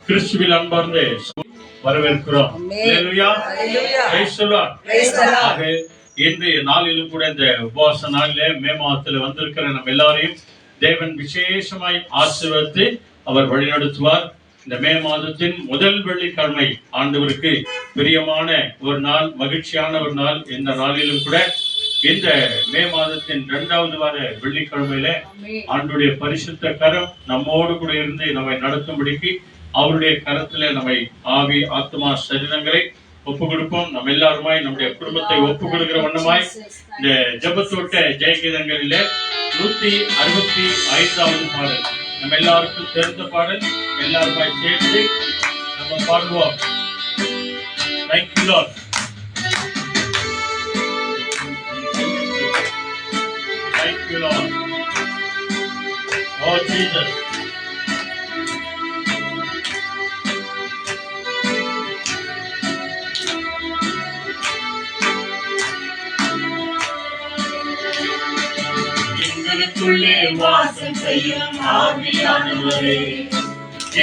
கிறிஸ்துவில் அன்பார்ந்த வரவேற்கிறோம். இன்றைய நாளிலும் கூட இந்த உபவாச நாளிலே மே மாதத்தில் வந்திருக்கிற நம்ம எல்லாரையும் தேவன் விசேஷமாய் ஆசீர்வதித்து அவர் வழிநடத்துவார். இந்த மே மாதத்தின் முதல் வெள்ளிக்கிழமை ஆண்டவருக்கு பிரியமான ஒரு நாள், மகிழ்ச்சியான ஒரு நாள். இந்த நாளிலும் கூட இந்த மே மாதத்தின் 2வது வார வெள்ளிக்கிழமையில ஆண்டுடைய பரிசுத்த கரம் நம்மோடு கூட இருந்து நம்மை நடத்தும்படிக்கு அவருடைய கரத்துல நம்மை ஆவி ஆத்மா சரீரங்களை ஒப்பு கொடுப்போம். நம்ம எல்லாருமாய் நம்முடைய குடும்பத்தை ஒப்பு கொடுக்கிற வண்ணமாய் இந்த ஜெபத்தோட்ட ஜெயகீதங்களிலே 165வது பாடல் நம்ம எல்லாருக்கும் தெரிந்த பாடல். எல்லாருமாய் சேர்ந்து நம்ம பாடுவோம். Thank you Lord. Thank you Lord. Oh Jesus. எங்களுக்குள்ளே வாசம் செய்யும் ஆவியானவரே,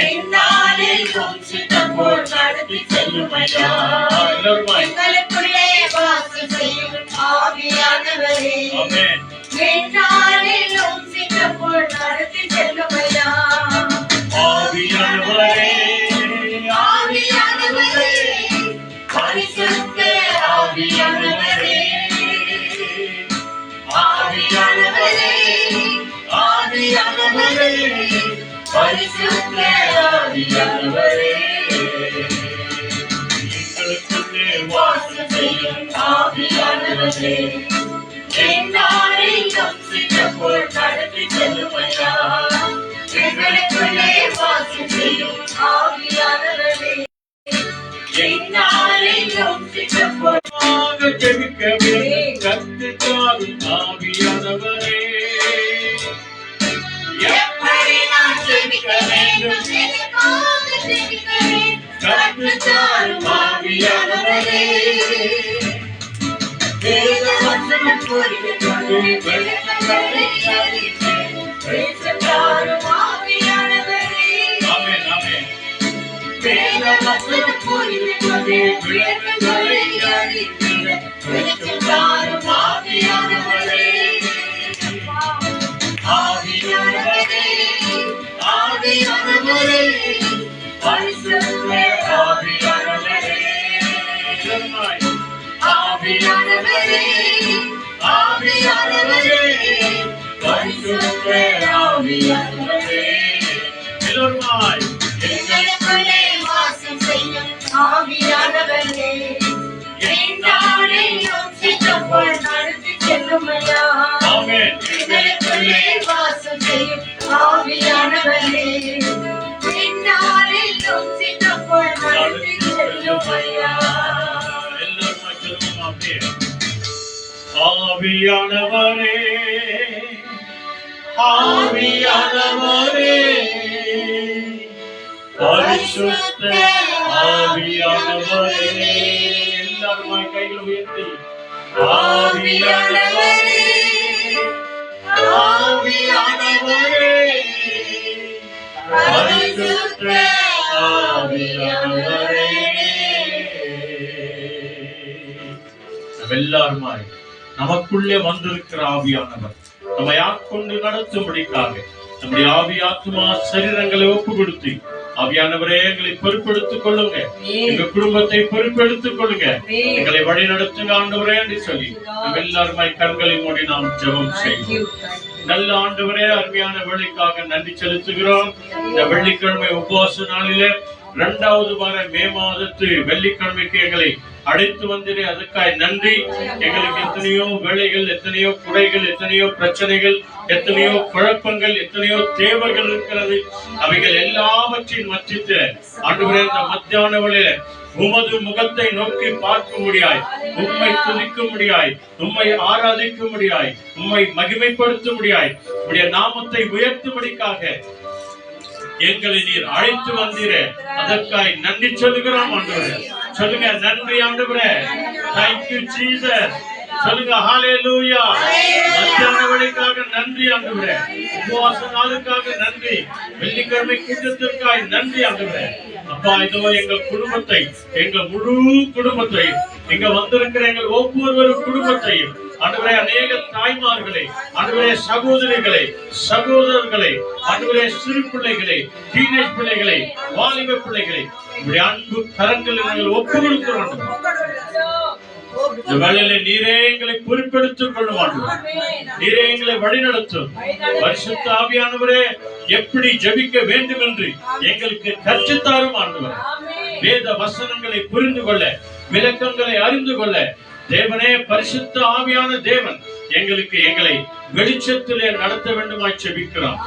என்னாலில் சித்தம் போல் நடத்தி செல்லும் ஐயா. எங்களுக்குள்ளே வாசம் செய்யும் ஆவியானவரே, என்னாலில் சித்தம் போல் நடத்தி செல்லும் ஐயா. ஆவியானவரே, ஆவியானவரே, பரிசுத்த ஆவியானவரே, ஆவியானவரே, ஆவியானவரே, பரிசுத்த ஆவியானவரே, எங்களுக்குள்ளே வாசம் செய்யும் ஆவியானவரே, என்னாலிலும் சித்தம் போல் நடத்தி செல்லும் ஐயா. எங்களுக்குள்ளே வாசம் செய்யும் ஆவியானவரே, என்னாலிலும் சித்தம் போல் ஜெபிக்கவே கற்றுத்தாரும் ஆவியானவரே, எப்படி நான் ஜெபிக்க வேண்டும் கற்றுத்தாரும் ஆவியானவரே, வேத வசனம் புரிந்து விளக்கங்களை பேசத்தாரும் ஆவியானவரே. ஆமென் ஆமென். வேத வசனம் புரிந்து விளக்கங்களை பேசத்தாரும் ஆவியானவரே, ஆவியானவரே, ஆவியானவரே, பரிசுத்த ஆவியானவரே, ஆவியானவரே, ஆவியானவரே, பரிசுத்த ஆவியானவரே. எல்லோருமாய் எங்களுக்குள்ளே வாசம் செய்யும் ஆவியானவரே, என்னாலிலும் சித்தம் போல் நடத்தி செல்லும் ஐயா. ஆமென். எங்களுக்குள்ளே வாசம் செய்யும் ஆவியானவரே, என்னாலிலும் சித்தம் போல் நடத்தி செல்லும் ஐயா. ஆவியானவரே, ஆவியானவரே, பரிசுத்த ஆவியானவரே. எல்லாரும் கைகளை உயர்த்தி ஆவியானவரே, ஆவியானவரே, பரிசுத்த ஆவியானவரே. எல்லாருமாய் நமக்குள்ளே வந்திருக்கிற ஆவியானவர் நம்மை ஆட்கொண்டு நடத்தும்படிக்காக நம்முடைய ஆவி ஆத்மா சரீரங்களை ஒப்பு கொடுத்து, ஆவியானவரே எங்களை பொறுப்பெடுத்துக் கொள்ளுங்க, எங்க குடும்பத்தை பொறுப்பெடுத்துக் கொள்ளுங்க, எங்களை வழி நடத்துங்க ஆண்டவரே என்று சொல்லி நம்ம எல்லாருமாய் கண்களை மூடி நாம் ஜெபம் செய்வோம். நல்ல ஆண்டவரே, அருமையான வேளைக்காக நன்றி செலுத்துகிறோம். இந்த வெள்ளிக்கிழமை உபவாச நாளிலே 2வது வார மே மாதத்து வெள்ளிக்கிழமைக்கு எங்களை அழைத்து வந்தது, அதுக்காய் நன்றி. எங்களுக்கு எத்தனையோ வேலைகள், எத்தனையோ குறைகள், எத்தனையோ பிரச்சனைகள், எத்தனையோ குழப்பங்கள், எத்தனையோ தேவைகள் இருக்கிறது. அவைகள் எல்லாவற்றின் மத்தியில ஆண்டவரே இந்த மத்தியான வேளையில உமது முகத்தை நோக்கி பார்க்க முடியாய், உம்மை துதிக்க முடியாய், உம்மை ஆராதிக்க முடியாய், உம்மை மகிமைப்படுத்த முடியாய், உம்முடைய நாமத்தை உயர்த்தும்படிக்காக எங்களை நீர் அழைத்து வந்தீரே, அதற்காய் நன்றி சொல்லுகிறோம் ஆண்டவரே. சொல்லுங்க, நன்றி ஆண்டவரே. Thank you Jesus. சொல்லுங்க ஹalleluya. மத்தியான வேளைக்காக நன்றி ஆண்டவரே. உபவாச நாளுக்காக நன்றி. வெள்ளிக்கிழமை கூட்டத்திற்காக நன்றி ஆண்டவரே. அப்பா இதோ எங்கள் குடும்பத்தை, எங்கள் முழு குடும்பத்தை, இங்க வந்திருக்கிற எங்கள் ஒவ்வொரு குடும்பத்தையும் ஆண்டவரே, அநேக தாய்மார்களை, ஆண்டவரே சகோதரிகளை, சகோதரர்களை, ஆண்டவரே சிறு பிள்ளைகளை, டீனேஜ் பிள்ளைகளை, வாலிப பிள்ளைகளை உங்களுடைய அன்பு கரங்களில் நாங்கள் ஒப்பு கொடுக்கிறோம். இந்த வேளையிலே நீரே எங்களை பொறுப்பெடுத்துக் கொள்ளும் ஆண்டவரே, நீரே எங்களை வழிநடத்தும். பரிசுத்த ஆவியானவரே, எப்படி ஜெபிக்க வேண்டும் என்று எங்களுக்கு கற்றுத்தாரும் ஆண்டவரே. வேத வசனங்களை புரிந்து கொள்ள, விளக்கங்களை அறிந்து கொள்ள தேவனே, பரிசுத்த ஆவியான தேவன் எங்களை வெளிச்சத்திலே நடத்த வேண்டுமாய் ஜெபிக்கிறோம்.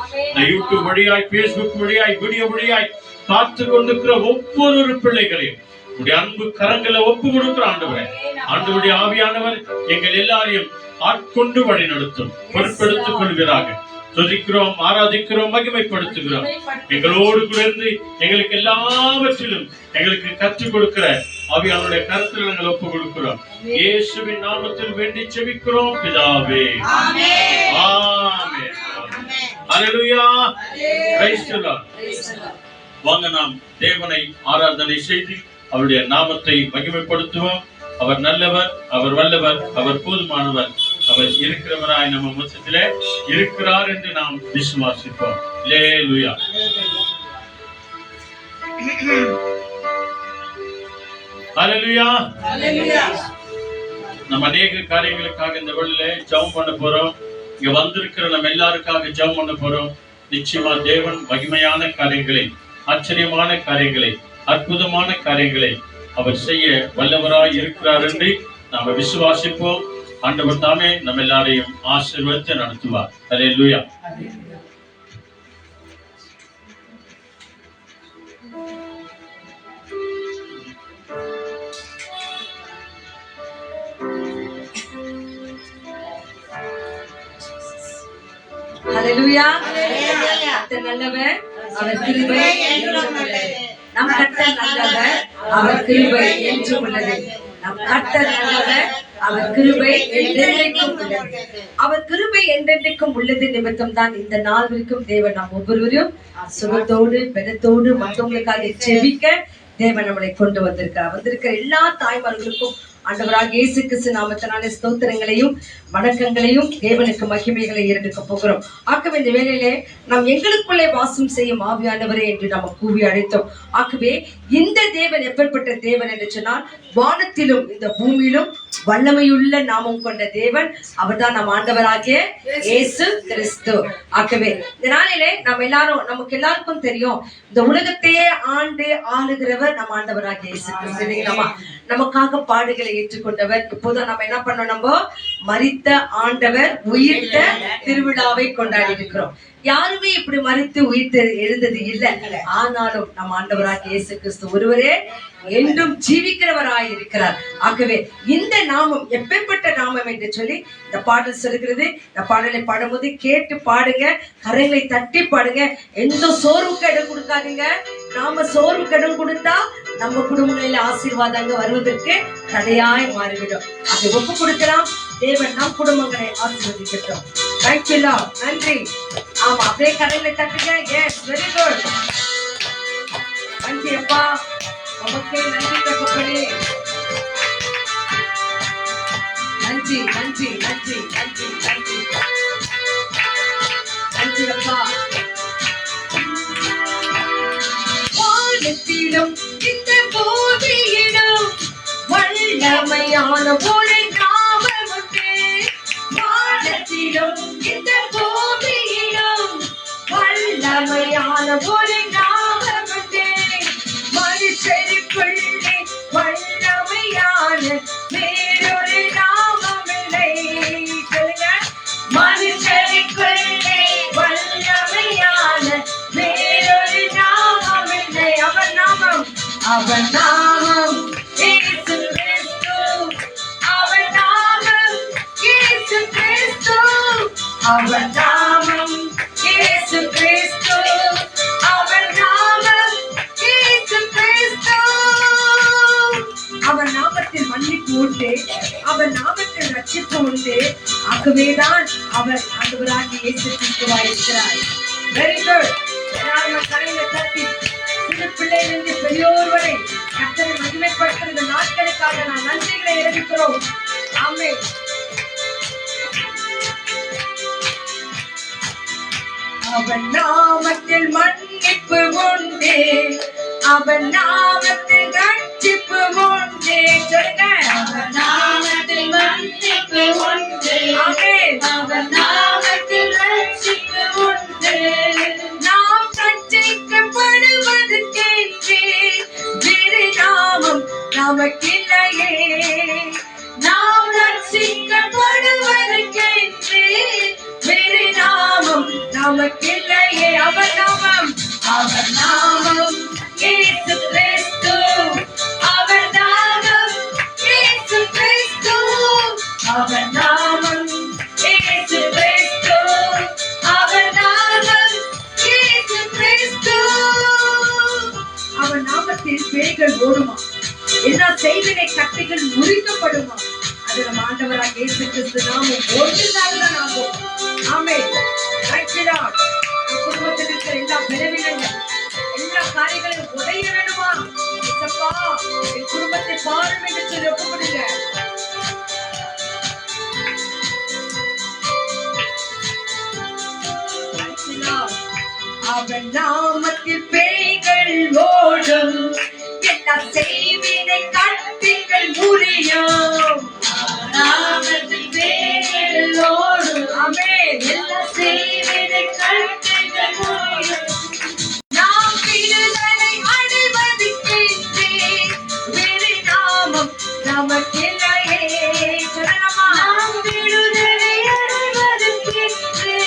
யூடியூப் வழியாய், பேஸ்புக் வழியாய், வீடியோ வழியாய் பார்த்து கொண்டிருக்கிற ஒவ்வொரு பிள்ளைகளையும் உடைய அன்பு கரங்களை ஒப்பு கொடுக்கிற ஆண்டவரே, ஆண்டவருடைய ஆவியானவர் எங்கள் எல்லாரையும் ஆட்கொண்டு வழி நடத்தும், பொறுப்பெடுத்துக் கொள்கிறாங்க. துதிக்கிறோம், ஆராதிக்கிறோம், மகிமைப்படுத்துகிறோம். எங்களோடு கூட இருந்து எங்களுக்கு எல்லாவற்றிலும் எங்களுக்கு கற்றுக் கொடுக்கிற ஆவியானுடைய கருத்தில் நாங்கள் ஒப்பு கொடுக்கிறோம். இயேசுவின் நாமத்தில் வேண்டி செபிக்கிறோம் பிதாவே, ஆமென். ஹல்லேலூயா, பிரைஸ் தி லார்ட். வாங்க நாம் தேவனை ஆராதனை செய்து அவருடைய நாமத்தை மகிமைப்படுத்துவோம். அவர் நல்லவர், அவர் வல்லவர், அவர் போதுமானவர், அவர் இருக்கிறவராய் நம்ம மத்தியிலே இருக்கிறார் என்று நாம் விசுவாசிப்போம். அல்லேலூயா. ஹல்லேலூயா. நம்ம அநேக காரியங்களுக்காக இந்த வேளையிலே ஜெபம் பண்ண போறோம். இங்க வந்திருக்கிற நம்ம எல்லாருக்காக ஜெபம் பண்ண போறோம். நிச்சயமா தேவன் மகிமையான காரியங்களை, ஆச்சரியமான காரியங்களை, அற்புதமான காரியங்களை அவர் செய்ய வல்லவராய் இருக்கிறார் என்று நாம விசுவாசிப்போம். ஆண்டவர் தாமே நம்ம எல்லாரையும் ஆசீர்வதித்து நடத்துவார். அல்லேலூயா. ஹல்லேலூயா. கர்த்தர் நல்லவர், அவர் கிருபை என்றும் உள்ளது. நம் கர்த்தர் நல்லவர், அவர் கிருபை என்றும் உள்ளது. நம் கர்த்தர் நல்லவர், அவர் கிருபை என்றென்றைக்கும் உள்ளது. அவர் கிருபை என்றென்றைக்கும் உள்ளது நிமித்தம் தான் இந்த நாள் வரைக்கும் தேவன் நாம் ஒவ்வொருவரும் சுகத்தோடு பெறத்தோடு மற்றவங்களுக்காக ஜெபிக்க தேவன் நம்மளை கொண்டு வந்திருக்கிறார். வந்திருக்கிற எல்லா தாய்மார்களுக்கும் ஆண்டவராக இயேசு கிறிஸ்து நாமத்தினாலே ஸ்தோத்திரங்களையும் வணக்கங்களையும் தேவனுக்கு மகிமைகளை ஏறெடுக்க போகிறோம். ஆகவே இந்த வேளையிலே நாம் எங்களுக்குள்ளே வாசம் செய்யும் ஆவியானவரே என்று நாம் கூவி அழைத்தோம். ஆகவே இந்த தேவன் எப்பேற்பட்ட தேவன் என்று சொன்னால், வானத்திலும் இந்த பூமியிலும் வல்லமையுள்ள நாமம் கொண்ட தேவன் அவர்தான் நம் ஆண்டவராகிய இயேசு கிறிஸ்து. ஆகவே இந்த நாளிலே நமக்கு எல்லாருக்கும் தெரியும், இந்த உலகத்தையே ஆண்டு ஆளுகிறவர் நம் ஆண்டவராகிய இயேசு கிறிஸ்து. நமக்காக பாடுகளை ஏற்றுக்கொண்டவர். இப்போதான் நம்ம என்ன பண்ணோம், நம்ம மரித்த ஆண்டவர் உயிர்த்த திருவிழாவை கொண்டாடி இருக்கிறோம். யாருமே இப்படி மரித்து உயிர்த்து எழுந்தது இல்லை. ஆனாலும் நம் ஆண்டவராகிய இயேசு கிறிஸ்து ஒருவரே என்றும் ஜீவிக்கிறவராய் இருக்கிறார். ஆகவே இந்த நாமம் எப்பேற்பட்ட நாமம் என்று சொல்லி இந்த பாடல் சொல்லுகிறது. இந்த பாடலை பாடும்போது கேட்டு பாடுங்க, கரைகளை தட்டி பாடுங்க. எந்த சோர்வுக்கு இடம் கொடுக்காதீங்க. நாம சோர்வுக்கு இடம் கொடுத்தா நம்ம குடும்பங்களில் ஆசீர்வாதங்க வருவதற்கு தடையாய் மாறிவிடும். அதை ஒப்பு கொடுக்கலாம். தேவன் நம் குடும்பங்களை ஆசீர்வதிக்கட்டும். Thank you Lord. நன்றி. ஆமா, அப்படியே கரைகளை தட்டுங்க. Yes, very good. நன்றி அப்பா, நமக்கே நன்றி தகப்பனே. நன்றி நன்றி நன்றி நன்றி நன்றி நன்றி அப்பா. வானத்திலும் இந்த பூமியிலும் வல்லமையான ஒரு நாமம் உண்டு. வானத்திலும் இந்த பூமியிலும் வல்லமையான ஒரு நாமம் உண்டு. மனுஷருக்குள்ளே வல்லமையான வேறொரு நாமம் இல்லை. சொல்லுங்க, மனுஷருக்குள்ளே வல்லமையான வேறொரு நாமம் இல்லை. அவர் நாமம், அவர் நாமம் இயேசு கிறிஸ்து. அவர் நாமம் இயேசு கிறிஸ்து. அவர் நாமம் இயேசு கிறிஸ்து. அவர் நாமம் இயேசு கிறிஸ்து. அவர் நாமத்தில் மன்னிப்பு உண்டு, அவர் நாமத்தில் ரட்சிப்பு உண்டு. ஆகவேதான் அவர் ஆண்டவராகிய இயேசு கிறிஸ்துவாய் இருக்கிறார். Very good. கரையில தட்டி சிறு பிள்ளையிலிருந்து பெரியோர் வரை கர்த்தரை மகிமைப்படுத்துகிற இந்த நாட்களுக்காக நான் நன்றிகளை எழுதிக்கிறோம். ஆமென். அவன் நாமத்தில் மன்னிப்பு உண்டு, அவன் நாமத்தில் ரட்சிப்பு உண்டு. சொல்லுங்க. அவன் நாமத்தில் மன்னிப்பு உண்டு, ஆமென். அவன் நாமத்தில் ரட்சிப்பு உண்டு. நாம் ரட்சிக்கப்படுவதற்கென்றே வேறு நாமம் நமக்கில்லையே. நாம் ரட்சிக்கப்படுவதற்கென்றே வேறு நாமம் நமக்கில்லையே. அவர் நாமம், அவர் நாமம் இயேசு கிறிஸ்து. அவர் நாமம் இயேசு கிறிஸ்து. அவர் நாமம் இயேசு கிறிஸ்து. அவர் நாமம் இயேசு கிறிஸ்து. அவர் நாமத்தில் பேய்கள் ஓடுமா, எல்லா செய்வினை கட்டுகள் முறிக்கப்படுமா. அது நம்ம ஆண்டவராக இயேசு கிறிஸ்து நாமம் ஒன்றுதான் ஆகும். ஆமென். குடும்பத்தில் இருக்கிற எல்லா பலவீனங்கள், எல்லா காரியங்களையும் உடைய வேணுமா? இயேசப்பா, என் குடும்பத்தை பாரும் என்று சொல்லி ஒப்புக்கொடுங்க. அவன் நாமத்தில் பேய்கள் ஓடும், எல்லா செய்வினை கட்டுகள் முறியும். நாமத்தில் பேய்கள் ஓடும், ஆமென். எல்லா செய்வினை கட்டுகள் முறியும். நாம் விடுதலை அடைவதற்கென்றே வேறு நாமம் நமக்கில்லையே. சொல்லலாமா? நாம் விடுதலை அடைவதற்கென்றே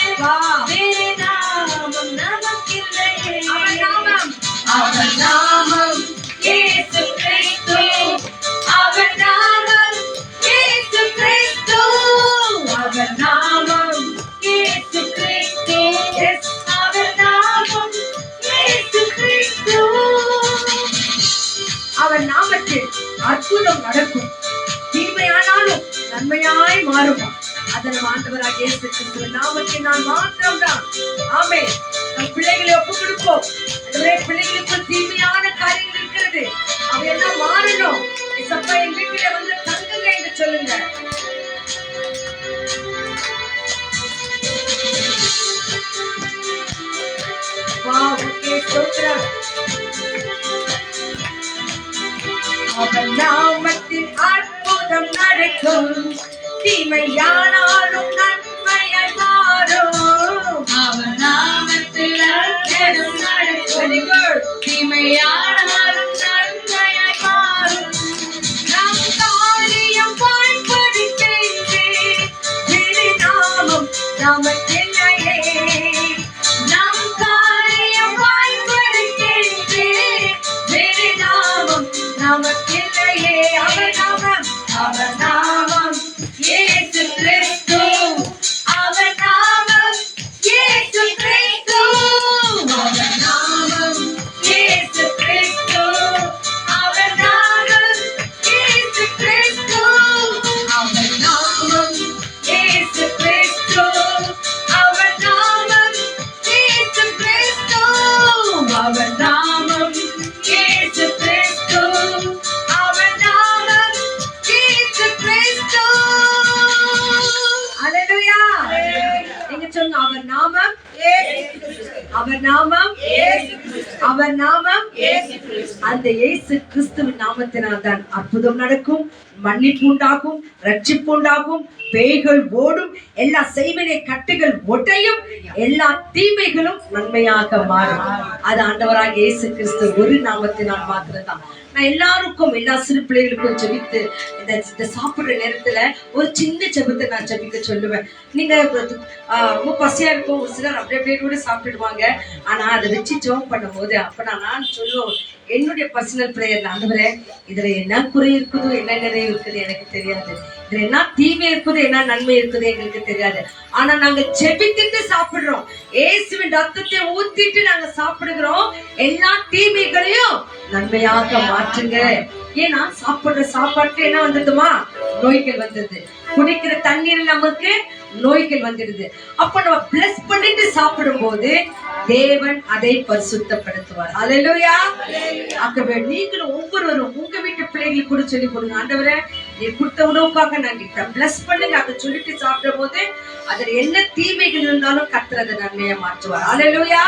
வேறு நாமம் நமக்கில்லையே. அவர் நாமம், அவர் நாமம் இயேசு கிறிஸ்து. அவர் நாமம் இயேசு கிறிஸ்து. அவர் நாமம் இயேசு கிறிஸ்து. அவர் நாமம் இயேசு கிறிஸ்து. அவர் நாமத்தில் அற்புதம் நடக்கும், தீமையானாலும் நன்மையாய் மாறுமா. அதை நம்ம ஆண்டவராக இயேசு கிறிஸ்து நாமத்தில் நான் மாத்திரம்தான். ஆமென். நம் பிள்ளைகளை ஒப்புக் கொடுப்போம். அதுவே பிள்ளைகளுக்கு தீமையான காரியங்கள் இருக்கிறது, அவையெல்லாம் மாறணும். இயேசப்பா, என் வீட்டில வந்து தங்குங்க என்று சொல்லுங்க. அவன் நாமத்தில் அற்புதம் நடக்கும், தீமையானாலும் நன்மையாய் மாறும். அவன் நாமத்தில் அற்புதம் நடக்கும், தீமையானாலும் நன்மையாய் மாறும். நம் காரியம் வாய்ப்பதற்கென்றே வேறு நாமம் நமக்கில்லையே. நம் காரியம் வாய்ப்பதற்கென்றே வேறு நாமம் நமக்கில்லையே. அவர் நாமம், அவர் நாமம் இயேசு கிறிஸ்து. அவர் நாமம் இயேசு கிறிஸ்து. அவர் நாமம் இயேசு கிறிஸ்து. அவர் நாமம் இயேசு கிறிஸ்து. அவர் நாமம் இயேசு கிறிஸ்து. அவர் நாமம் இயேசு கிறிஸ்து. அவர் நாமம் இயேசு கிறிஸ்து. அவர் நாமம் இயேசு கிறிஸ்து. அல்லேலூயா. நீங்க சொல்லுங்க, அவர் நாமம் இயேசு கிறிஸ்து. அவர் நாமம் இயேசு கிறிஸ்து. அவர் நாமம் இயேசு கிறிஸ்து. அந்த இயேசு கிறிஸ்துவின் நாமத்தினால் தான் அற்புதம் நடக்கும், மன்னிப்பு உண்டாகும், ரட்சிப்பு உண்டாகும், பேய்கள் ஓடும், எல்லா செய்வினை கட்டுகள் ஒட்டையும், எல்லா தீமைகளும் நன்மையாக மாறும். அது ஆண்டவராக இயேசு கிறிஸ்து ஒரு நாமத்தினால் மாத்திரம்தான். நான் எல்லாருக்கும், எல்லா சிறு பிள்ளைகளுக்கும் ஜெபித்து இந்த சாப்பிடுற நேரத்துல ஒரு சின்ன ஜெபத்தை நான் ஜெபிக்க சொல்லுவேன். நீங்க ரொம்ப பசியா இருக்கும், ஒரு சிலர் அப்படியே கூட சாப்பிட்டுடுவாங்க. ஆனா அதை வச்சு ஜெபம் பண்ணும் போது அப்ப நான் சொல்லுவோம், என்னுடைய பர்சனல் பிரேயர், ஆண்டவரே இதுல என்ன குறை இருக்குதோ என்ன நிறைய இருக்குது எனக்கு தெரியாது, இதுல என்ன தீமை இருக்குது என்ன நன்மை இருக்குது எங்களுக்கு தெரியாது. ஆனா நாங்க ஜெபித்துட்டு சாப்பிடுறோம், இயேசுவின் ரத்தத்தை ஊத்திட்டு நாங்க சாப்பிடுகிறோம். எல்லா தீமைகளையும் நன்மையாக மாற்றுங்க. ஏன்னா சாப்பிடுற சாப்பாட்டுல என்ன வந்துடுமா, நோய்கள் வந்துடுது. குடிக்கிற தண்ணீர் நமக்கு நோய்கள் வந்துடுது. அப்ப நம்ம பிளஸ் பண்ணிட்டு சாப்பிடும் போது தேவன் அதை பரிசுத்தப்படுத்துவார். அல்லேலூயா. ஆகவே நீங்களும் ஒவ்வொருவரும் உங்க வீட்டு பிள்ளைகளுக்கு கூட சொல்லி கொடுங்க, ஆண்டவரே நீ கொடுத்த உணவுக்காக நன்றி, பிளஸ் பண்ணுங்க அப்படின்னு சொல்லிட்டு சாப்பிடும் போது அதுல என்ன தீமைகள் இருந்தாலும் கர்த்தர் அதை நன்மையை மாற்றுவார். அல்லேலூயா.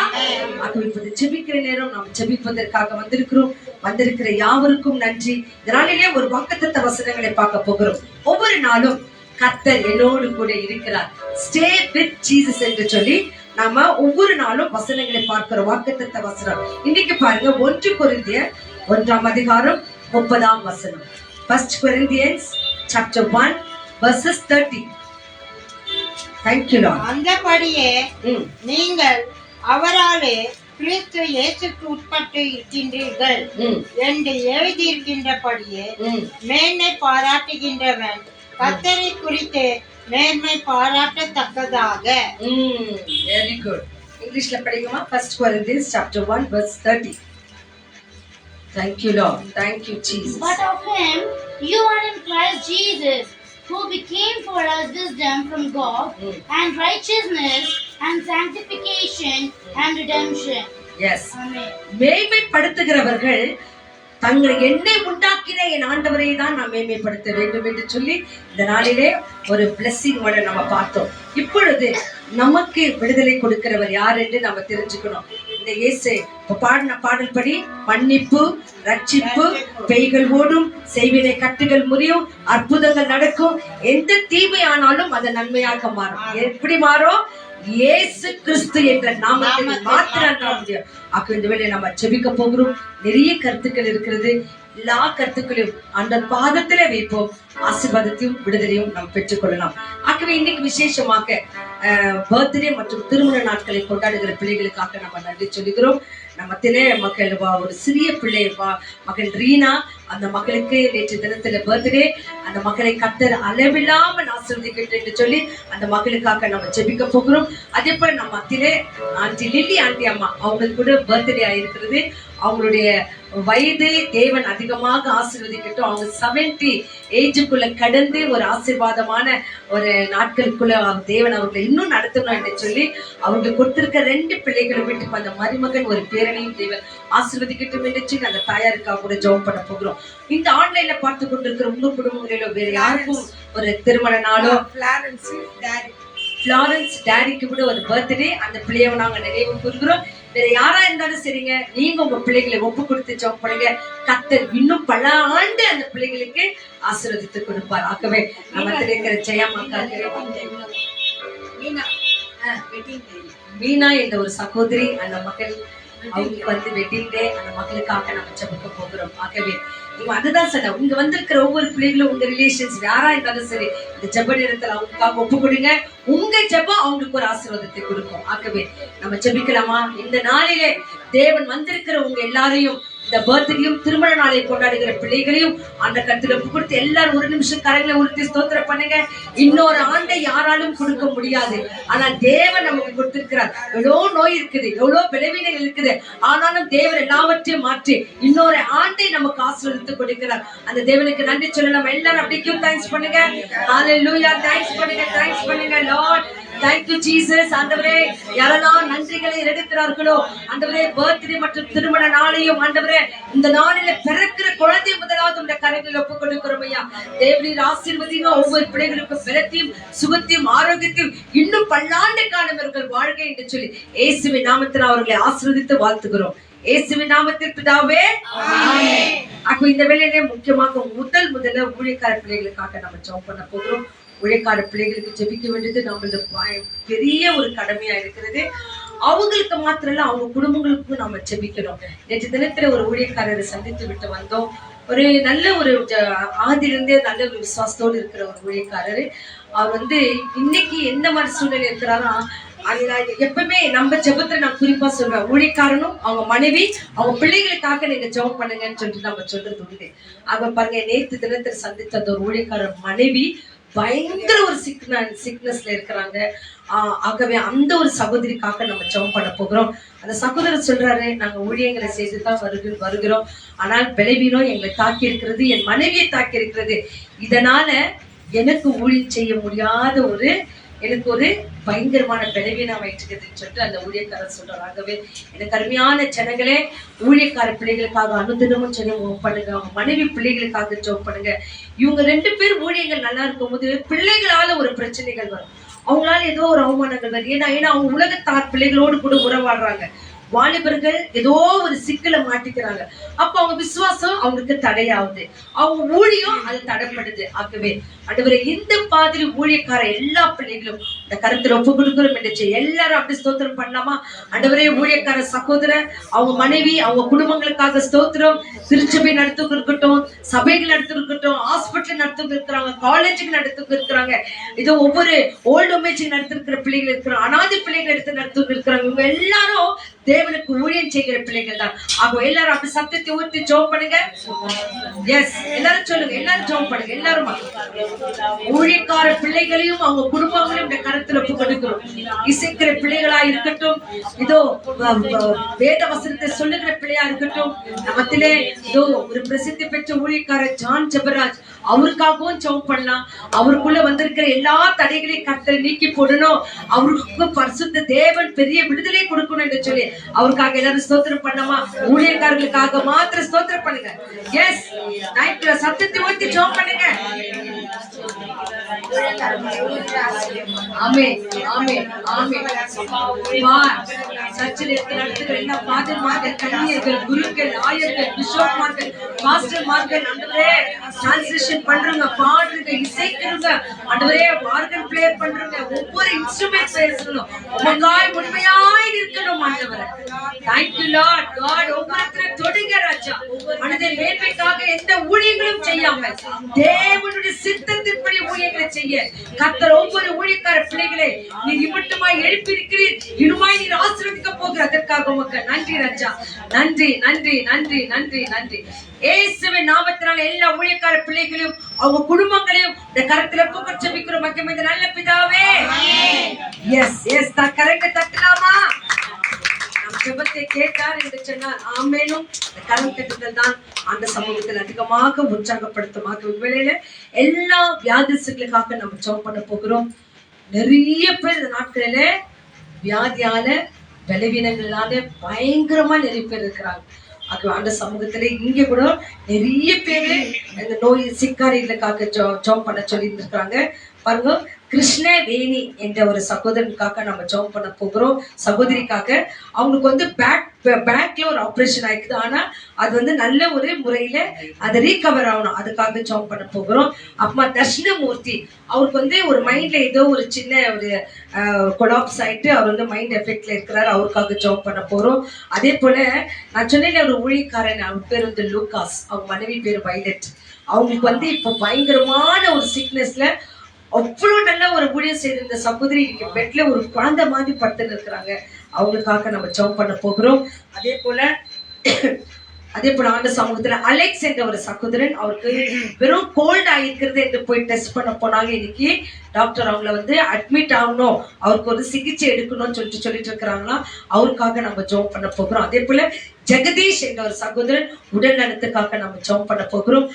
ஆகவே இப்போது ஜெபிக்கிற நேரம் நாம் ஜெபிப்பதற்காக வந்திருக்கிற யாவருக்கும் நன்றி. இதனாலேயே ஒரு வாக்குத்தத்த வசனங்களை பார்க்க போகிறோம். ஒவ்வொரு நாளும் கர்த்தர் என்னோடு கூட இருக்கிறார், ஸ்டே வித் ஜீசஸ் என்று சொல்லி நாம ஒவ்வொரு நாளும் வசனங்களை பார்க்கிறோம். வாக்குத்தத்த வசனம் இன்னைக்கு பாருங்க, 1 கொரிந்தியர் 1ஆம் அதிகாரம் 30ஆம் வசனம். 1 Corinthians chapter 1 verses 30. Thank you Lord. அந்தபடியே நீங்கள் அவராலே கிறிஸ்து இயேசுக்கு உட்பட்டு இருக்கின்றீர்கள் என்று எழுதியிருக்கின்றபடியே மேன்மை பாராட்டுகின்றவன் கர்த்தரை குறித்து மேன்மை பாராட்டத்தக்கதாக. Very good. இங்கிலீஷ்ல படிக்குமா? 1 Corinthians chapter 1 verse 30. Thank you Lord. Thank you Jesus. But of him you are in Christ Jesus, who became for us wisdom from God, and righteousness, and sanctification, and redemption. Yes. Amen. மேன்மைப்படுத்துகிறவர்கள் தங்களை என்னை உண்டாக்கின என் ஆண்டவரை தான் நாம் மேன்மைப்படுத்த வேண்டும் என்று சொல்லி இந்த நாளிலே ஒரு பிளெஸிங் வேர்டை நம்ம பார்த்தோம். இப்பொழுது நமக்கு விடுதலை கொடுக்கிறவர் யார் என்று நம்ம தெரிஞ்சுக்கணும். இந்த இயேசு பாடின பாடல் படி மன்னிப்பு, ரட்சிப்பு, பேய்கள் ஓடும், செய்வினை கட்டுகள் முறியும், அற்புதங்கள் நடக்கும், எந்த தீமை ஆனாலும் அது நன்மையாக மாறும். எப்படி மாறும்? இயேசு கிறிஸ்து என்ற நாமத்தில் மாத்திரம் முடியும். அப்ப இந்த வேளையை நம்ம ஜெபிக்க போகிறோம். நிறைய கருத்துக்கள் இருக்கிறது. எல்லா கருத்துக்களையும் அந்த பாதத்திலே வைப்போம். ஆசீர்வாதத்தையும் விடுதலையும் நாம் பெற்றுக்கொள்ளலாம். ஆகவே இன்னைக்கு விசேஷமாக பர்த்டே மற்றும் திருமண நாட்களை கொண்டாடுகிற பிள்ளைகளுக்காக நம்ம நன்றி சொல்லுகிறோம். நம்ம தினே மக்கள் ஒரு சிறிய பிள்ளை மகன் ரீனா, அந்த மகளுக்கு நேற்று தினத்துல பர்த்டே. அந்த மகளை கர்த்தர் அளவில்லாமல் ஆசீர்வதிக்கட்டும் என்று சொல்லி அந்த மகளுக்காக நம்ம ஜெபிக்க போகிறோம். அதே போல நம்ம மத்தியிலே ஆண்டி லில்லி ஆண்டி அம்மா, அவங்களுக்கு கூட பர்த்டே ஆயிருக்கிறது. அவங்களுடைய வயது தேவன் அதிகமாக ஆசீர்வதிக்கட்டும். அவங்க 70 ஏஜுக்குள்ள கடந்து ஒரு ஆசீர்வாதமான ஒரு நாட்களுக்குள்ள தேவன் அவர்களை இன்னும் நடத்தணும் என்று சொல்லி அவங்களுக்கு கொடுத்திருக்க 2 பிள்ளைகளை வீட்டுக்கு அந்த மருமகன் ஒரு பேரனையும் தேவன் ஆசீர்வதிக்கட்டும் என்று சொல்லி அந்த தாயாருக்காக கூட ஜெபம் பண்ண போகிறோம். இந்த ஆன்லைன்ல பார்த்து கொண்டிருக்கிற உங்க குடும்பங்களிலோ வேற யாருக்கும் ஒரு திருமண நாளோ, பிளாரன்ஸ் டாடிக்கு கூட ஒரு பர்த்டே, அந்த பிள்ளையை நாங்க நினைவு கூறுகிறோம். வேற யாரா இருந்தாலும் சரிங்க, நீங்க உங்க பிள்ளைகளை ஒப்பு கொடுத்து ஜெபம் பண்ணுங்க. கர்த்தர் இன்னும் பல ஆண்டு அந்த பிள்ளைகளுக்கு ஆசீர்வதித்து கொடுப்பார். ஆகவே நம்ம இருக்கிற மீனா என்ற ஒரு சகோதரி, அந்த மகள் அவங்களுக்கு வந்து வெட்டிங் டே, அந்த மகளுக்காக நம்ம ஜெபிக்க போகிறோம். ஆகவே நீங்க அதுதான் சொன்ன, இங்க வந்திருக்கிற ஒவ்வொரு பிள்ளைகளும் உங்க ரிலேஷன்ஸ் யாரா இருந்தாலும் சரி, இந்த ஜெப நேரத்துல அவங்களுக்காக ஒப்பு கொடுங்க. உங்க ஜெபம் அவங்களுக்கு ஒரு ஆசீர்வாதத்தை கொடுக்கும். ஆகவே நம்ம ஜெபிக்கலாமா? இந்த நாளிலே தேவன் வந்திருக்கிற உங்க எல்லாரையும், இந்த பர்த்டேயும் திருமண நாளை கொண்டாடுகிற பிள்ளைகளையும் அந்த கருத்துல ஒப்பு கொடுத்து எல்லாரும் ஒரு நிமிஷம் கரங்களை உறுத்தி ஸ்தோத்திரம் பண்ணுங்க. இன்னொரு ஆண்டை யாராலும் கொடுக்க முடியாது, ஆனால் தேவன் நமக்கு கொடுத்திருக்கிறார். எவ்வளவு நோய் இருக்குது, எவ்வளவு விளைவினைகள் இருக்குது, ஆனாலும் தேவன் எல்லாவற்றையும் மாற்றி இன்னொரு ஆண்டை நமக்கு ஆசீர்வதித்து கொடுக்கிறார். அந்த தேவனுக்கு நன்றி சொல்ல நம்ம எல்லாரும் அப்படியே தேங்க்ஸ் பண்ணுங்க. ஹalleluya, தேங்க்ஸ் பண்ணுங்க, தேங்க்ஸ் பண்ணுங்க லார்ட். Thank you Jesus. ஆண்டவரே, யாரெல்லாம் நன்றிகளை எடுக்கிறார்களோ ஆண்டவரே, பர்த்டே மற்றும் திருமண நாளையும் ஆண்டவரே, இந்த நாளில பிறக்கிற குழந்தை முதலாவது உடைய கரங்களில் ஒப்புக் கொடுக்கிறோம் ஐயா. தேவரீர் ஆசீர்வதிங்க. ஒவ்வொரு பிள்ளைகளுக்கும் பலத்தையும் சுகத்தையும் ஆரோக்கியத்தையும் இன்னும் பல்லாண்டு காலம் இவர்கள் வாழ்க என்று சொல்லி இயேசுவின் நாமத்தில் அவர்களை ஆசீர்வதித்து வாழ்த்துகிறோம். இயேசுவின் நாமத்தில் பிதாவே, ஆமென். அப்ப இந்த வேளையிலே முக்கியமாக முதல்ல ஊழியக்கார பிள்ளைகளுக்காக நம்ம ஜெபம் பண்ண போகிறோம். ஊழியக்கார பிள்ளைகளுக்கு ஜெபிக்க வேண்டியது நம்மளோட பெரிய ஒரு கடமையா இருக்கிறது. அவங்களுக்கு மாத்திரம் இல்ல, அவங்க குடும்பங்களுக்கும் நாம ஜெபிக்கணும். நேற்று தினத்துல ஒரு ஊழியக்காரரை சந்தித்து விட்டு வந்தோம். ஒரு நல்ல ஒரு ஆதிலிருந்தே நல்ல ஒரு விசுவாசத்தோடு இருக்கிற ஒரு ஊழியக்காரரு. அவர் வந்து இன்னைக்கு எந்த மாதிரி சூழ்நிலை இருக்கிறாரோ, எப்பவுமே நம்ம ஜெபத்துல நான் குறிப்பா சொல்வேன், ஊழியக்காரனும் அவங்க மனைவி அவங்க பிள்ளைகளுக்காக நீங்க ஜெபம் பண்ணுங்கன்னு சொல்லிட்டு நம்ம சொல்றது உண்டு. அவங்க பாருங்க, நேற்று தினத்தில் சந்தித்த அந்த ஒரு ஊழியக்காரர் மனைவி பயங்கர ஒரு சிக்னஸ்ல இருக்கிறாங்க. ஆகவே அந்த ஒரு சகோதரிக்காக நம்ம ஜெபம் பண்ண போகிறோம். அந்த சகோதரர் சொல்றாரு, நாங்க ஊழியங்களை செய்துதான் வருகிறோம், ஆனால் பலவீனம் எங்களை தாக்கி இருக்கிறது, என் மனைவியை தாக்கி இருக்கிறது, இதனால எனக்கு ஊழியம் செய்ய முடியாத எனக்கு ஒரு பயங்கரமான பலவீனம் ஆயிட்டுக்குதுன்னு சொல்லிட்டு அந்த ஊழியக்காரர் சொல்றாரு. ஆகவே எனக்கு அருமையான ஜனங்களே, ஊழியக்கார பிள்ளைகளுக்காக அனுதினமும் ஜெபம் பண்ணுங்க, அவங்க மனைவி பிள்ளைகளுக்காக ஜெபம் பண்ணுங்க. இவங்க 2 பேர் ஊழியங்கள் நல்லா இருக்கும் போது பிள்ளைகளால ஒரு பிரச்சனைகள் வரும், அவங்களால ஏதோ ஒரு அவமானங்கள் வரும். ஏன்னா அவங்க உலகத்தார் பிள்ளைகளோடு கூட உறவாடுறாங்க. வாலிபர்கள் ஏதோ ஒரு சிக்கலை மாட்டிக்கிறாங்க, அப்ப அவங்க விசுவாசம் அவங்களுக்கு தடையாகுது, அவங்க ஊழியம் அது தடைப்படுது. ஆகவே ஆண்டவரே, இந்த மாதிரி ஊழியக்கார எல்லா பிள்ளைகளும் இந்த கருத்துல ஒப்பு கொடுக்கிறோம் என்று எல்லாரும் அப்படி ஸ்தோத்திரம் பண்ணலாமா? ஆண்டவரே, ஊழியக்கார சகோதரர், அவங்க மனைவி, அவங்க குடும்பங்களுக்காக ஸ்தோத்திரம். திருச்சபை நடத்துக்கு இருக்கட்டும், சபைகள் நடத்துக்கு இருக்கட்டும், ஹாஸ்பிட்டல் நடத்துக்கு இருக்கிறாங்க, காலேஜுக்கு நடத்துக்கு இருக்கிறாங்க, இதோ ஒவ்வொரு ஓல்டு ஹோமேஜுக்கு நடத்திருக்கிற பிள்ளைகள் இருக்கிறாங்க, அனாதை பிள்ளைகள் எடுத்து நடத்துக்கு இருக்கிறாங்க. இவங்க எல்லாரும் தேவனுக்கு ஊழியம் செய்கிற பிள்ளைகள் தான். ஆக எல்லாரும் அப்படி சத்தத்தை ஊற்றி ஜெபம் பண்ணுங்க. எஸ், எல்லாரும் சொல்லுங்க, எல்லாரும் ஜெபம் பண்ணுங்க. எல்லாரும் ஊழியக்கார பிள்ளைகளையும் அவங்க குடும்பங்களையும் இந்த கருத்துல ஒப்பு கொடுக்கிறோம். இசைக்கிற பிள்ளைகளா இருக்கட்டும், இதோ வேத வசனத்தை சொல்லுகிற பிள்ளையா இருக்கட்டும், நமத்திலே இதோ ஒரு பிரசித்தி பெற்ற ஊழியக்கார ஜான் ஜெபராஜ், அவருக்காகவும் ஜெபம் பண்ணலாம். அவருக்குள்ள வந்திருக்கிற எல்லா தடைகளையும் கர்த்தர் நீக்கி போடணும், அவருக்கு பரிசுத்த தேவன் பெரிய விடுதலை கொடுக்கணும் என்று சொல்லி அவருக்காக எல்லாரும் ஸ்தோத்திரம் பண்ணமா? ஊழியக்காரர்களுக்காக மாத்திரம் ஸ்தோத்திரம் பண்ணுங்க. எஸ், நைட்ல சத்தத்தை ஊத்தி ஜெபம் பண்ணுங்க. ஆமென், ஆமென், ஆமென். சர்ச்சில் நடத்துகிற எல்லா பாதர்மார்கள், கன்னியர்கள், குருக்கள், ஆயர்கள், பிஷப்மார்கள், பாஸ்டர்மார்கள், ஆண்டவரே டிரான்ஸ்லேஷன் பண்றவங்க, பாடுறவங்க, இசைக்கிறவங்க, ஆண்டவரே ஆர்கன் பிளே பண்றவங்க, ஒவ்வொரு இன்ஸ்ட்ருமெண்ட் பேசணும், உமக்காய் உண்மையாய் இருக்கணும். ஆண்டவரே, thank you Lord God. ஒவ்வொருத்தரும் தொடுங்க ராஜா. மனித மேன்மைக்காக எந்த ஊழியங்களும் செய்யாமல் தேவனுடைய சித்தத்தின்படி ஊழியங்களை செய்ய கர்த்தர் ஒவ்வொரு ஊழியக்கார பிள்ளைகளை நீர் இம்மட்டுமாய் எழுப்பியிருக்கிறீர், இனிமாய் நீர் ஆசீர்வதிக்க போகிற அதற்காக உமக்கு நன்றி ராஜா. நன்றி, நன்றி, நன்றி, நன்றி, நன்றி. இயேசுவின் நாமத்தினால எல்லா ஊழியக்கார பிள்ளைகளையும் அவங்க குடும்பங்களையும் இந்த கரத்துல ஒப்பு ஜெபிக்கிறோம். மகிமை இந்த நல்ல பிதாவே. எஸ், எஸ், கரங்க தட்டலாமா? ஜெபத்தை கேட்டார் என்று சொன்னார். ஆமேனும் கரம் தட்டுதல் தான் அந்த சமூகத்தில் அதிகமாக உற்சாகப்படுத்தும். வேளையில எல்லா வியாதிகளுக்காக நம்ம ஜெபம் பண்ண போகிறோம். நிறைய பேர் இந்த நாட்களில வியாதியால, பலவீனங்களால பயங்கரமா நிறைய பேர் இருக்கிறாங்க. அந்த சமூகத்துல இங்க கூட நிறைய பேரு இந்த நோய் சிக்காரிகளுக்காக ஜெபம் பண்ண சொல்லி இருந்திருக்காங்க. பாருங்க, கிருஷ்ணவேணி என்ற ஒரு சகோதரனுக்காக நம்ம ஜெபம் பண்ண போகிறோம். சகோதரிக்காக அவங்களுக்கு வந்து பேக்ல ஒரு ஆபரேஷன் ஆயிடுது, ஆனா அது வந்து நல்ல ஒரு முறையில அது ரீகவர் ஆகணும், அதுக்காக ஜெபம் பண்ண போகிறோம். அம்மா தர்ஷனமூர்த்தி, அவருக்கு வந்து ஒரு மைண்ட்ல ஏதோ ஒரு சின்ன ஒரு கொலாப்ஸ் ஆயிட்டு அவர் வந்து மைண்ட் எஃபெக்ட்ல இருக்கிறாரு, அவருக்காக ஜெபம் பண்ண போறோம். அதே போல நான் சொன்னேன் ஒரு ஊழியக்காரன், அவர் பேர் வந்து லூகாஸ், அவங்க மனைவி பேர் வைலட். அவங்களுக்கு வந்து இப்போ பயங்கரமான ஒரு சிக்னஸ்ல அவ்வளவு நல்ல ஒரு ஊழியம் செய்த இந்த சகோதரி இன்னைக்கு பெட்ல ஒரு குழந்தை மாதிரி படுத்துன்னு இருக்கிறாங்க. அவங்களுக்காக நம்ம ஜெபம் பண்ண போகிறோம். அதே போல ஆண்டு சமூகத்துல அலெக்ஸ் என்ற ஒரு சகோதரன், அவருக்கு வெறும் கோல்ட் ஆகிருக்கிறது என்று போய் டெஸ்ட் பண்ண போனாங்க. இன்னைக்கு டாக்டர் அவங்கள வந்து அட்மிட் ஆகணும், அவருக்கு ஒரு சிகிச்சை எடுக்கணும்னு சொல்லிட்டு இருக்கிறாங்களா, அவருக்காக நம்ம ஜெபம் பண்ண போகிறோம். அதே போல ஜெகதீஷ் என்ற ஒரு சகோதரன் உடல் நலத்துக்காக நம்ம ஜெபம் பண்ண போகிறோம்.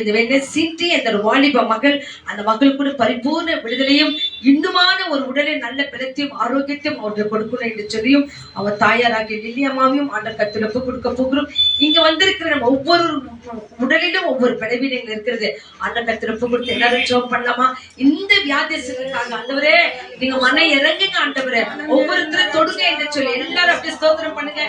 இந்த வேலை சிண்டி என்ற ஒரு வாலிப மகள், அந்த மகளுக்கு பரிபூர்ண விடுதலையும் இன்னுமான ஒரு உடலில் நல்ல பலத்தையும் ஆரோக்கியத்தையும் அவர்கள் கொடுக்கணும் என்று சொல்லியும் அவர் தாயாராகிய லில்லியம்மாவையும் ஆண்ட கத்திரப்பு கொடுக்க போகிறோம். இங்க வந்திருக்கிற நம்ம ஒவ்வொரு உடலிலும் ஒவ்வொரு பலவீனங்கள் இருக்கிறது, ஆண்ட கத்திரப்பு கொடுத்து எல்லாரும் ஜெபம் பண்ணலாமா? இந்த வியாதிகளுக்காக ஆண்டவரே நீங்க மன இறங்குங்க ஆண்டவரே, ஒவ்வொருத்தரும் தொடுங்க என்று சொல்லி எல்லாரும் அப்படியே ஸ்தோத்திரம் பண்ணுங்க.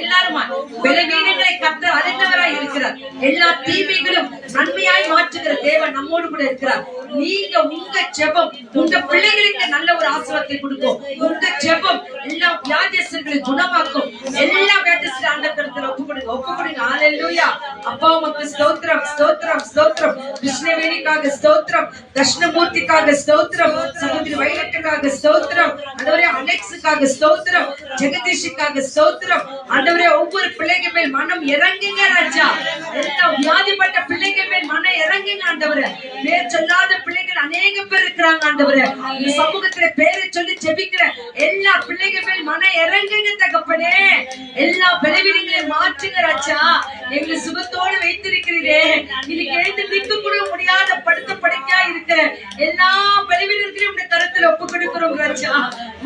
எல்லாருமா பலவீனங்களை கர்த்தர் அறிந்தவராய் இருக்கிறார். எல்லா தீமைகளும் நன்மையாய் மாற்றுகிற தேவன் நம்மோடு கூட இருக்கிறார். நீங்க உங்க ஜெபம் உங்க பிள்ளைகளுக்கு நல்ல ஒரு ஆசீர்வாதத்தை கொடுக்கும். உங்க ஜெபம் எல்லா வியாதிகளை குணமாக்கும். எல்லா வியாதிகளை ஆண்டவரிடத்தில் ஒப்புக்கொடுங்க. ஹalleluya. அப்பா உமக்கு ஸ்தோத்திரம் ஸ்தோத்திரம் ஸ்தோத்திரம். கிருஷ்ணவேணிக்காக ஸ்தோத்திரம், தட்சிணமூர்த்திக்காக ஸ்தோத்திரம், சகோதரி வைரட்டுக்காக ஸ்தோத்திரம், ஆண்டவரே அலெக்ஸுக்காக ஸ்தோத்திரம், ஜெகதீஷுக்காக ஸ்தோத்திரம். ஆண்டவரே ஒவ்வொரு பிள்ளைகள் மேல் மனம் இறங்குங்க ராஜா. எல்லா வியாதிப்பட்ட பிள்ளைகள் மேல் மனம் இறங்குங்க ஆண்டவரே. பேர் சொல்லாத பிள்ளைகள் அநேக பேர் இருக்கிறாங்க ஆண்டவரே. இந்த சமூகத்துல பேரை சொல்லி ஜெபிக்கிற எல்லா பிள்ளைகள் மேல் மனம் இறங்குங்க தகப்பனே. எல்லா பலவீனங்களையும் மாற்றுங்க ராஜா. எங்களை சுகத்தோடு வைத்திருக்கிறீரே. இன்னைக்கு எழுந்து நிற்க கூட முடியாத படுத்த படுக்கையா இருக்கிற எல்லா பலவீனர்களையும் உடைய கருத்துல ஒப்பு கொடுக்கிறோம் ராஜா.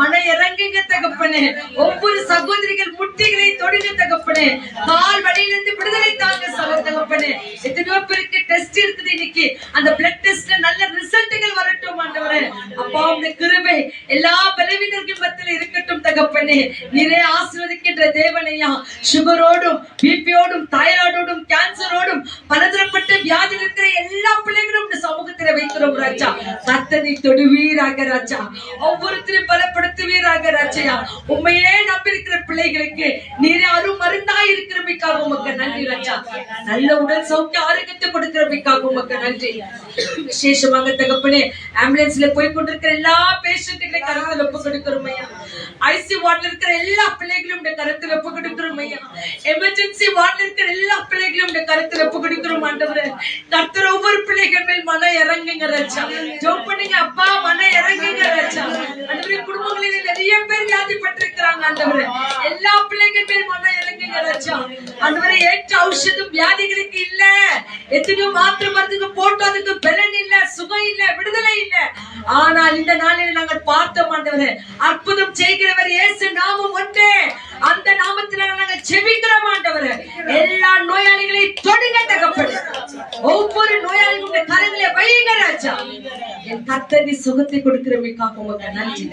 மனம் இறங்குங்க தகப்பனே. ஒவ்வொரு சகோதரிகள் முட்டிகளை தொடுங்க தகப்பனே. கால் வழியிலிருந்து விடுதலை தாங்க தகப்பனே. எத்தனையோ பேருக்கு டெஸ்ட் இருக்குது இன்னைக்கு. அந்த பிளட் டெஸ்ட்ல நல்ல ரிசல்ட்கள் வரட்டும் ஆண்டவரே. அப்பா உம்முடைய கிருபை எல்லா பலவீனர்கள் மத்தியில இருக்கட்டும் தகப்பனே. நீரே ஆசீர்வதிக்கின்ற தேவனையா. சுகரோடும் பிபியோடும் தைராய்டோடும் கேன்சரோடும் பலதரப்பட்ட வியாதி இருக்கிற எல்லா பிள்ளைகளும் இந்த சமூகத்துல வைக்கிறோம் ராஜா. கர்த்தனை தொடுவீராக ராஜா. ஒவ்வொருத்தரையும் பலப்படுத்துவீராக ராஜா. உண்மையே நம்பியிருக்கிற பிள்ளைகளுக்கு நீரே அரும் மருந்தாய் இருக்கிறமைக்காக உமக்கு நன்றி ராஜா. நல்ல உடல் சௌக்கிய ஆரோக்கியத்தை கொடுக்கிறமைக்காக உமக்கு நன்றி. விசேஷமாக தகப்பனே ஆம்புலன்ஸ்ல போய் கொண்டிருக்கிற எல்லா பேஷண்ட்களை கருத்துல ஒப்பு கொடுக்கிறோம் ஐயா. ஐசி வார்டில் இருக்கிற எல்லா பிள்ளைகளும் கருத்துல ஒப்பு கொடுக்கிறோம் ஐயா. எமர்ஜென்சி வார்டில் இருக்கிற எல்லா பிள்ளைகளும் கருத்துல ஒப்பு கொடுக்கிறோம் ஆண்டவரே. கர்த்தர் ஒவ்வொரு பிள்ளைகள் மேல் மனம் இறங்குங்க ராஜா. ஜெபம் பண்ணுங்க அப்பா, மனம் இறங்குங்க ராஜா. ஆண்டவரே குடும்பங்களில் நிறைய பேர் வியாதிப்பட்டிருக்கிறாங்க ஆண்டவரே. எல்லா பிள்ளைகள் மேல் மனம் இறங்குங்க ராஜா. ஆண்டவரே ஏற்ற ஔஷதம் வியாதிகளுக்கு இல்ல. எத்தனையோ மாத்திரை மருந்துக்கு போட்டு அதுக்கு பலன் இல்ல, சுகம் இல்ல, விடுதலை இல்ல. ஆனால் இந்த நாளில் நாங்கள் பார்த்தோம் ஆண்டவரே, அற்புதம் செய்கிறவர் இயேசு நாமம் ஒன்றே. அந்த நாமத்தினால நாங்கள் ஜெபிக்கிறோம் ஆண்டவரே. எல்லா நோயாளிகளையும் தொடுங்க தகப்பனே. ஒவ்வொரு நோயாளிகளுடைய கரங்களை வையுங்க ராஜா. என் கர்த்தர் சுகத்தை கொடுக்கிறமைக்காக உமக்கு நன்றி.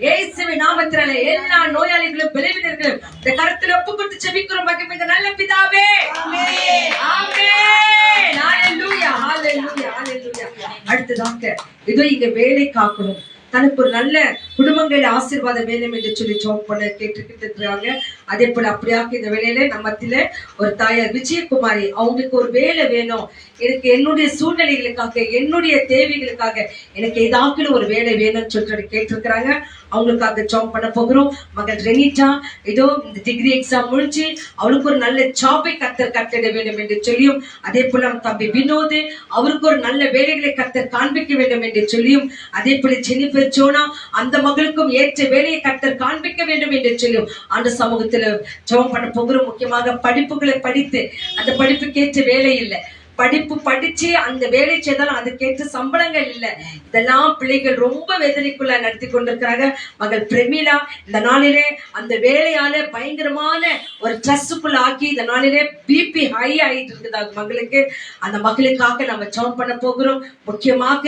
இயேசுவின் நாமத்தினால எல்லா நோயாளிகளும் பலவீனர்களும் இந்த கரத்தில் ஒப்பு கொடுத்து ஜெபிக்கிறோம் மகிமை நல்ல பிதாவே. ஆமென் ஆமென். ஹalleluya ஹalleluya ஹalleluya. அடுத்ததாக இதோ இங்க வேலை காக்கணும், தனக்கு ஒரு நல்ல குடும்பங்கள் ஆசீர்வாதம் வேணும் என்று சொல்லி ஜெபம் பண்ண கேட்டுக்கிட்டு இருக்கிறாங்க. அதே போல அப்படியாக இந்த வேலையில நம்ம மத்தியில ஒரு தாயார் விஜயகுமாரி, அவங்களுக்கு ஒரு வேலை வேணும், எனக்கு என்னுடைய சூழ்நிலைகளுக்காக என்னுடைய தேவைகளுக்காக எனக்கு ஏதாவது ஒரு வேலை வேணும்னு சொல்லிட்டு கேட்டிருக்கிறாங்க. அவங்களுக்காக ஜாப் பண்ண போகிறோம். மகள் ரெனிட்டா இதோ இந்த டிகிரி எக்ஸாம் முடிச்சு அவளுக்கு ஒரு நல்ல ஜாபை கர்த்தர் கட்டிட வேண்டும் என்று சொல்லியும், அதே போல தம்பி வினோத் அவருக்கு ஒரு நல்ல வேலைகளை கர்த்தர் காண்பிக்க வேண்டும் என்று சொல்லியும், அதே போல ஜெனிஃபர் ஜோனா அந்த மகளுக்கும் ஏற்ற வேலையை கர்த்தர் காண்பிக்க வேண்டும் என்று சொல்லியும் அந்த சமூகத்துல ஜெபம் பண்ண போகிறோம். முக்கியமாக படிப்புகளை படித்து அந்த படிப்புக்கு ஏற்ற வேலை இல்லை, படிப்பு படிச்சு அந்த வேலை செய்தாலும் அதுக்கேற்ற சம்பளங்கள் இல்லை. இதெல்லாம் பிள்ளைகள் ரொம்ப வேதனைக்குள்ள நடத்தி கொண்டிருக்கிறாங்க. மகள் பிரமிளா இந்த நாளிலே அந்த வேலையால பயங்கரமான ஒரு ஸ்ட்ரெஸ்ஸுக்குள்ள ஆக்கி இந்த நாளிலே பிபி ஹை ஆயிட்டு இருக்குது மகளுக்கு. அந்த மகளுக்காக நம்ம ஜெபம் பண்ண போகிறோம். முக்கியமாக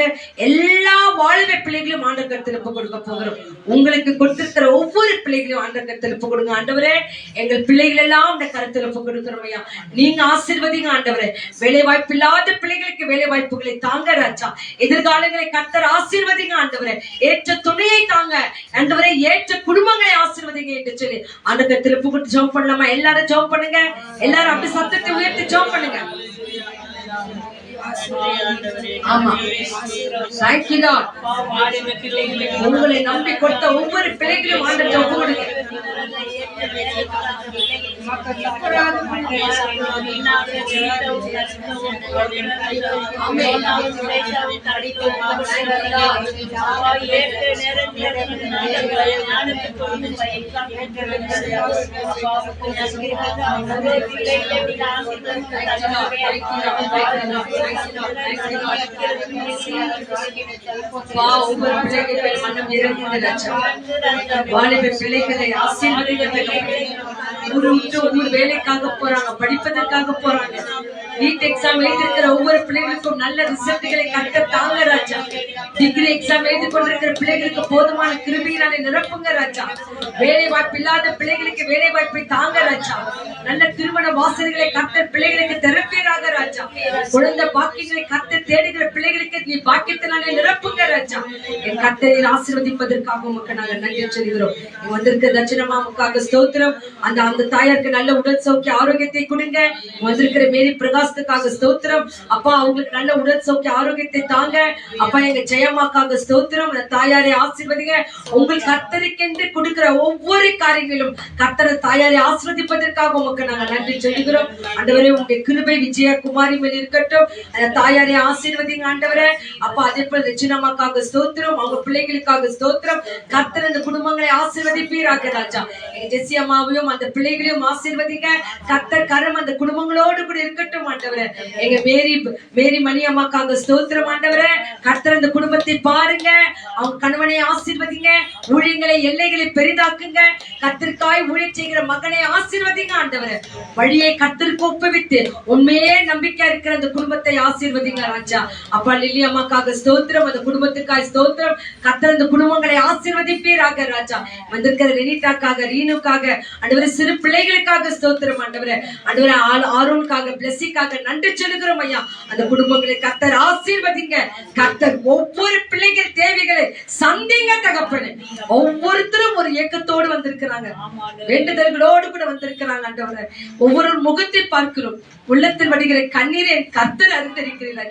எல்லா வாழ்வை பிள்ளைகளையும் ஆண்டவர் கருத்தில் ஒப்பு கொடுக்க போகிறோம். உங்களுக்கு கொடுத்திருக்கிற ஒவ்வொரு பிள்ளைகளையும் ஆண்டவர் கருத்தில் ஒப்பு கொடுங்க ஆண்டவரே. எங்கள் பிள்ளைகள் எல்லாம் அந்த கருத்தில் ஒப்பு கொடுக்கிறோம் ஐயா. நீங்க ஆசீர்வதிங்க ஆண்டவரே. வேலை இல்லாத பிள்ளைகளுக்கு வேலை வாய்ப்புகளை தாங்க ராஜா. எதிர்காலங்களை கர்த்தர் ஆசீர்வதிங்க ஆண்டவரே. ஏற்ற துணையை தாங்க ஆண்டவரே. ஏற்ற குடும்பங்களை ஆசீர்வதிங்க என்று சொல்லி அந்த கருத்துல புகுட்டு ஜெபம் பண்ணலாமா? எல்லாரும் ஜெபம் பண்ணுங்க. எல்லாரும் அப்படி சத்தத்தை உயர்த்தி ஜெபம் பண்ணுங்க. ஆமா, உங்களை நம்பி கொடுத்த ஒவ்வொரு பிள்ளைகளையும் ஆண்டவரே ஒப்பு கொடுங்க. பிள்ளைகளை ஒவ்வொரு வேலைக்காக போறாங்க, படிப்பதற்காக போறாங்க. நீட் எக்ஸாம் எழுதிருக்கிற ஒவ்வொரு பிள்ளைகளுக்கும் நல்ல ரிசல்ட்களை கட்ட தாங்க ராஜா. டிகிரி எக்ஸாம் எழுதி கொண்டிருக்கிற பிள்ளைகளுக்கு போதுமான கிருபையினாலே நிரப்புங்க ராஜா. வேலை வாய்ப்பு இல்லாத பிள்ளைகளுக்கு வேலை வாய்ப்பை தாங்க ராஜா. நல்ல திருமண வாசல்களை கட்ட பிள்ளைகளுக்கு திறப்பீராக ராஜா. குழந்தை பாக்கியங்களை கர்த்தர் தேடுகிற பிள்ளைகளுக்கு நீ பாக்கியத்தினாலே நிரப்புங்க ராஜா. என் கர்த்தரை ஆசீர்வதிப்பதற்காக உமக்கு நாங்க நன்றி சொல்கிறோம். நீ வந்திருக்க தட்சிணமாவுக்காக ஸ்தோத்திரம். அந்த தாயாருக்கு நல்ல உடல் சௌக்கிய ஆரோக்கியத்தை கொடுங்க. வந்திருக்கிற மேரி பிரகாசத்துக்காக ஸ்தோத்திரம். அப்பா அவங்களுக்கு நல்ல உடல் சௌக்கிய ஆரோக்கியத்தை தாங்க. அப்பா எங்க ஜெயமாக்காக ஸ்தோத்திரம். அந்த தாயாரை ஆசீர்வதிங்க. உங்கள் கர்த்தருக்கென்று கொடுக்கிற ஒவ்வொரு காரியங்களிலும் கர்த்தரை தாயாரை ஆசீர்வதிப்பதற்காக உமக்கு நாங்க நன்றி சொல்கிறோம். ஆண்டவரே உங்களுடைய கிருபை விஜயகுமாரி மேல் இருக்கட்டும். அந்த தாயாரை ஆசீர்வதிங்க ஆண்டவரே. அப்பா அதே போல ரட்சணமாக்காக ஸ்தோத்திரம். அவங்க பிள்ளைகளுக்காக ஸ்தோத்திரம். கர்த்தர் அந்த குடும்பங்களை ஆசீர்வதிப்பீராக ராஜா. எங்க ஜெசி அம்மாவையும் அந்த பிள்ளைகளையும் ஆசீர்வதிங்க. கர்த்தர் கரம் அந்த குடும்பங்களோடு கூட இருக்கட்டும் ஆண்டவரே. எங்க மேரி மணி அம்மாக்காக ஸ்தோத்திரம் ஆண்டவரே. கர்த்தர் அந்த குடும்பத்தை பாருங்க. அவங்க கணவனை ஆசீர்வதிங்க. ஊழியங்களை எல்லைகளை பெரிதாக்குங்க. கர்த்தருக்காய் ஊழியம் செய்கிற மகனை ஆசீர்வதிங்க ஆண்டவரே. வழியை கர்த்தருக்கு ஒப்புவித்து உண்மையே நம்பிக்கை இருக்கிற அந்த குடும்பத்தை ஆசீர்வதிங்க ராஜா. அப்பா லில்லி அம்மாக்காக ஸ்தோத்திரம். அந்த குடும்பத்துக்காய் ஸ்தோத்திரம். கர்த்தர் அந்த குடும்பங்களை ஆசீர்வதிப்பீராக ராஜா. வந்திருக்கிற ரெனிட்டாக்காக ரீனுக்காக ஆண்டவரே சிறு பிள்ளைகளுக்காக ஸ்தோத்திரம் ஆண்டவரே. ஆண்டவரே ஆரோனுக்காக பிளஸிக்காக நன்றி சொல்லுகிறோம் ஐயா. அந்த குடும்பங்களை கர்த்தர் ஆசீர்வதிங்க. கர்த்தர் ஒவ்வொரு பிள்ளைகள் தேவைகளை சந்திங்க தகப்பனே. ஒவ்வொருத்தரும் ஒரு ஏக்கத்தோடு வந்திருக்கிறாங்க. வேண்டுதல்களோடு கூட வந்திருக்கிறாங்க ஆண்டவரே. ஒவ்வொரு முகத்தை பார்க்கிறோம். உள்ளத்தில் வடிகிற கண்ணீரை கர்த்தர் அறிந்திருக்கிறீர்கள்.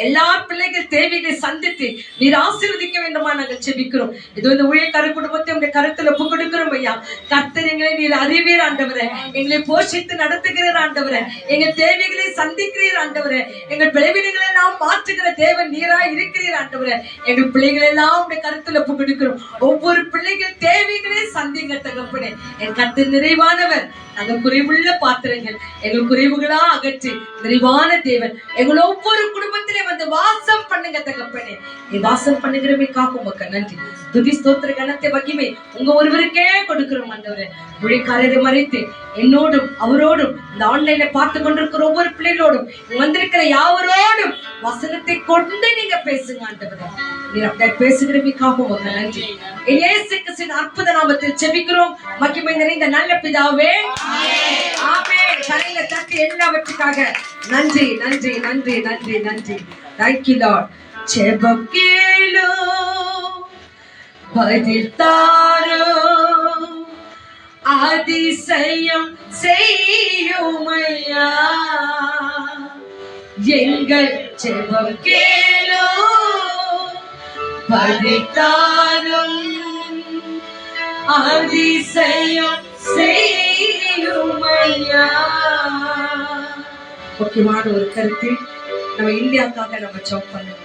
எல்லா பிள்ளைகள் தேவைகளை சந்தித்து நீர் ஆசீர்வதிக்க வேண்டுமா நாங்கள் செபிக்கிறோம். இது இந்த ஊழியக்கார குடும்பத்தை உங்களுடைய கருத்துல ஒப்பு கொடுக்கிறோம் ஐயா. கர்த்தர் எங்களை நீர் அறிவீர் ஆண்டவரே. எங்களை போஷித்து நடத்துகிறார் ஆண்டவரே. எங்கள் தேவைகளை சந்திக்கிறீர் ஆண்டவரே. எங்கள் பிள்ளைகளை நாம் மாற்றுகிற தேவன் நீரா இருக்கிறீர் ஆண்டவரே. எங்கள் பிள்ளைகள் எல்லாம் உங்களுடைய கருத்துல ஒப்பு கொடுக்கிறோம். ஒவ்வொரு பிள்ளைகள் தேவைகளை சந்திங்க தகப்பனே. என் கர்த்தர் நிறைவானவர். நாங்கள் குறைவுள்ள பாத்திரங்கள். எங்கள் குறைவுகளா அகற்றி நிறைவான தேவன் எங்கள் ஒவ்வொரு குடும்பத்திலே வந்து வாசம் பண்ணுங்க தகப்பனே. நீ வாசம் பண்ணுகிறமைக்காக உமக்கு நன்றி. துதி ஸ்தோத்திர கனத்தை மகிமை உங்க ஒருவருக்கே கொடுக்கிறோம் ஆண்டவரே. ஊழியக்காரரை மறைத்து என்னோடும் அவரோடும் இந்த ஆன்லைன்ல பார்த்து கொண்டிருக்கிற ஒவ்வொரு பிள்ளைகளோடும் வந்திருக்கிற யாவரோடும் வசனத்தை கொண்டு நீங்க பேசுங்க ஆண்டவரே. நீர் அப்படியே பேசுகிறமைக்காக உமக்கு நன்றி. இயேசு கிறிஸ்துவின் அற்புத நாமத்தில் ஜெபிக்கிறோம் மகிமை நிறைந்த நல்ல பிதாவே. ஆமென். கரையில தட்டி எல்லாவற்றுக்காக நன்றி நன்றி நன்றி நன்றி நன்றி. Thank you Lord. ஜெபம் கேளோ பதில் தாரும் அதிசயம் செய்யுமையா. எங்கள் ஜெபம் கேளோ பதில் தாரும் அதிசயம் செய்யுமையா. முக்கியமான ஒரு கருத்து, நம்ம இந்தியாவுக்காக நம்ம ஜெபம் பண்ணணும்.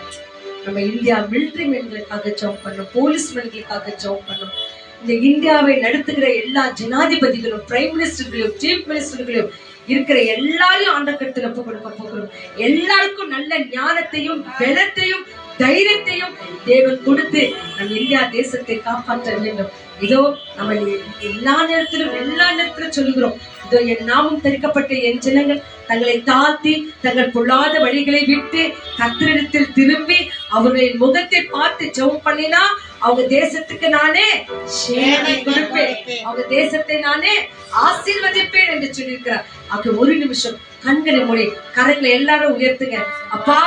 நம்ம இந்தியா மிலிட்டரி மேன்களுக்காக ஜெபம் பண்ணணும். போலீஸ் மேன்களுக்காக ஜெபம் பண்ணணும். இந்த இந்தியாவை நடத்துகிற எல்லா ஜனாதிபதிகளும் பிரைம் மினிஸ்டர்களையும் சீஃப் மினிஸ்டர்களையும் இருக்கிற எல்லாரையும் ஆண்ட கருத்துல ஒப்பு கொடுக்க போகிறோம். எல்லாருக்கும் நல்ல ஞானத்தையும் பலத்தையும் தைரியத்தையும் தேவன் கொடுத்து நம் இந்தியா தேசத்தை காப்பாற்ற வேண்டும். இதோ நம்ம எல்லா நேரத்திலும் சொல்லுகிறோம். இதோ என் நாமம் தரிக்கப்பட்ட என் ஜனங்கள் தங்களை தாழ்த்தி தங்கள் பொல்லாத வழிகளை விட்டு கர்த்தரிடத்தில் திரும்பி அவருடைய முகத்தை பார்த்து ஜெபம் பண்ணினா அவங்க தேசத்துக்கு நானே சேவை கொடுப்பேன், அவங்க தேசத்தை நானே ஆசீர்வதிப்பேன் என்று சொல்லியிருக்கிறார். அப்ப ஒரு நிமிஷம் கண்களை மூடி கரங்களை எல்லாரும் உயர்த்துங்க. அப்பா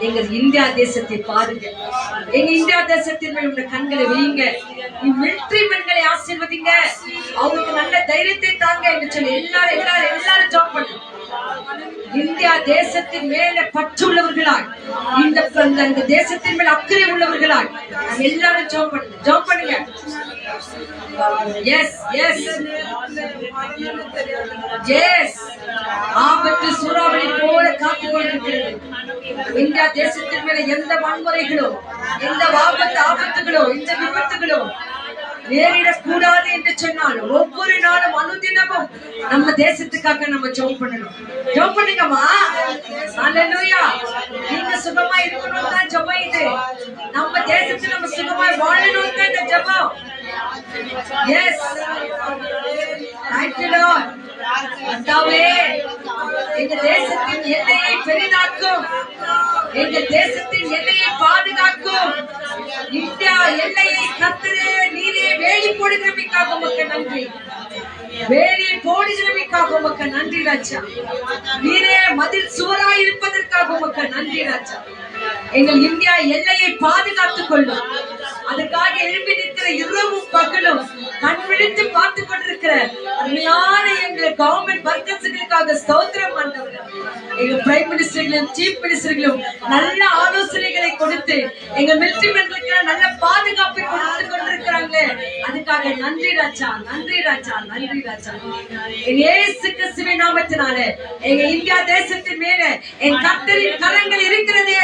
எங்க இந்தியா தேசத்தை பாருங்க. எங்க இந்தியா தேசத்தின் மேல் உள்ள கண்களை வையுங்க. மிலிட்டரி பெண்களை ஆசீர்வதிங்க. அவங்களுக்கு நல்ல தைரியத்தை தாங்க என்று சொல்லி எல்லாரும் ஜெபம் பண்ணுங்க. இந்தியா தேசத்தின் மேல பற்று உள்ளவர்களாய், இந்த தேசத்தின் மேல் அக்கறை உள்ளவர்களாய் எல்லாரும் ஜெபம் பண்ணுங்க. Yes yes yes. ஆபத்து சூறாவளி போல காத்து கொண்டிருக்கிறது. இந்தியா தேசத்தின் மேல எந்த வன்முறைகளோ, எந்த ஆபத்துகளோ, இந்த விபத்துகளோ நேரிடக்கூடாது என்று சொன்னாலும் ஒவ்வொரு நாளும் அனுதினமும் நம்ம தேசத்துக்காக நம்ம ஜெபம் பண்ணணும். ஜெபம் பண்ணுங்கம்மா. ஹல்லேலூயா. நீங்க சுகமா இருக்கணும் தான் ஜெபம் இது. நம்ம தேசத்துல நம்ம சுகமாய் வாழணும் தான் இந்த ஜெபம். எஸ். Thank you Lord. கர்த்தாவே எங்க தேசத்தின் எல்லையை பெரிதாக்கும், எங்க தேசத்தின் எல்லையை பாதுகாக்கும். இந்தியா எல்லையை கர்த்தரே நீரே வேலி போடுகிறமைக்காக உமக்கு நன்றி. வேலி போடுகிறமைக்காக உமக்கு நன்றி ராஜா. நீரே மதில் சுவராய் இருப்பதற்காக உமக்கு நன்றி ராஜா. எங்கள் இந்தியா எல்லையை பாதுகாத்துக் கொள்ளும். அதுக்காக எழுப்பி நிற்கிற இரவும் பகலும் கண் விழித்து பார்த்து கொண்டிருக்கிற அருமையான எங்கள் கவர்மெண்ட் வர்க்கர்ஸ்களுக்காக ஸ்தோத்திரம் ஆண்டவரே. எங்க பிரைம் மினிஸ்டர்களும் சீஃப் மினிஸ்டர்களும் நல்ல ஆலோசனைகளை கொடுத்து எங்க மிலிட்டரி மென்களுக்கு நல்ல பாதுகாப்பை கொடுத்து கொண்டிருக்கிறாங்களே, அதுக்காக நன்றி ராஜா, நன்றி ராஜா, நன்றி ராஜா. இயேசு கிறிஸ்துவின் நாமத்தினாலே எங்க இந்தியா தேசத்தின் மேல என் கர்த்தரின் கரங்கள் இருக்கிறதே,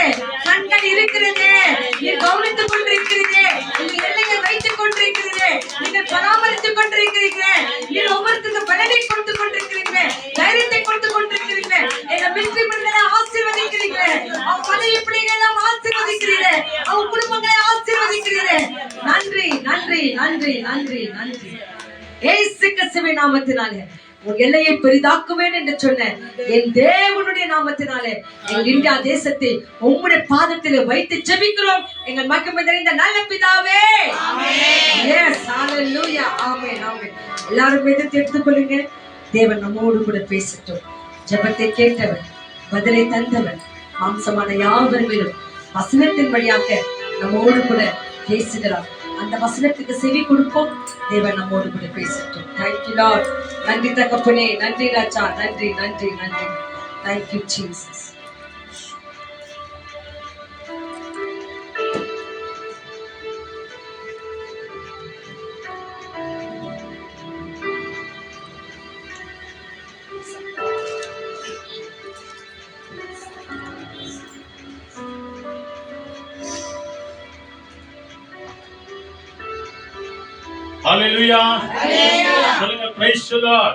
கண்கள் இருக்கிறதே, நீ கவனித்துக் கொண்டிருக்கிறதே, நீ எல்லையை வைத்துக் கொண்டிருக்கிறதே, நீங்கள் பராமரித்துக் கொண்டிருக்கிறீர்களே, நீ ஒவ்வொருத்தருக்கும் பலனை கொடுத்து கொண்டிருக்கிறீர்களே, தைரியத்தை கொடுத்து கொண்டிருக்கிறீர்களே, எங்க மிலிட்டரி மென்களை ஆசீர்வதிக்கிறீர்களே, அவங்க பதவி பிள்ளைகளை ஆசீர்வதிக்கிறீர்களே, அவங்க குடும்பங்களை ஆசீர்வதிக்கிறீர்களே. நன்றி நன்றி நன்றி நன்றி நன்றி. இயேசு கிறிஸ்துவின் நாமத்தினாலே உன் எல்லையை பெரிதாக்குவேன் என்று சொன்ன என் தேவனுடைய நாமத்தினாலே எங்கள் இந்தியா தேசத்தை உம்முடைய பாதத்திலே வைத்து ஜெபிக்கிறோம் எங்கள் மகிமை நிறைந்த நல்ல பிதாவே. எஸ் ஹalleluya, ஆமென் ஆமென். எல்லாரும் எதிர்த்து எடுத்துக்கொள்ளுங்க. தேவன் நம்மோடு கூட பேசட்டும். ஜெபத்தை கேட்டவர், பதிலை தந்தவர், மாம்சமான யாவர் மேலும் வசனத்தின் வழியாக நம்மோடு கூட பேசுகிறார். அந்த வசனத்துக்கு செவி கொடுப்போம். தேவன் நம்மோடு கூட பேசட்டும். Thank you Lord. நன்றி தகப்பனே, நன்றி ராஜா, நன்றி நன்றி நன்றி. Thank you Jesus. Hallelujah. சொல்லுங்க praise the Lord.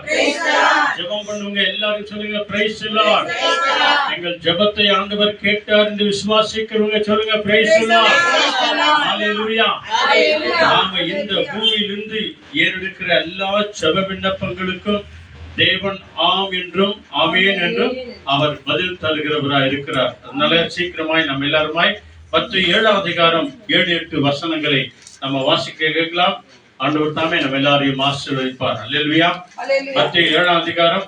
ஜெபம் பண்ணுங்க எல்லாரும் சொல்லுங்க praise the Lord. எங்கள் ஜெபத்தை ஆண்டவர் கேட்டார் என்று விசுவாசிக்கிறவங்க சொல்லுங்க praise the Lord. Hallelujah. நாம இந்த பூமியிலிருந்து ஏறெடுக்கிற எல்லா ஜெப விண்ணப்பங்களுக்கும் தேவன் ஆம் என்றும் ஆமென் என்றும் அவர் பதில் தருகிறவராய் இருக்கிறார். அதனால சீக்கிரமாய் நம்ம எல்லாருமாய் 10:7 அதிகாரம் 7-8 வசனங்களை நம்ம வாசிக்க கேட்கலாம். ஆண்டவர் தாமே நம்ம எல்லாரையும் ஆசீர்வதிப்பார். அல்லேலூயா. மத்தேயு 7 அதிகாரம்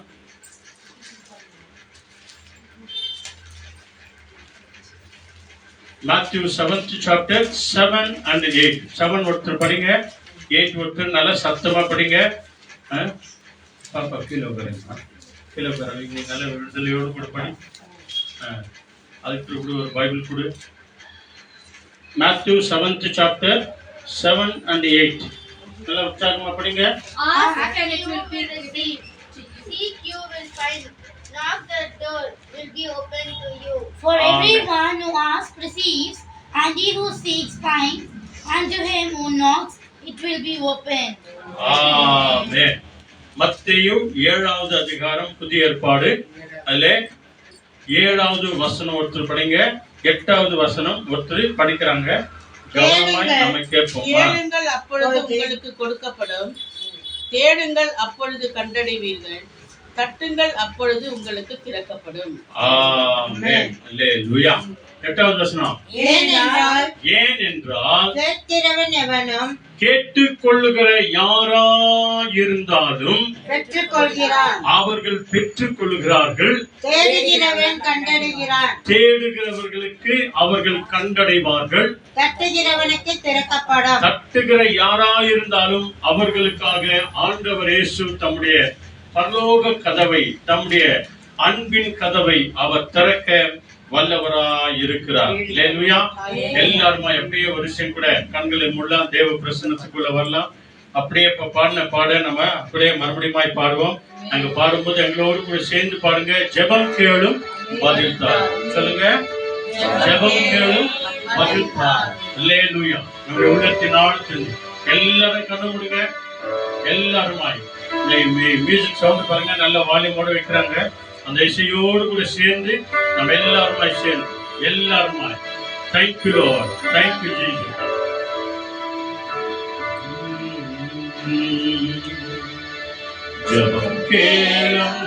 Matthew 7th chapter 7 and 8. 7 ஒருத்தர் படிங்க, 8 ஒருத்தர் நல்ல சத்தமா படிங்க. பாப்பா கீழே உட்காருங்க, கீழே உட்காருங்க. நல்ல விடுதலையோடு கூட படி. அதுக்கு கூட ஒரு பைபிள் கொடு. Matthew 7th chapter 7 and 8. நல்லா உற்சாகமா படிங்க. Ask and it will be received. Seek you will find. Knock the door will be open to you. For everyone who asks receives, and he who seeks finds, and to him who knocks it will be opened. ஆமென். மத்தேயு 7வது அதிகாரம் புதிய ஏற்பாடு. அதிலே 7வது வசனம் ஒருத்தர் படிங்க, 8வது வசனம் ஒருத்தர் படிக்கிறாங்க. கவனமாய் நம்ம கேட்போம். கேளுங்கள் அப்பொழுது உங்களுக்கு கொடுக்கப்படும், தேடுங்கள் அப்பொழுது கண்டடைவீர்கள், தட்டுங்கள் அப்பொழுது உங்களுக்கு திறக்கப்படும். ஆமென். அல்லேலூயா. 8வது வசனம். ஏனென்றால் கேட்கிறவன் எவனும் கேட்டுக்கொள்ளுகிற யாராயிருந்தாலும் பெற்றுக்கொள்கிறான், அவர்கள் பெற்றுக் கொள்ளுகிறார்கள். தேடுகிறவன் கண்டடைகிறான், தேடுகிறவர்களுக்கு அவர்கள் கண்டடைவார்கள். தட்டுகிறவனுக்கு திறக்கப்படும். தட்டுகிற யாராயிருந்தாலும் அவர்களுக்காக ஆண்டவர் இயேசு தம்முடைய பரலோக கதவை, தம்முடைய அன்பின் கதவை அவர் திறக்க வல்லவராய் இருக்கிறார். அல்லேலூயா. எல்லாருமா எப்படியே ஒரு விஷயம் கூட கண்களை மூடலாம், தேவ பிரசன்னத்துக்குள்ள வரலாம். அப்படியே இப்ப பாடின பாட நம்ம அப்படியே மறுபடியும் பாடுவோம். நாங்க பாடும்போது எங்களோடு கூட சேர்ந்து பாடுங்க. ஜெபம் கேளும் பதில் தார். சொல்லுங்க, ஜெபம் கேளும் பதில் தார். அல்லேலூயா. நம்முடைய உள்ளத்தினால் எல்லாரும் கண்ணு மூடுங்க. எல்லாருமாய் மியூசிக் சவுண்ட் பாருங்க, நல்ல வால்யூமோட வைக்கிறாங்க. அந்த இசையோடு கூட சேர்ந்து நம்ம எல்லாருமாய் சேர்ந்து எல்லாருமாய் Thank you Lord. Thank you Jesus. ஜெபம் கேளும்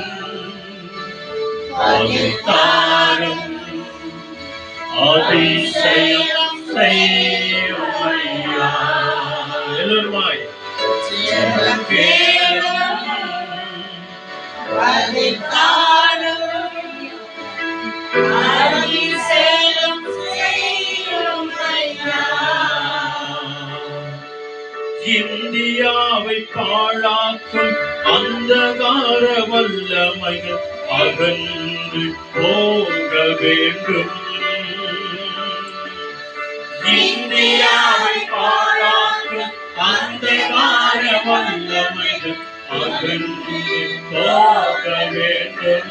பதில் தாரும், அதிசயம் செய்யும் ஐயா. எல்லாருமாய் ஜெபம் கேளும் பதில் தாரும், அதிசயம் இந்தியாவை பாழாக்கும் அந்தகார வல்லமைகள் அகன்று போக வேண்டும். இந்தியாவை பாழாக்கும் அந்தகார வல்லமைகள் அகன்று போக வேண்டும்.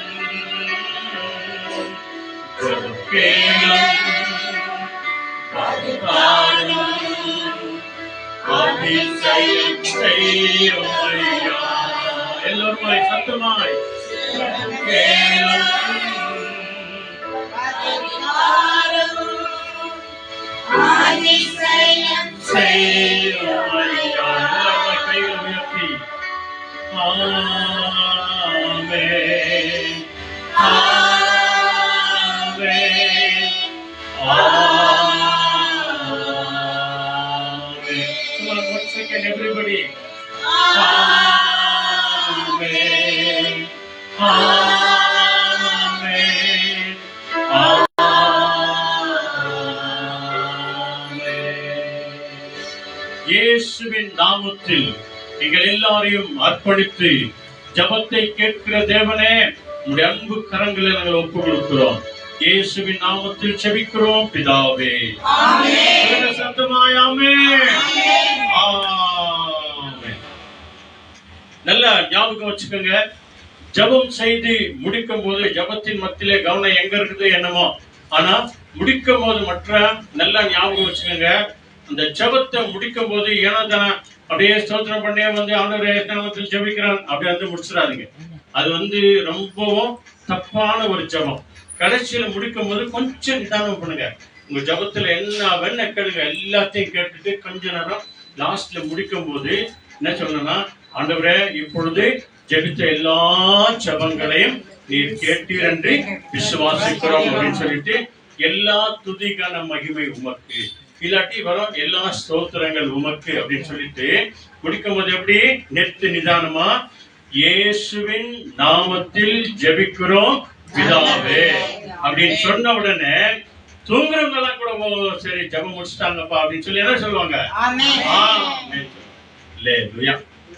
அதிசயம் செய்யும் ஐயா. எல்லோருமாய் சத்தமாய் அதிசயம் செய்யும் ஐயா. எல்லோருமாய் கைகள் உயர்த்தி ஆமென் ஆமென் ஆமென். Come on, once again, everybody. Amen. Amen. Amen. இயேசுவின் நாமத்தில் எங்கள் எல்லாரையும் அர்ப்பணித்து ஜெபத்தை கேட்கிற தேவனே, உம்முடைய அன்பு கரங்களை நாங்கள் ஒப்புக் கொடுக்கிறோம். இயேசுவின் நாமத்தில் ஜெபிக்கிறோம் பிதாவே. ஆமென். சத்தமாய் ஆமென். ஆமென். நல்லா ஞாபகம் வச்சுக்கோங்க, ஜெபம் செய்து முடிக்கும் போது ஜெபத்தின் மத்தியிலே கவனம் எங்க இருக்குது என்னமோ, ஆனா முடிக்கும் போது மற்ற நல்லா ஞாபகம் வச்சுக்கோங்க, அந்த ஜெபத்தை முடிக்கும் போது ஏனோதான அப்படியே ஸ்தோத்திரம் பண்ணே வந்து ஆண்டவரே நாமத்தில் ஜெபிக்கிறான் அப்படி வந்து முடிச்சிடாதீங்க. அது ரொம்பவும் தப்பான ஒரு ஜெபம். கடைசியில முடிக்கும் போது கொஞ்சம் நிதானம் பண்ணுங்க. உங்க ஜபத்துல என்ன கேளுங்க, எல்லாத்தையும் கேட்டுட்டு கொஞ்ச நேரம் லாஸ்ட்ல முடிக்கும் போது என்ன சொல்லணும்னா, ஆண்டவரே இப்பொழுது ஜெபித்த எல்லா ஜபங்களையும் நீர் கேட்டீர் என்று விசுவாசிக்கிறோம் அப்படின்னு சொல்லிட்டு, எல்லா துதிக்கான மகிமை உமக்கு, இல்லாட்டி வரும் எல்லா ஸ்தோத்திரங்கள் உமக்கு அப்படின்னு சொல்லிட்டு முடிக்கும் போது எப்படி நெத்து நிதானமா இயேசுவின் நாமத்தில் ஜெபிக்கிறோம் பிதாவே அப்படின்னு சொன்ன உடனே தூங்குறவங்க எல்லாம் கூட சரி ஜெபம் முடிச்சுட்டாங்கப்பா அப்படின்னு சொல்லி என்ன சொல்லுவாங்க?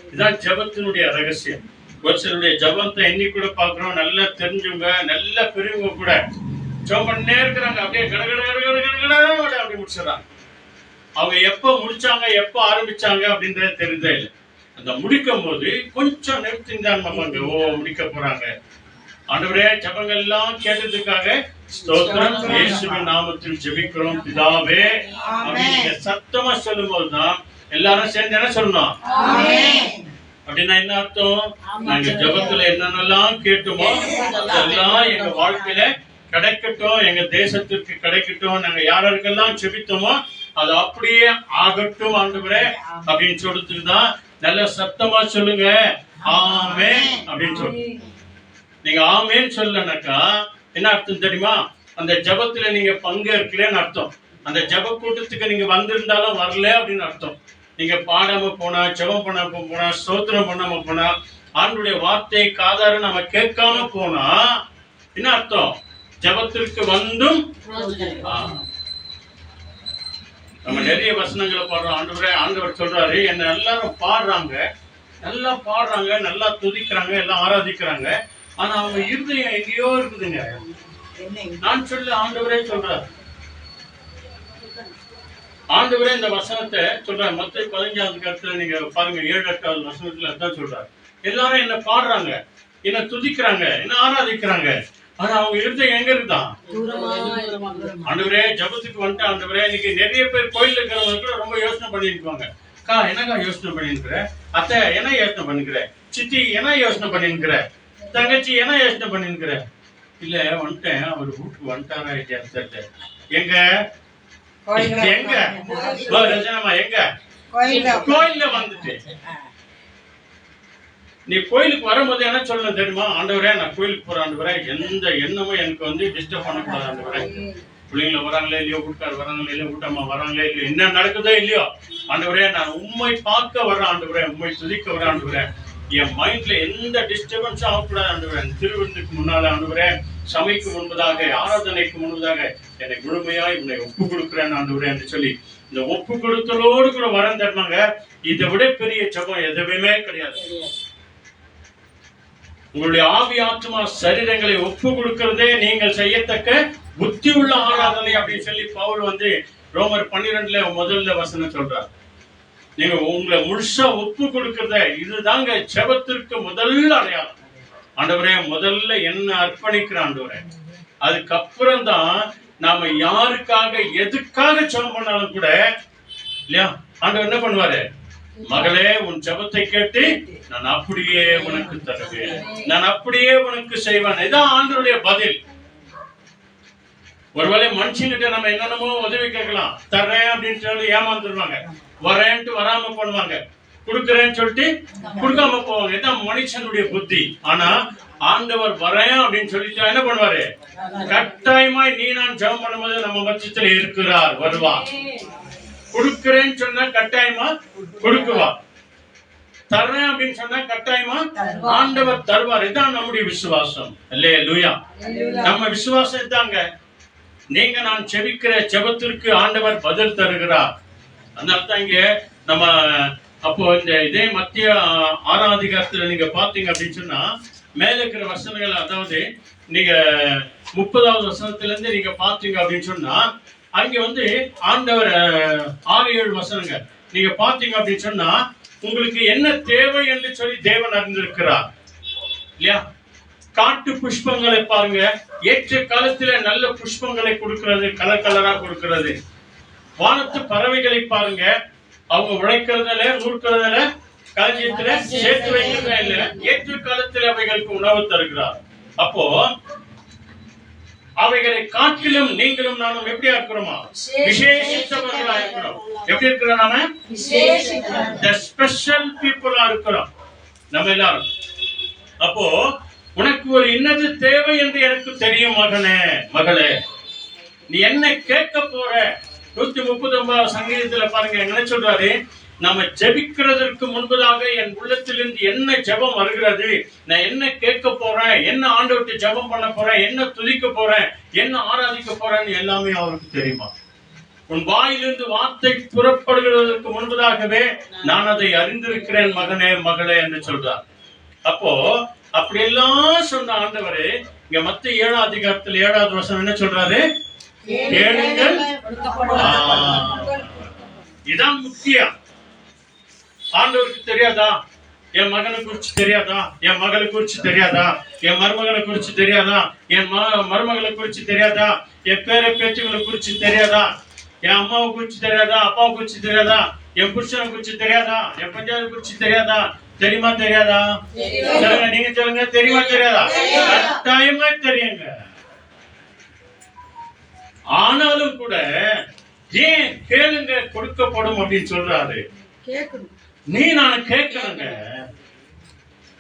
இதுதான் ஜெபத்தினுடைய ரகசியம். ஒரு சிலருடைய ஜெபத்தை எண்ணி கூட பாக்குறோம், நல்லா தெரிஞ்சவங்க நல்ல பெரியவங்க கூட ஜெபம் பண்ணே இருக்கிறாங்க, அப்படியே அப்படி முடிச்சிடறாங்க. அவங்க எப்ப முடிச்சாங்க எப்ப ஆரம்பிச்சாங்க அப்படின்றது தெரிஞ்சே இல்லை. அந்த முடிக்கும் போது கொஞ்சம் நிறுத்திந்தாங்க, ஓ முடிக்க போறாங்க. ஆண்டவரே ஜெபங்கள் எல்லாம் கேட்டதுக்காக ஸ்தோத்திரம், இயேசுவின் நாமத்தில் ஜெபிக்கிறோம் பிதாவே அப்படின்னு சத்தமா சொல்லும் போதுதான் எல்லாரும் சேர்ந்து என்ன சொல்லணும்? அப்படின்னா என்ன அர்த்தம்? நாங்க ஜெபத்துல என்னென்னலாம் கேட்டோமோ அதெல்லாம் எங்க வாழ்க்கையில கிடைக்கட்டும், எங்க தேசத்திற்கு கிடைக்கட்டும், நாங்க யாருக்கெல்லாம் ஜெபித்தோமோ அது அப்படியே ஆகட்டும் ஆண்டவரே அப்படின்னு சொல்லிட்டுதான் நல்ல சத்தமா சொல்லுங்க ஆமென் அப்படின்னு சொல்லுங்க. நீங்க ஆமென் சொல்லனாக்கா என்ன அர்த்தம் தெரியுமா? அந்த ஜெபத்துல நீங்க பங்கேற்கலன்னு அர்த்தம். அந்த ஜெப கூட்டத்துக்கு நீங்க வந்திருந்தாலும் வரல அப்படின்னு அர்த்தம். நீங்க பாடாம போனா, ஜெபம் பண்ணாம போனா, ஸ்தோத்திரம் பண்ணாம போனா, ஆண்டவருடைய வார்த்தையை காதார நம்ம கேட்காம போனா என்ன அர்த்தம்? ஜெபத்திற்கு வந்தும் நம்ம நிறைய வசனங்களை பாடுறோம். ஆண்டவர் சொல்றாரு, என்ன எல்லாரும் பாடுறாங்க, நல்லா பாடுறாங்க, நல்லா துதிக்கிறாங்க, எல்லாம் ஆராதிக்கிறாங்க, ஆனா அவங்க இருதயம் எங்கேயோ இருக்குதுங்க. நான் சொல்ல ஆண்டவரே சொல்றாரு. ஆண்டவரே இந்த வசனத்தை சொல்றாரு. மத்தேயு 15 நீங்க பாருங்க, 7-8 வசனத்துல தான் சொல்றாரு. எல்லாரும் என்ன பாடுறாங்க, என்ன துதிக்கிறாங்க, என்ன ஆராதிக்கிறாங்க, ஆனா அவங்க இருதயம் எங்க இருக்குதான்? ஆண்டவரே ஜபத்துக்கு வந்துட்டு ஆண்டவரே, இன்னைக்கு நிறைய பேர் கோயில் இருக்கிறவங்க கூட ரொம்ப யோசனை பண்ணிருப்பாங்க. அக்கா என்னக்கா யோசனை பண்ணிருக்கிற, அத்தை என்ன யோசனை பண்ணிக்கிற, சித்தி என்ன யோசனை பண்ணிருக்கிற, தங்கச்சி என்ன யோசனை பண்ணிருக்கிற? இல்ல வந்துட்டேன், அவர் வீட்டுக்கு வந்துட்டாரா இல்லையா தெரியல. எங்க எங்க ரஜனமா எங்க கோயில்ல வந்துட்டு. நீ கோயிலுக்கு வரும்போது என்ன சொல்லணும் தெரியுமா? ஆண்டவரே நான் கோயிலுக்கு போறேன் ஆண்டவரே, எந்த எண்ணமும் எனக்கு டிஸ்டர்ப் பண்ணக்கூடாது ஆண்டவரே. பிள்ளைங்கள வராங்களே இல்லையோ, வீட்டுக்கார வராங்களே இல்லையோ, வீட்டம்மா வராங்களே இல்லையோ, என்ன நடக்குதோ இல்லையோ, ஆண்டவரே நான் உண்மை பார்க்க வர்றேன் ஆண்டவரே, உண்மை துதிக்க வர்றேன் ஆண்டவரே. என் மைண்ட்ல எந்த டிஸ்டர்பன்ஸும் ஆகக்கூடாது ஆண்டவரே. திருவிருந்துக்கு முன்னால ஆண்டவரே, சபைக்கு முன்பதாக, ஆராதனைக்கு முன்பதாக என்னை முழுமையாய் உன்னை ஒப்பு கொடுக்கிறேன் ஆண்டவரே என்று சொல்லி இந்த ஒப்பு கொடுத்தலோடு கூட வரம் தரணுங்க. இதை விட பெரிய ஜெபம் எதுவுமே கிடையாது. உங்களுடைய ஆவி ஆத்மா சரீரங்களை ஒப்பு கொடுக்கிறதே நீங்கள் செய்யத்தக்க புத்தி உள்ள ஆராதனை அப்படின்னு சொல்லி பவுல் ரோமர் 12 முதல்ல வசனம் சொல்றார். நீங்க உங்களை முழுசா ஒப்பு கொடுக்கிறத இதுதாங்க ஜெபத்திற்கு முதல் அடையாளம். ஆண்டவரே, முதல்ல என்ன அர்ப்பணிக்கிற ஆண்டவரே, அதுக்கப்புறம் தான் நாம யாருக்காக எதுக்காக ஜெபம் பண்ணாலும் கூட இல்லையா, ஆண்டவர் என்ன பண்ணுவாரு? மகளே, உன் ஜெபத்தை கேட்டு நான் அப்படியே உனக்கு தருவேன், நான் அப்படியே உனக்கு செய்வேன். இதான் ஆண்டவருடைய பதில். ஒருவேளை மனுஷங்கிட்ட நம்ம என்னென்னமோ உதவி கேட்கலாம், தர்றேன் அப்படின்னு சொல்லி ஏமாந்துருவாங்க, வரேன்ட்டு வராம பண்ணுவாங்க, கொடுக்கறேன்னு சொல்லிட்டு கொடுக்காம போவாங்க. இதான் மனுஷனுடைய புத்தி. ஆனா ஆண்டவர் வரேன் அப்படின்னு சொல்லிட்டு என்ன பண்ணுவாரு? கட்டாயமாய் நீ நான் ஜெபம் பண்ணும்போது நம்ம மத்தியத்துல இருக்கிறார், வருவார். கொடுக்கிறேன்னு சொன்னா கட்டாயமா கொடுக்குவார், தர்றேன் அப்படின்னு சொன்னா கட்டாயமா ஆண்டவர் தருவார். இதான் நம்முடைய விசுவாசம். அல்லேலூயா. நம்ம விசுவாசம் தாங்க. நீங்க நான் ஜெபிக்கிற ஜெபத்திற்கு ஆண்டவர் பதில் தருகிறார். அதனால தான் இங்க நம்ம அப்போ இதே மத்திய 6ஆம் அதிகாரத்துல நீங்க பாத்தீங்க அப்படின்னு சொன்னா மேல இருக்கிற வசனங்கள், அதாவது நீங்க 30வது வசனத்துல இருந்து நீங்க பாத்தீங்க அப்படின்னு சொன்னா அங்க ஆண்டவர் 6-7 வசனங்கள் நீங்க பாத்தீங்க அப்படின்னு சொன்னா உங்களுக்கு என்ன தேவை என்று சொல்லி தேவன் அறிந்திருக்கிறார் இல்லையா. காட்டு புஷ்பங்களை பாருங்க, ஏற்ற காலத்துல நல்ல புஷ்பங்களை கொடுக்கிறது, கலர் கலரா கொடுக்கிறது. வானத்து பறவைகளை பாருங்க, அவங்க உழைக்கிறதுல, நூற்கிறதுல, களஞ்சியத்துல சேர்த்து வைக்கிறதா இல்ல, ஏற்ற காலத்துல அவைகளுக்கு உணவு தருகிறார். அப்போ அவைகளை காட்டிலும் நீங்களும் நானும் எப்படியா இருக்கிறோமா? விசேஷித்தவர்களா இருக்கிறோம். எப்படி இருக்கிறோம்? நாம ஸ்பெஷல் பீப்புளா இருக்கிறோம் நம்ம எல்லாரும். அப்போ உனக்கு ஒரு இன்னது தேவை என்று எனக்கு தெரியும் மகனே, மகளே, நீ என்ன கேட்க போற? 139 சங்கீதத்துல பாருங்க என்ன சொல்றாரு? நாம ஜெபிக்கிறதற்கு முன்பதாக என் உள்ளத்திலிருந்து என்ன ஜெபம் வருகிறது, நான் என்ன கேட்க போறேன், என்ன ஆண்டவர்கிட்ட ஜெபம் பண்ண போறேன், என்ன துதிக்க போறேன், என்ன ஆராதிக்க போறேன்னு எல்லாமே அவருக்கு தெரியுமா? உன் வாயிலிருந்து வார்த்தை புறப்படுகிறதற்கு முன்பதாகவே நான் அதை அறிந்திருக்கிறேன் மகனே, மகளே என்று சொல்றார். அப்போ அப்படியெல்லாம் சொன்ன ஆண்டவரு இங்க மத்திய 7ஆம் அதிகாரத்தில் 7வது வசனம் என்ன சொல்றாரு? கேளுங்கள். இதான் முக்கியம். ஆண்டவருக்கு தெரியாதா? என் மகனை குறிச்சு தெரியாதா? என் மகளை குறிச்சு தெரியாதா? என் மருமகனை குறிச்சு தெரியாதா? என் மருமகளை குறிச்சு தெரியாதா? என் பேர பேச்சுகளை குறிச்சு தெரியாதா? என் அம்மாவை குறிச்சு தெரியாதா? அப்பாவை குறிச்சு தெரியாதா? என் புருஷனை குறிச்சு தெரியாதா? என் பஞ்சாயத்தை குறிச்சு தெரியாதா? தெரியுமா தெரியாதா? சொல்லுங்க, நீங்க சொல்லுங்க, தெரியுமா தெரியாதா? கட்டாயமா தெரியுங்க. ஆனாலும் கூட ஏன் கேளுங்க கொடுக்கப்படும் அப்படின்னு சொல்றாரு? நீ நான் கேட்கணுங்க.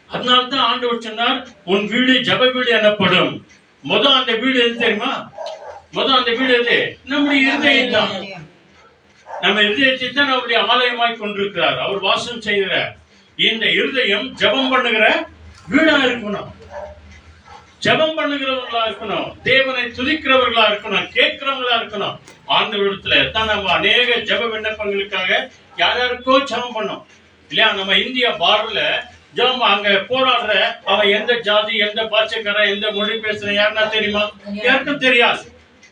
அதனால்தான் ஆண்டவர் சொன்னார், உன் வீடு ஜெப வீடு எனப்படும். அந்த வீடு எது தெரியுமா? அந்த வீடு எது? நம்முடைய இருதயம் தான். நம்ம இருதயத்தை தான் அவருடைய ஆலயமாய் கொண்டிருக்கிறார். அவர் வாசம் செய்கிற இந்த இருதயம் ஜெபம் பண்ணுகிற வீடா இருக்கணும், ஜெபம் பண்ணுகிறவர்களா இருக்கணும், தேவனை துதிக்கிறவர்களா இருக்கணும், கேட்கிறவங்களா இருக்கணும். ஆண்டவரிடத்துல தான் நம்ம அநேக ஜெப விண்ணப்பங்களுக்காக யாருக்கோ ஜெபம் பண்ணோம் இல்லையா. நம்ம இந்தியா பார்டர்ல ஜெபம் அங்க போராடுற அவன் எந்த ஜாதி, எந்த பாஷைக்காரன், எந்த மொழி பேசுற யாருன்னா தெரியுமா? யாருக்கும் தெரியாது.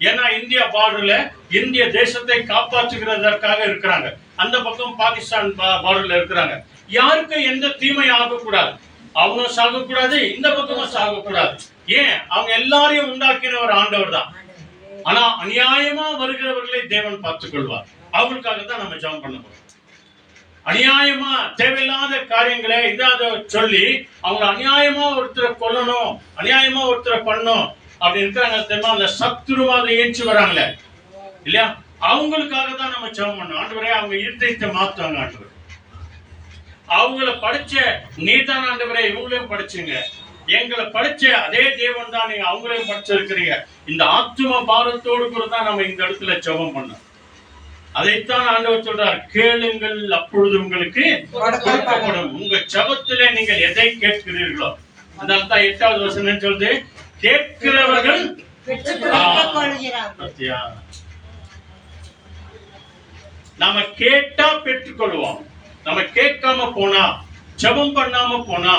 ஏன்னா இந்தியா பார்டர்ல இந்திய தேசத்தை காப்பாற்றுகிறதற்காக இருக்கிறாங்க. அந்த பக்கம் பாகிஸ்தான் பார்டர்ல இருக்கிறாங்க. யாருக்கும் எந்த தீமை ஆகக்கூடாது, அவனும் சாகக்கூடாது, இந்த பக்கமும் சாகக்கூடாது. ஏன்? அவங்க எல்லாரையும் உண்டாக்கின ஒரு ஆண்டவர் தான். ஆனா அநியாயமா வருகிறவர்களை தேவன் பார்த்துக் கொள்வார். அவங்களுக்காக தான் நம்ம ஜெபம் பண்ண போறோம். அநியாயமா தேவையில்லாத காரியங்களை இதாக சொல்லி அவங்க அநியாயமா ஒருத்தரை கொல்லணும், அநியாயமா ஒருத்தரை பண்ணணும் அப்படி இருக்கிறாங்க தெரியுமா? அந்த சத்துருவாத ஏற்றி வராங்களே இல்லையா, அவங்களுக்காக தான் நம்ம ஜெபம் பண்ணோம். ஆண்டவரே, அவங்க இருதயத்தை மாத்துவாங்க. ஆண்டவர் அவங்கள படிச்ச நீதான் ஆண்டவரே, இவங்களையும் படிச்சுங்க. எங்களை படிச்ச அதே தேவன் தான் நீங்க அவங்களையும் படிச்சிருக்கிறீங்க. இந்த ஆத்தும பாரத்தோடு கூட தான் நம்ம இந்த இடத்துல ஜெபம் பண்ணோம். அதைத்தான் ஆண்டவர் சொல்றார், கேளுங்கள் அப்பொழுது உங்களுக்கு கொடுக்கப்படும். உங்க ஜெபத்திலே நீங்கள் எதை கேட்கிறீர்களோ, அதனால தான் 8வது வசனம் சொல்றது, கேட்கிறவர்கள் பெற்றுக்கொள்கிறார்கள். நாம கேட்டா பெற்றுக்கொள்வோம். நம்ம கேட்காம போனா, ஜெபம் பண்ணாம போனா,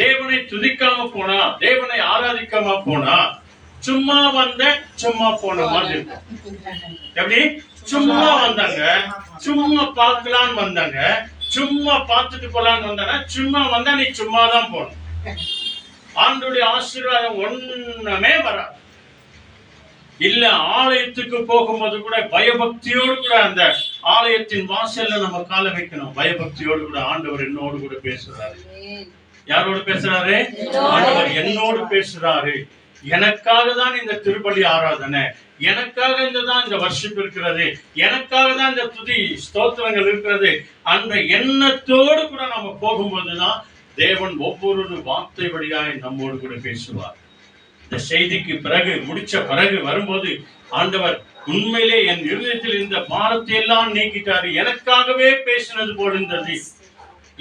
தேவனை துதிக்காம போனா, தேவனை ஆராதிக்காம போனா, சும்மா வந்த சும்மா போன மாதிரி இருக்கும். எப்படி? சும்மா வந்தாங்க, சும்மா பார்க்கலான்னு வந்தாங்க, சும்மா பார்த்துட்டு போலான்னு வந்தாங்க, சும்மா வந்தா நீ சும்மா தான் போகணும். ஆண்டவருடைய ஆசீர்வாதம் ஒண்ணுமே வராது. இல்ல ஆலயத்துக்கு போகும்போது கூட பயபக்தியோடு கூட அந்த ஆலயத்தின் வாசல்ல நம்ம கால வைக்கணும். பயபக்தியோடு கூட ஆண்டவர் என்னோடு கூட பேசுறாரு. யாரோடு பேசுறாரு? ஆண்டவர் என்னோடு பேசுறாரு. எனக்காக தான் இந்த திருப்பலி ஆராதனை, எனக்காக இந்த வர்ஷிப் இருக்கிறது, எனக்காக தான் இந்த துதி ஸ்தோத்திரங்கள் இருக்கிறது. அந்த எண்ணத்தோடு கூட நம்ம போகும்போதுதான் தேவன் ஒவ்வொரு வார்த்தை வழியாய் நம்மோடு கூட பேசுவார். இந்த செய்திக்கு பிறகு முடிச்ச பிறகு வரும்போது ஆண்டவர் உண்மையிலே என் இருதயத்தில் இந்த பாரத்தை எல்லாம் நீக்கிட்டாரு, எனக்காகவே பேசினது போல் இருந்தது,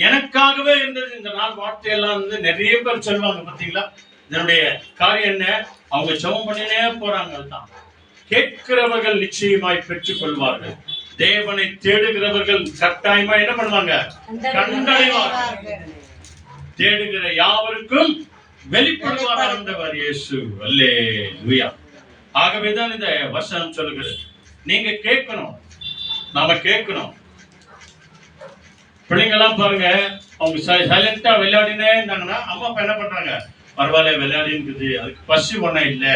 எனக்காகவே இருந்தது. இந்த நாள் வார்த்தையெல்லாம் வந்து நிறைய பேர் சொல்லுவாங்க பாத்தீங்களா. இதனுடைய காரியம் என்ன? அவங்க ஜெபம் பண்ணினே போறாங்க. தான் கேட்கிறவர்கள் நிச்சயமாய் பெற்றுக் கொள்வார்கள். தேவனை தேடுகிறவர்கள் கட்டாயமா என்ன பண்ணுவாங்க? கண்டடைவார்கள். தேடுகிற யாவருக்கும் வெளிப்படுவார் ஆண்டவர் இயேசு. அல்லேலூயா. ஆகவேதான் இந்த வசனம் சொல்லுகிறது, நீங்க கேட்கணும், நாம கேட்கணும். பிள்ளைங்கெல்லாம் பாருங்க, அவங்க சைலண்டா விளையாடினே இருந்தாங்கன்னா அம்மா அப்பா என்ன பண்றாங்க? பரவாயில்ல விளையாடின்னு, அதுக்கு பசி ஒன்னும் இல்ல.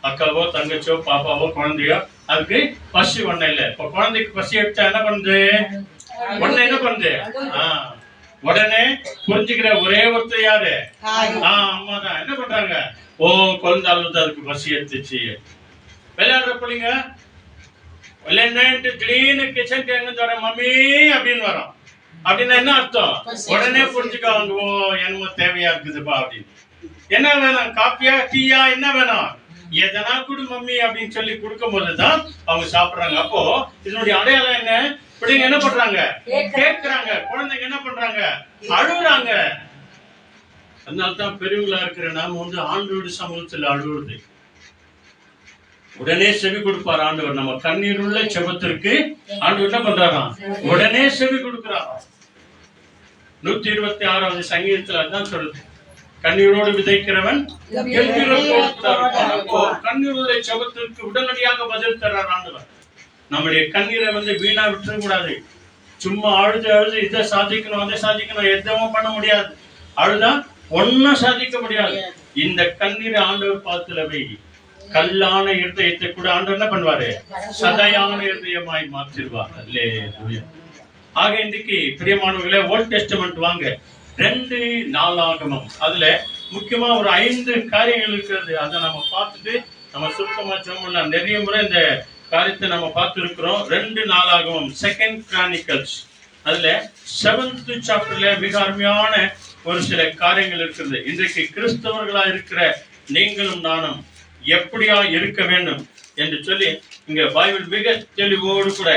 அக்காவோ தங்கச்சோ பாப்பாவோ குழந்தையோ அதுக்கு பசி ஒன்னும் இல்ல. இப்ப குழந்தைக்கு பசி எடுத்தா என்ன பண்ணுது? உடனே என்ன பண்ணுது? உடனே புரிஞ்சுக்கிற ஒரே ஒருத்தர் யாரு? அம்மா தான். என்ன பண்றாங்க? ஓ குழந்தை அழுது அதுக்கு பசி எடுத்துச்சு. விளையாடுற பிள்ளைங்க விளையாண்டு திடீர்னு கிச்சன் எங்க தர மம்மி அப்படின்னு வரும். அப்படின்னா என்ன அர்த்தம்? உடனே புரிஞ்சுக்காங்க, ஓ என்னமோ தேவையா இருக்குதுப்பா அப்படின்னு. என்ன வேணும்? காப்பியா டீயா என்ன வேணும்? எதனா குடு மம்மி அப்படின்னு சொல்லி கொடுக்கும் போதுதான் அவங்க சாப்பிடுறாங்க. அப்போ இதனுடைய அடையாளம் என்ன? பிள்ளைங்க என்ன பண்றாங்க? கேட்கிறாங்க. குழந்தைங்க என்ன பண்றாங்க? அழுகுறாங்க. அதனால்தான் பெரியவங்களா இருக்கிற நாம வந்து ஆண்டோடு சமூகத்தில் அழுகுறது. உடனே செவி கொடுப்பார் ஆண்டவர். நம்ம கண்ணீர் உள்ள செபத்திற்கு ஆண்டவர் என்ன பண்றாராம்? உடனே செவி கொடுக்கிறாராம். 126வது சங்கீதத்துல அதான் சொல்லுது, கண்ணீரோடு விதைக்கிறவன் கண்ணீர் உள்ள செபத்திற்கு உடனடியாக பதில் தர்றார் ஆண்டவர். நம்முடைய கண்ணீரை வந்து வீணா விட்டுற கூடாது. சும்மா அழுது அழுது இதை சாதிக்கணும் அதை சாதிக்கணும் எதுவும் பண்ண முடியாது. அழுதா ஒன்னும் சாதிக்க முடியாது. இந்த கண்ணீரை ஆண்டவர் பார்த்துல வை. கல்லான இருதயத்தை கூட ஆண்டவர் என்ன பண்ணுவாரு? சதையான இருதயமாய் மாற்றிடுவார். அல்லேலூயா. ஆக இன்றைக்கு பிரியமானவர்களே, ஓல்ட் டெஸ்டமென்ட் வாங்க, 2 நாளாகமம். அதுல முக்கியமா ஒரு 5 காரியங்கள் இருக்கிறது. அதை நம்ம பார்த்துட்டு நம்ம சுத்தமா சொன்னோம். நிறைய முறை இந்த காரியத்தை நம்ம பார்த்திருக்கிறோம். 2 நாளாகமம், 2 Chronicles. அதுல 7th சாப்டர்ல மிக அருமையான ஒரு சில காரியங்கள் இருக்கிறது. இன்றைக்கு கிறிஸ்தவர்களா இருக்கிற நீங்களும் நானும் எப்படியா இருக்க வேண்டும் என்று சொல்லி இங்க பைபிள் மிக தெளிவோடு கூட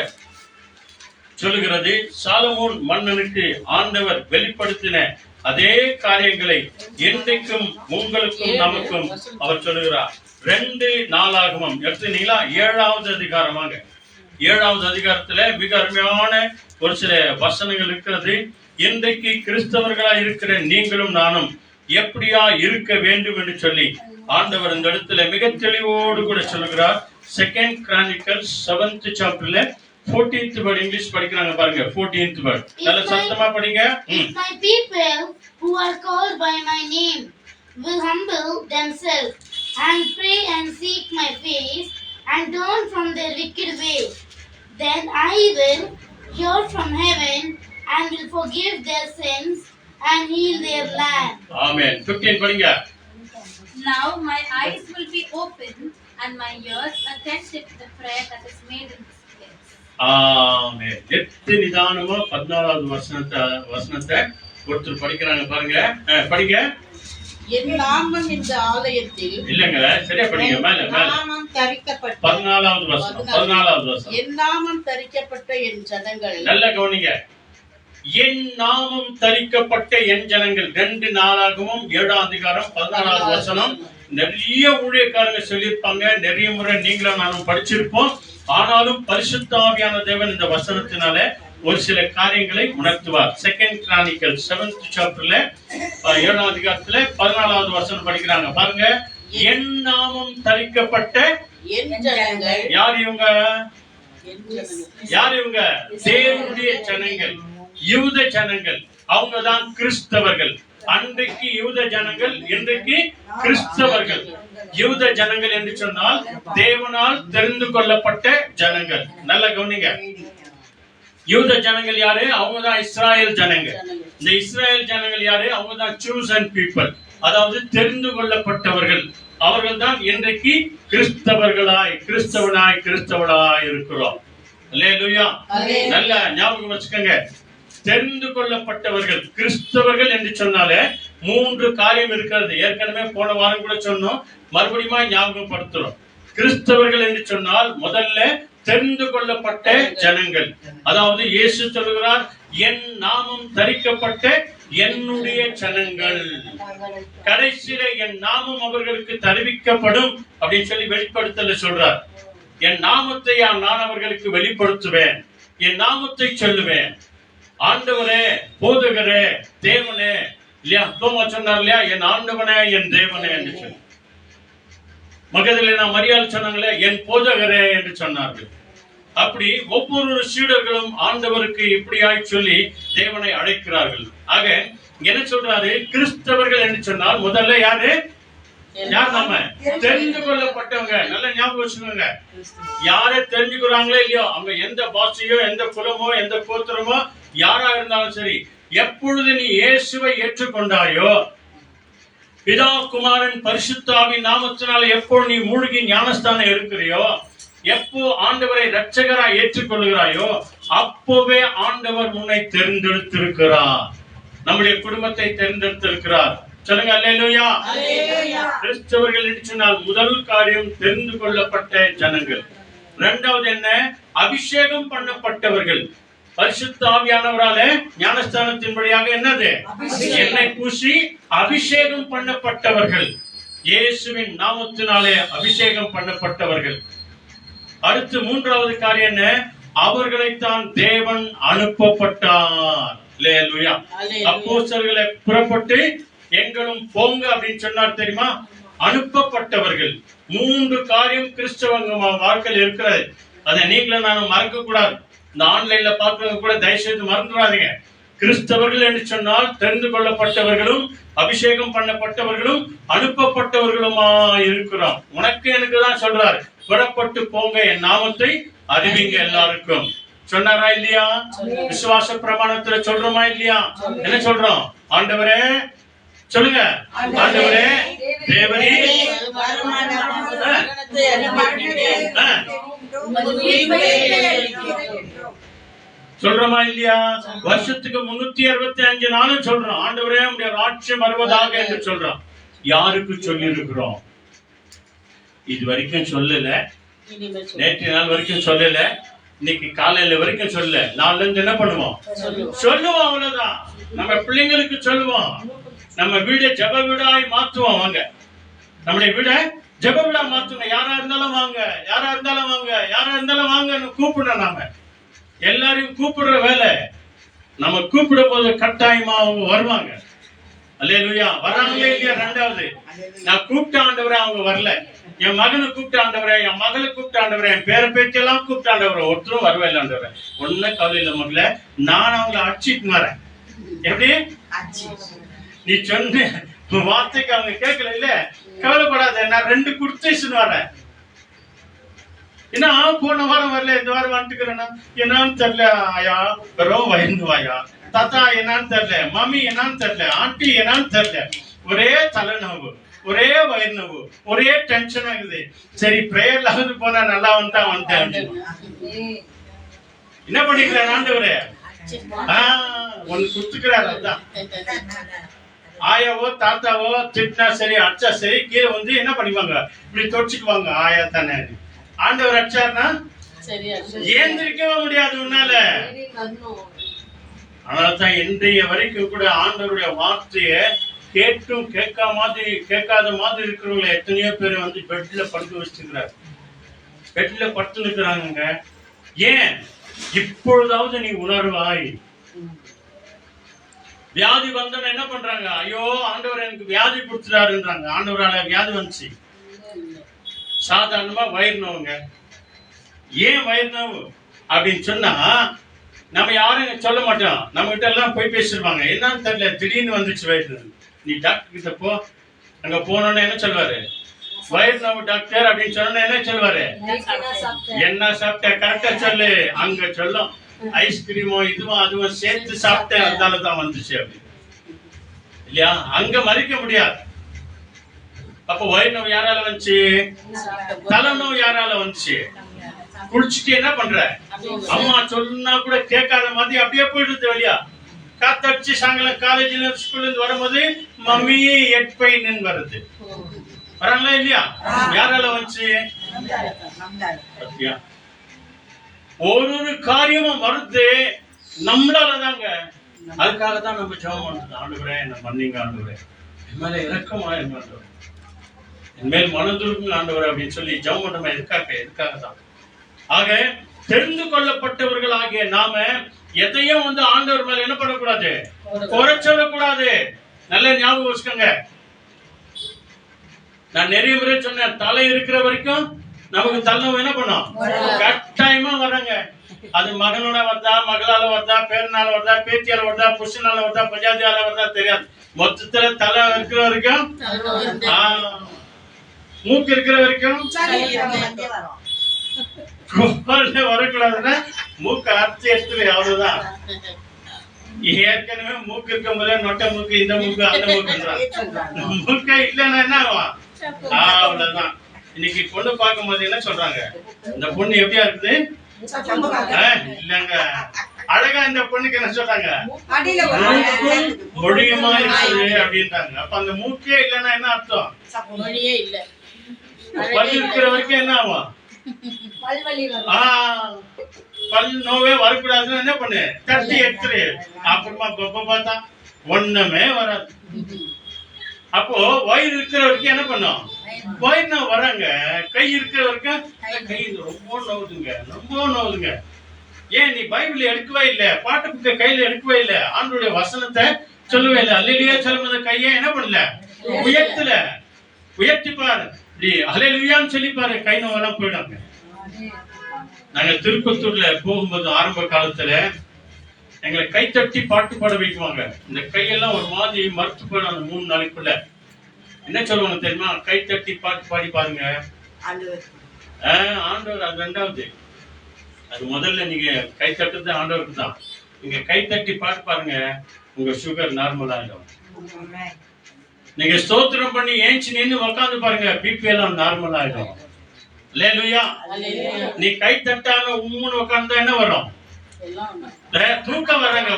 சொல்லுகிறது. சாலமோன் மன்னனுக்கு ஆண்டவர் வெளிப்படுத்தின அதே காரியங்களை இன்றைக்கும் உங்களுக்கும் நமக்கும் அவர் சொல்லுகிறார். 2 நாளாகமம் எடுத்தீங்களா? 7வது அதிகாரமாக, 7வது அதிகாரத்துல மிக அருமையான ஒரு சில வசனங்கள் இருக்கிறது. இன்றைக்கு கிறிஸ்தவர்களா இருக்கிற நீங்களும் நானும் எப்படியா இருக்க வேண்டும் என்று சொல்லி ஆண்டவர் இந்த இடத்துல மிக தெளிவோடு கூட சொல்லுகிறார். 2 Chronicles 7th சாப்டர்ல 14th word இங்கிலீஷ் படிக்கிறாங்க பாருங்க. 14th word நல்ல சத்தமா படிங்க. If my people who are called by my name will humble themselves and pray and seek my face and turn from their wicked ways, then I will hear from heaven and will forgive their sins and heal their land. Amen. 15 படிங்க. Now my eyes will be open and my ears attentive to the prayer that is made in this place. ஆமென். எட்டு நிதானமா 14வது வசனத்தை ஒருத்தர் படிக்கிறாங்க பாருங்க. படிங்க. என் நாமம் இந்த ஆலயத்தில் இல்லங்க, சரியா படிங்க. மேல மேல நாமம் தரிக்கப்பட்ட 14வது வசனம். 14வது வசனம். என் நாமம் தரிக்கப்பட்ட என் ஜனங்கள். நல்ல கவனிங்க. என் நாமம் தரிக்கப்பட்ட என் ஜனங்கள். 2 நாளாகவும் 7ஆம் அதிகாரம் 14வது வசனம். நிறைய ஊழியக்காரங்க சொல்லியிருப்பாங்க, நிறைய முறை நீங்களும் நானும் படிச்சிருப்போம். ஆனாலும் பரிசுத்த ஆவியான தேவன் இந்த வசனத்தினால ஒரு சில காரியங்களை உணர்த்துவார். 2 Chronicles 7th chapterல 7ஆம் அதிகாரத்துல 14வது வசனம் படிக்கிறாங்க பாருங்க. என் நாமம் தரிக்கப்பட்ட என் ஜனங்கள். யார் இவங்க? என் ஜனங்கள். யார் இவங்க? தேவனுடைய ஜனங்கள், யூத ஜனங்கள். அவங்கதான் கிறிஸ்தவர்கள். அன்றைக்கு யூத ஜனங்கள், இன்றைக்கு கிறிஸ்தவர்கள். யூத ஜனங்கள் என்று சொன்னால் தேவனால் தெரிந்து கொள்ளப்பட்ட ஜனங்கள். நல்ல கவனிங்க. யூத ஜனங்கள் யாரு? அவங்கதான் இஸ்ராயல் ஜனங்கள். இந்த இஸ்ராயல் ஜனங்கள் யாரு? அவங்கதான் chosen people, அதாவது தெரிந்து கொள்ளப்பட்டவர்கள். அவர்கள் தான் இன்றைக்கு கிறிஸ்தவனாய் இருக்கிறோம். அல்லேலூயா. நல்ல ஞாபகம் வச்சுக்கோங்க. தெரிந்து கொள்ளப்பட்டவர்கள் கிறிஸ்தவர்கள் என்று சொன்னாலே 3 காரியம் இருக்கிறது. ஏற்கனவே போன வாரம் கூட சொன்னோம், மறுபடியும் ஞாபகப்படுத்துறோம். கிறிஸ்தவர்கள் என்று சொன்னால் முதல்ல தெரிந்து கொள்ளப்பட்ட ஜனங்கள். அதாவது இயேசு சொல்கிறார், என் நாமம் தரிக்கப்பட்ட என்னுடைய ஜனங்கள். கடைசியில என் நாமம் அவர்களுக்கு தருவிக்கப்படும் அப்படின்னு சொல்லி வெளிப்படுத்தல சொல்றார். என் நாமத்தை நான் அவர்களுக்கு வெளிப்படுத்துவேன், என் நாமத்தை சொல்லுவேன். ஆண்டவரே, போதகரே, தேவனே இல்லையா? தோமா சொன்னார் இல்லையா, என் ஆண்டவனே, என் தேவனே என்று சொல்லி. மகதலேனா மரியாள் சொன்னாங்களே, என் போதகரே என்று சொன்னார்கள். அப்படி ஒவ்வொரு சீடர்களும் ஆண்டவருக்கு இப்படியாய் சொல்லி தேவனை அழைக்கிறார்கள். ஆக என்ன சொல்றாரு? கிறிஸ்தவர்கள் என்று சொன்னால் முதல்ல யாரு? யார்? நாம தெரிந்து கொள்ளப்பட்டவங்க. நல்ல ஞாபகம் வச்சுக்கோங்க. யாரை தெரிஞ்சுக்கிறாங்களோ இல்லையோ, அவங்க எந்த பாஷையோ, எந்த குலமோ, எந்த கோத்திரமோ யாரா இருந்தாலும் சரி, எப்பொழுது நீ இயேசுவை ஏற்றுக்கொண்டாயோ, பிதா குமாரன் பரிசுத்த ஆவியின் நாமத்தினால எப்போ நீ மூழ்கி ஞானஸ்தானம் எடுக்கிறியோ, எப்போ ஆண்டவரை இரட்சகராய் ஏற்றுக்கொள்கிறாயோ, அப்போவே ஆண்டவர் உன்னை தேர்ந்தெடுத்திருக்கிறார். நம்முடைய குடும்பத்தை தேர்ந்தெடுத்திருக்கிறார். சொல்லுங்க அல்லேலூயா. கிறிஸ்தவர்கள் என்று சொன்னால் முதல் காரியம் தெரிந்து கொள்ளப்பட்ட ஜனங்கள். இரண்டாவது என்ன? அபிஷேகம் பண்ணப்பட்டவர்கள். பரிசுத்த ஆவியானவரால ஞானஸ்தானத்தின் வழியாக என்னது? எண்ணெய் பூசி அபிஷேகம் பண்ணப்பட்டவர்கள். இயேசுவின் நாமத்தினாலே அபிஷேகம் பண்ணப்பட்டவர்கள். அடுத்து மூன்றாவது காரியம் என்ன? அவர்களைத்தான் தேவன் அனுப்பப்பட்டார். அல்லேலூயா. அப்போஸ்தலர்களை புறப்பட்டு எங்களும் போங்க அப்படின்னு சொன்னார் தெரியுமா? அனுப்பப்பட்டவர்கள். 3 காரியம் கிறிஸ்தவங்க வாழ்க்கையில் இருக்கிறது. அதை நீங்களும் நானும் மறக்க கூடாது. இந்த ஆன்லைன்ல பார்க்கறவங்க கூட தயவுசெய்து மறந்துடாதீங்க. கிறிஸ்தவர்கள் என்று சொன்னால் தெரிந்து கொள்ளப்பட்டவர்களும் அபிஷேகம் பண்ணப்பட்டவர்களும் அனுப்பப்பட்டவர்களுமா இருக்கிறோம். உனக்கு எனக்கு தான் சொல்றாரு, புறப்பட்டு போங்க, என் நாமத்தை அறிவிங்க எல்லாருக்கும். சொன்னாரா இல்லையா? விசுவாச பிரமாணத்துல சொல்றோமா இல்லையா? என்ன சொல்றோம்? ஆண்டவரே சொல்லுங்க, ஆண்டவரே தேவனே சொல்றோமா இல்லையா? வருஷத்துக்கு 365 நாளும் சொல்றோம், ஆண்டவரே உம்முடைய ராஜ்யம் வருவதாக என்று சொல்றோம். யாருக்கு சொல்லி இருக்கிறோம்? இது வரைக்கும் சொல்லல, நேற்று நாள் வரைக்கும் சொல்லல, இன்னைக்கு காலையில வரைக்கும் சொல்லல. நாள்ல இருந்து என்ன பண்ணுவோம்? சொல்லுவோம். அவ்வளவுதான். நம்ம பிள்ளைங்களுக்கு சொல்லுவோம். நம்ம வீட ஜெப வீடாய் மாத்துவோம். வாங்க, நம்முடைய வீட ஜெப வீடா மாத்துவோம். யாரா இருந்தாலும் வாங்க, யாரா இருந்தாலும் வாங்க, யாரா இருந்தாலும் வாங்கன்னு கூப்பிடணும். நாம எல்லாரையும் கூப்பிடுற வேலை. நம்ம கூப்பிடும் போது கட்டாயமா அவங்க வருவாங்க. அல்லேலூயா. வராங்களே இல்லையா? ரெண்டாவது, நான் கூப்பிட்ட ஆண்டவரே அவங்க வரல. என் மகனை கூப்பிட்ட ஆண்டவரே, என் மகளை கூப்பிட்ட ஆண்டவரே, என் பேர பேச்செல்லாம் கூப்பிட்ட ஆண்டவரே, ஒருத்தரும் வரவே இல்லை ஆண்டவரே. ஒண்ணு கவலை இல்லை மகள, நான் அவங்களை அடிச்சிட்டு வரேன். எப்படி? நீ சொன்ன வார்த்தைக்கு அவங்க கேட்கல இல்ல, கவலைப்படாத, நான் 2 குடுத்துன்னு வரேன். என்ன போன வாரம் வரல, இந்த வாரம் வந்துக்கிறேன்னா என்னன்னு தெரியல ஆயா, வெறும் வயந்துவாயா, தாத்தா என்னன்னு தெரியல, மம்மி என்னன்னு தெரியல, ஆண்டி என்னன்னு தெரியல, ஒரே தலைநோவு, ஒரே வயிறு நோவு, ஒரே டென்ஷன் ஆகுது. சரி பிரேயர்ல போனா நல்லா வந்தேன். என்ன பண்ணிக்கிறேன்? ஆண்டவரே ஒன்னு குடுத்துக்கிறாரு. அதுதான் ஆயாவோ தாத்தாவோ திட்டினா சரி அடிச்சா சரி கீழே வந்து என்ன பண்ணிக்குவாங்க, இப்படி தொடிச்சுக்குவாங்க. ஆயா தானே. ஆண்டவர் அடிச்சாருன்னா சரியா ஏந்திரிக்கவே முடியாது உன்னால. அதனால்தான் இன்றைய வரைக்கும் கூட ஆண்டவருடைய வார்த்தையை கேட்டும் கேட்காத மாதிரி இருக்கிறவங்க எத்தனையோ பேர் வந்து பெட்ல படுக்க வச்சிருக்கிறார். பெட்ல படுத்து இருக்கிறாங்க. ஏன்? இப்பொழுதாவது நீ உணர்வாய். வியாதி வந்தோன்னு என்ன பண்றாங்க, ஐயோ ஆண்டவர் எனக்கு வியாதி கொடுத்துட்டாருன்றாங்க. ஆண்டவரால வியாதி வந்துச்சு. சாதாரணமா வயிறு நோவுங்க. ஏன் வயிறு நோவு அப்படின்னு சொன்னா நம்ம யாரும் சொல்ல மாட்டோம். நம்ம கிட்ட எல்லாம் போய் பேசிடுவாங்க. என்னன்னு தெரியல, திடீர்னு வந்துச்சு வயிறு. நீ டாக்டர் கிட்ட போ. அங்க போனோன்னு என்ன சொல்வாரு, வயிறு நோவு டாக்டர் அப்படின்னு சொன்ன என்ன சொல்வாரு, என்ன சாப்பிட்ட கரெக்டா சொல்லு. அங்க சொல்லும் ஐஸ்கிரீமோ இதுவும் அதுவும் சேர்த்து சாப்பிட்டேன் அதனாலதான் வந்துச்சு அப்படி இல்லையா. அங்க மறிக்க முடியாது. அப்ப வயிறு நோவு யாரால வந்துச்சு, தலைநோவு யாரால வந்துச்சு. குளிச்சுட்டு என்ன பண்ற, அம்மா சொன்னா கூட கேட்காத மாதிரி அப்படியே போயிடுது வெளியா. காத்தடிச்சு சாயங்காலம் காலேஜ்ல ஸ்கூல்ல இருந்து வரும்போது மம்மி எட் பெயின் வருது. வராங்களா இல்லையா? யாரால வந்துச்சு? ஒரு காரியமும் வருது நம்மளாலதாங்க. அதுக்காக தான் நம்ம ஜெபம் பண்றது. ஆண்டவரே என்ன பண்ணீங்க, ஆண்டவரே என் மேல இரக்கமா ஆண்டவரே, என் மேல் மனதுருங்க ஆண்டவரே அப்படின்னு சொல்லி ஜெபம் பண்றோம். எதுக்காக தான். ஆக தெரிந்து கொள்ளப்பட்டவர்கள் ஆகிய நாம எதையும் வந்து ஆண்டவர் மேல என்ன பண்ணக்கூடாது, குறை சொல்லக்கூடாது. நல்ல ஞாபகம் வச்சுக்கோங்க. நான் நிறைய முறை சொன்னேன், தலை இருக்கிற வரைக்கும் நமக்கு தள்ளவும் என்ன பண்ணும், கட்டாயமா வர்றாங்க. அது மகனோட வருதா, மகளால வருதா, பேரனால வருதா, பேத்தியால வருதா, புருஷனால வருதா, பஞ்சாதியால வருதா தெரியாது. மொத்தத்துல தலை இருக்கிற வரைக்கும், மூக்கு இருக்கிற வரைக்கும் வரக்கூடாதுன்னா மூக்கு அரைச்சி எடுத்துரு. அவ்வளவுதான். ஏற்கனவே மூக்கு இருக்கும் போதே நொட்டை மூக்கு, இந்த மூக்கு, அந்த மூக்கு. மூக்க இல்லைன்னா என்ன ஆகும், அவ்வளவுதான். இன்னைக்கு பொண்ணு பார்க்கும் போது என்ன சொல்றாங்க, இந்த பொண்ணு எப்படியா இருக்குது, இல்லங்க அழகா இந்த பொண்ணுக்கு என்ன சொல்றாங்க, மொழியமா இருக்குது அப்படின்றாங்க. அப்ப அந்த மூக்கே இல்லைன்னா என்ன அர்த்தம், மொழியே இல்ல. பல் இருக்கிற வரைக்கும் என்ன ஆகும், பல் நோவே வரக்கூடாதுன்னு என்ன பண்ணு, தட்டி எடுத்துரு. அப்புறமா கொப்ப பார்த்தா ஒண்ணுமே வராது. அப்போ வயிறு இருக்கிற வரைக்கும் என்ன பண்ணும், வயிறு நோவு வராங்க. கை இருக்கிற வரைக்கும் கை ரொம்ப நோவுதுங்க, ரொம்ப நோவுதுங்க. ஏன் நீ பைபிள் எடுக்கவே இல்லை, பாட்டு புக்க கையில எடுக்கவே இல்லை, ஆண்டோடைய வசனத்தை சொல்லவே இல்லை. அல்லேலூயா சொல்லும்போது கையை என்ன பண்ணல, உயர்த்தல. உயர்த்தி பாரு, அல்லேலூயான்னு சொல்லி பாரு, கை நோவெல்லாம் போயிடாங்க. நாங்க திருப்பத்தூர்ல போகும்போது ஆரம்ப காலத்துல எங்களை கை தட்டி பாட்டு பாட வைக்குவாங்க. இந்த கையெல்லாம் ஒரு மாதிரி மறுத்து போயிடும். அந்த 3 நாளைக்குள்ள என்ன சொல்லுவாங்க தெரியுமா, கை தட்டி பாட்டு பாடி பாருங்க. ஆண்டவர் அது ரெண்டாவது. அது முதல்ல நீங்க கை தட்டுறது ஆண்டவருக்கு தான். நீங்க கை தட்டி பாட்டு பாருங்க, உங்க சுகர் நார்மல் ஆயிடும். நீங்க ஸ்தோத்திரம் பண்ணி ஏஞ்சி நின்று உட்காந்து பாருங்க, பிபி எல்லாம் நார்மல் ஆயிடும். அல்லேலூயா. நீ கை தட்டாம உம்முன்னு உட்கார்ந்தா என்ன வரும், தூக்கம் வர்றாங்க.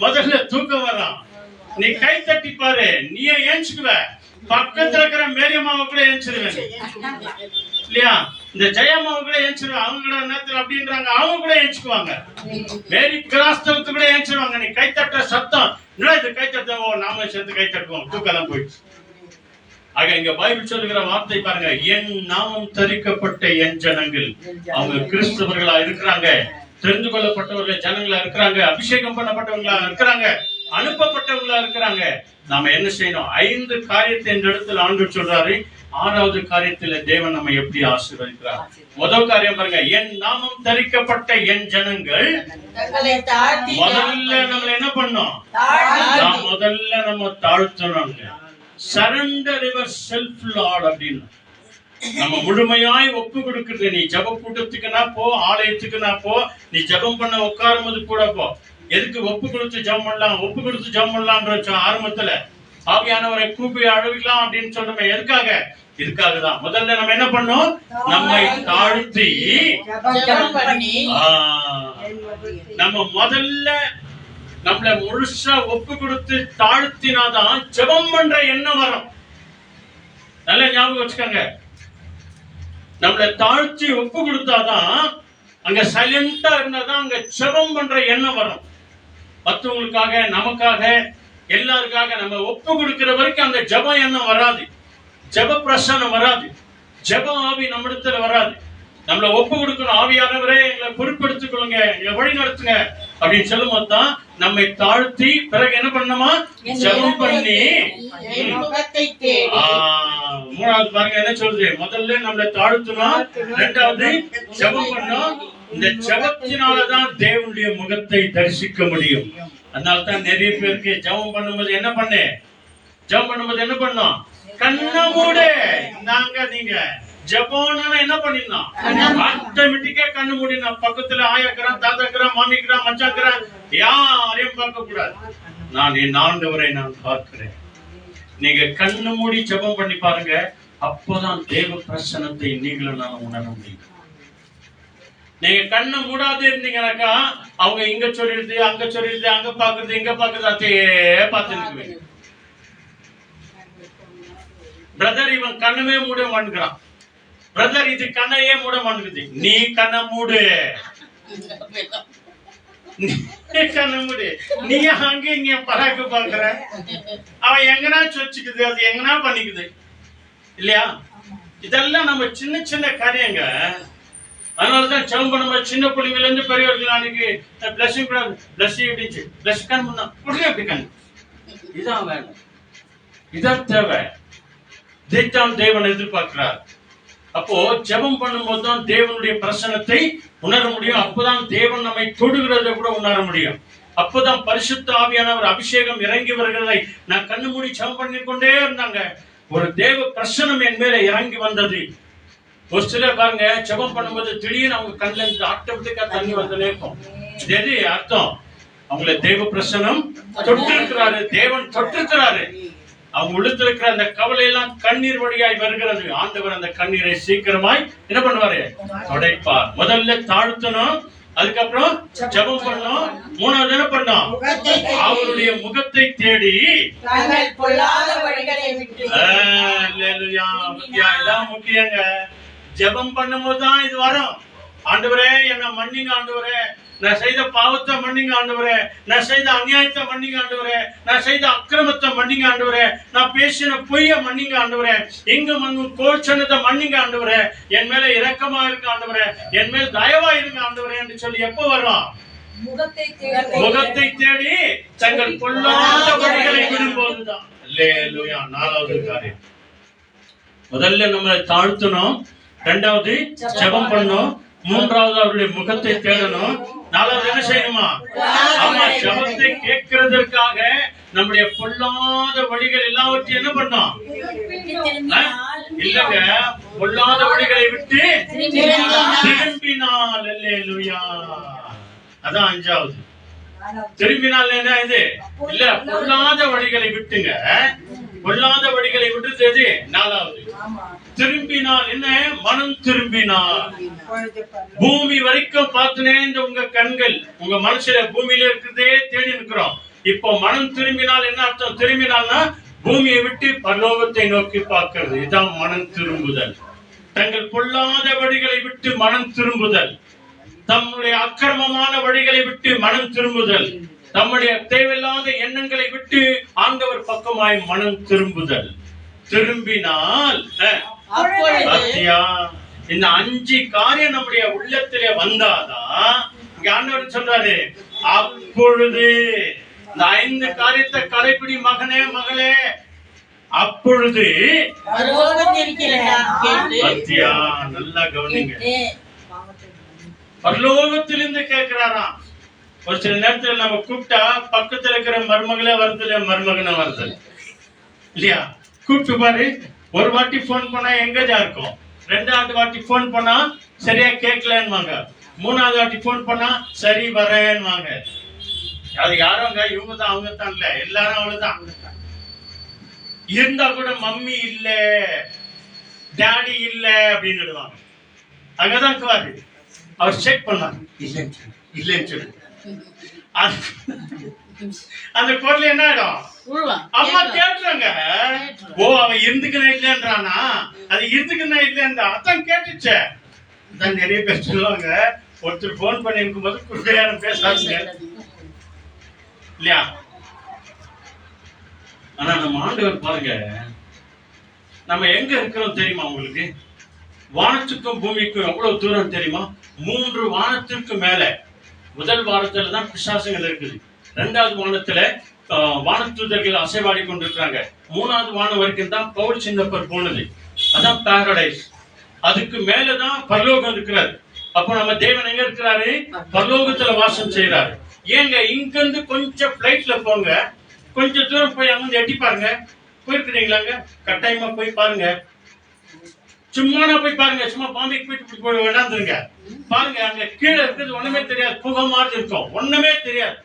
முதல்ல தூக்கம் வரும். நீ கை தட்டி பாரு, நீயே ஏஞ்சுக்குவ. பக்கத்துல இருக்கிற மேரியம்மாவை கூட ஏஞ்சிருவேன் இல்லையா, இந்த ஜெயம்மாவை கூட ஏஞ்சிருவேன். அவங்க கூட நேரத்தில் அப்படின்றாங்க, அவங்க கூட ஏஞ்சுக்குவாங்க. மேரி கிராஸ்தவத்து கூட ஏஞ்சிருவாங்க. நீ கை தட்டுற சத்தம், இது கை தட்டுவோம், நாம சேர்த்து கை தட்டுவோம். தூக்கம் போயிடுச்சு. ஆக இங்க பைபிள் சொல்லுகிற வார்த்தை பாருங்க, என் நாமம் தரிக்கப்பட்ட என் ஜனங்கள். அவங்க கிறிஸ்தவர்களா இருக்கிறாங்க, தெரிந்து கொள்ளப்பட்டவர்கள் ஜனங்களா இருக்கிறாங்க, அபிஷேகம் பண்ணப்பட்டவங்களா இருக்கிறாங்க, அனுப்பப்பட்டவங்களா இருக்கிறாங்க. நாம என்ன செய்யணும், 5 காரியத்தை இந்த இடத்துல ஆண்டவர் சொல்றாரு. 6வது காரியத்துல தேவன் நம்ம எப்படி ஆசீர்வதிக்கிறார். முதல் காரியம் பாருங்க, என் நாமம் தரிக்கப்பட்ட என் ஜனங்கள். முதல்ல நம்மள என்ன பண்ணோம், முதல்ல நம்ம தாழ்த்தணும். சரண்டர் யுவர் செல்ஃப் லார்ட் அப்படின்னு நம்ம முழுமையாய் ஒப்பு கொடுக்கிறது. நீ ஜப கூட்டத்துக்குனா போ, ஆலயத்துக்குனா போ, நீ ஜபம் பண்ண உட்காரும் போது கூட போ. எதுக்கு ஒப்பு கொடுத்து ஜபம் பண்ணலாம், ஒப்பு கொடுத்து ஜபம் பண்ணலாம்ன்ற ஆரம்பத்துல ஆவியானவரை கூப்பி அழுவிக்கலாம் அப்படின்னு சொல்றோமே, எதுக்காக, இதுக்காகதான். முதல்ல நம்ம என்ன பண்ணோம், நம்மை தாழ்த்தி நம்ம முதல்ல நம்மள முழுசா ஒப்பு கொடுத்து தாழ்த்தினாதான் ஜெபம் பண்ற எண்ணம் வரும். நல்ல ஞாபகம் வச்சுக்கோங்க. நம்மள தாழ்த்தி ஒப்பு கொடுத்தாதான், அங்க சைலண்டா இருந்தாதான் அங்க ஜெபம் பண்ற எண்ணம் வரும். மற்றவங்களுக்காக, நமக்காக, எல்லாருக்காக நம்ம ஒப்பு கொடுக்கிற வரைக்கும் அந்த ஜெப எண்ணம் வராது, ஜெப பிரசன்னம் வராது, ஜெப ஆவி நம்மிடத்துல வராது. நம்மள ஒப்பு கொடுக்கணும். ஆவியானவரே எங்களை பொறுப்பெடுத்துக் கொள்ளுங்க, எங்களை வழி நடத்துங்க அப்படின்னு சொல்லும் போதுதான் நம்மை தாழ்த்தி பிறகு என்ன பண்ணணுமா, ஜெபம் பண்ணி. என் முகத்தை தேடி. மூணாவது பாருங்க என்ன சொல்றது, முதல்ல நம்மளை தாழ்த்தணும், இரண்டாவது ஜெபம் பண்ணணும். இந்த ஜெபத்தினாலதான் தேவனுடைய முகத்தை தரிசிக்க முடியும். அதனால்தான் நிறைய பேருக்கு ஜெபம் பண்ணும்போது என்ன பண்ணும், கண்ண மூடு. நாங்க நீங்க ஜெபம்னா என்ன பண்ணிடணும், ஆட்டோமேட்டிக்கா கண்ணு மூடினா. பக்கத்துல ஆயாக்கிறான், தாத்தாக்கிறான், மாமிக்கிறான், மச்சாக்கிறான், யாரையும் பார்க்க கூடாது. நான் என் ஆண்டவரை நான் பார்க்கிறேன். நீங்க கண்ணு மூடி ஜெபம் பண்ணி பாருங்க, அப்போதான் தேவ பிரசன்னத்தை நீங்களும் நான் உணர முடியும். நீங்க கண்ணை மூடாது இருந்தீங்கன்னாக்கா அவங்க இங்க சொல்லிடுது, அங்க சொல்லிடுது, அங்க பாக்குறது, இங்க பாக்குறது, அதையே பார்த்து இருக்குவீங்க. பிரதர் இவன் கண்ணமே மூட மாட்டேங்கிறான், பிரதர் இது கண்ணையே மூட மாட்டேங்குது. நீ கண்ணை மூடு, கண்ணை மூடு. நீ அங்க இங்க பராக்கு பாக்குற, அவன் எங்கனா சொச்சுக்குது, அது எங்கனா பண்ணிக்குது இல்லையா? இதெல்லாம் நம்ம சின்ன சின்ன காரியங்க. அதனாலதான் ஜெபம் பண்ணும்போது சின்ன பிள்ளைங்கள இருந்து பெரியவர்கள் அன்னைக்கு பிளஸிங் பிளஸிங் அப்படின்ச்சு, பிளஸ் கண் பண்ணா உடனே அப்படி கண். இதான் வேணும், இதான் தேவை, இதைத்தான் தேவன் எதிர்பார்க்கிறார். அப்போ ஜெபம் பண்ணும்போது தான் தேவனுடைய பிரசன்னத்தை உணர முடியும். அப்பதான் தேவன் நம்மை தொடுகிறத கூட உணர முடியும். அப்பதான் பரிசுத்த ஆவியானவர் அபிஷேகம் இறங்கி வருகிறதை நான் கண்ணு மூடி ஜெபம் பண்ணி கொண்டே இருந்தாங்க. ஒரு தேவ பிரசன்னம் என் மேல இறங்கி வந்தது. ஒரு சிலர் பாருங்க ஜெபம் பண்ணும்போது திடீர்னு அவங்க கண்ணுல இருந்து ஆட்டோமேட்டிக்கா தண்ணி வந்துட்டே இருக்கும். எது அர்த்தம், அவங்கள தேவ பிரசன்னம் தொட்டிருக்கிறாரு, தேவன் தொட்டிருக்கிறாரு. அவங்க உள்ளத்துல இருக்கிற அந்த கவலை எல்லாம் கண்ணீர் வழியாய் வருகிறது. ஆண்டவர் அந்த கண்ணீரை சீக்கிரமாய் என்ன பண்ணுவாரு, தொடைப்பார். முதல்ல தாழ்த்தணும், அதுக்கப்புறம் ஜெபம் பண்ணணும், மூணாவது என்ன பண்ணணும், அவருடைய முகத்தை தேடி பொல்லாத வழிகளை விட்டு. இதான் முக்கியங்க. ஜெபம் பண்ணும்போது தான் இது வரும். ஆண்டவரே என்ன மன்னிங்க ஆண்டவரே, நான் செய்த பாவத்தை மன்னிங்க ஆண்டவரே, நான் செய்த அநியாயத்தை மன்னிங்க ஆண்டவரே, நான் செய்த அக்கிரமத்தை மன்னிங்க ஆண்டவரே, நான் பேசின பொய்ய மன்னிங்க ஆண்டவரே, எங்க கோச்சனத்தை மன்னிங்க ஆண்டவரே, என் மேல இரக்கமா இருக்க ஆண்டவரே, என் மேல தயவா இருங்க ஆண்டவரே என்று சொல்லி எப்ப வரும், முகத்தை தேடி தங்கள் பொல்லாத வழிகளை விடும்போதுதான். அல்லேலூயா. நாலாவது காரியம், முதல்ல நம்மளை தாழ்த்தணும், இரண்டாவது ஜெபம் பண்ணணும், மூன்றாவது அவருடைய முகத்தை தேடணும், நாலாவது என்ன செய்யணுமா, ஆமா ஜெபத்தை கேட்கிறதற்காக நம்முடைய பொல்லாத வழிகள் எல்லாவற்றையும் என்ன பண்ணோம், இல்லங்க பொல்லாத வழிகளை விட்டு திரும்பினால். அல்லேலூயா. அதான் அஞ்சாவது. திரும்பினால் என்ன இது இல்ல, பொல்லாத வழிகளை விட்டுங்க, பொல்லாத வழிகளை விட்டுறது நாலாவது. திரும்பினால் என்ன, மனம் திரும்பினால். பூமி வரைக்கும் பார்த்துனே இந்த உங்க கண்கள் உங்க மனசுல பூமியில இருக்கிறதே தேடி இருக்கிறோம். இப்போ மனம் திரும்பினால் என்ன அர்த்தம், திரும்பினால்னா பூமியை விட்டு பரலோகத்தை நோக்கி பார்க்கிறது. இதுதான் மனம் திரும்புதல். தங்கள் பொல்லாத வழிகளை விட்டு மனம் திரும்புதல், தம்முடைய அக்கிரமமான வழிகளை விட்டு மனம் திரும்புதல், நம்முடைய தேவையில்லாத எண்ணங்களை விட்டு ஆண்டவர் பக்கமாய் மனம் திரும்புதல். திரும்பினால் இந்த 5 காரியம் நம்முடைய உள்ளத்திலே வந்தாதான் இங்க ஆண்டவர் சொல்றாரு, அப்பொழுது இந்த 5 காரியத்தை கடைபிடி மகனே மகளே, அப்பொழுது நல்லா கவனிங்க. பரலோகத்திலிருந்து கேட்கிறாராம். ஒரு சில நேரத்துல நம்ம கூப்பிட்டா பக்கத்துல இருக்கிற மருமகளே வருதுல, மருமகனை வருது இல்லையா? கூப்பிட்டு பாரு, ஒரு வாட்டி போன் பண்ணா எங்கஜா இருக்கும், 2வது வாட்டி போன் பண்ணா சரியா கேட்கலன்னுவாங்க, 3வது வாட்டி போன் பண்ணா சரி வரேன்னுவாங்க. அது யாரும் இவங்க தான் அவங்க தான் இல்ல, எல்லாரும் அவ்வளவுதான். இருந்தா கூட மம்மி இல்ல டாடி இல்ல அப்படின்னு அங்கதான் அவர் செக் பண்ணாங்க, இல்லைன்னு சொல்லு அந்த கோட்ல என்ன ஆயிடும்? உழுவான். அம்மா கேட்டுறாங்க. ஓ, அவன் இருந்துக்குனா இல்லைன்றானா? அது இருந்துக்குனா இல்லைன்றா அதான் கேட்டுச்சே. அதான் நிறைய பேர் சொல்லுவாங்க, ஒருத்தர் போன் பண்ணி இருக்கும்போது குறுக்கையான பேசாதுங்க இல்லையா? ஆனா நம்ம ஆண்டவர் பாருங்க, நம்ம எங்க இருக்கிறோம் தெரியுமா உங்களுக்கு? வானத்துக்கும் பூமிக்கும் எவ்வளவு தூரம் தெரியுமா? 3 வானத்திற்கு மேல. முதல் வானத்துல தான் பிசாசுகள் இருக்குது. 2வது வானத்துல வானத்தூதர்கள் அசைவாடி கொண்டிருக்கிறாங்க. 3வது வானம் வரைக்கும் தான் பவுல் சின்னப்பர் போனது. அதான் பாரடைஸ். அதுக்கு மேலதான் பரலோகம் இருக்கிறாரு. அப்ப நம்ம தேவன் எங்க இருக்கிறாரு? பரலோகத்துல வாசம் செய்யறாரு. ஏங்க இங்க இருந்து கொஞ்சம் பிளைட்ல போங்க, கொஞ்சம் தூரம் போய் அங்க எட்டி பாருங்க. போயிருக்கிறீங்களாங்க? கட்டாயமா போய் பாருங்க. சும்மா போய் பாருங்க. சும்மா பாம்பேக்கு போயிட்டு போய் வேண்டாந்துருங்க. பாருங்க, அங்க கீழே இருக்கிறது ஒண்ணுமே தெரியாது. புகை மாதிரி இருக்கும், ஒண்ணுமே தெரியாது.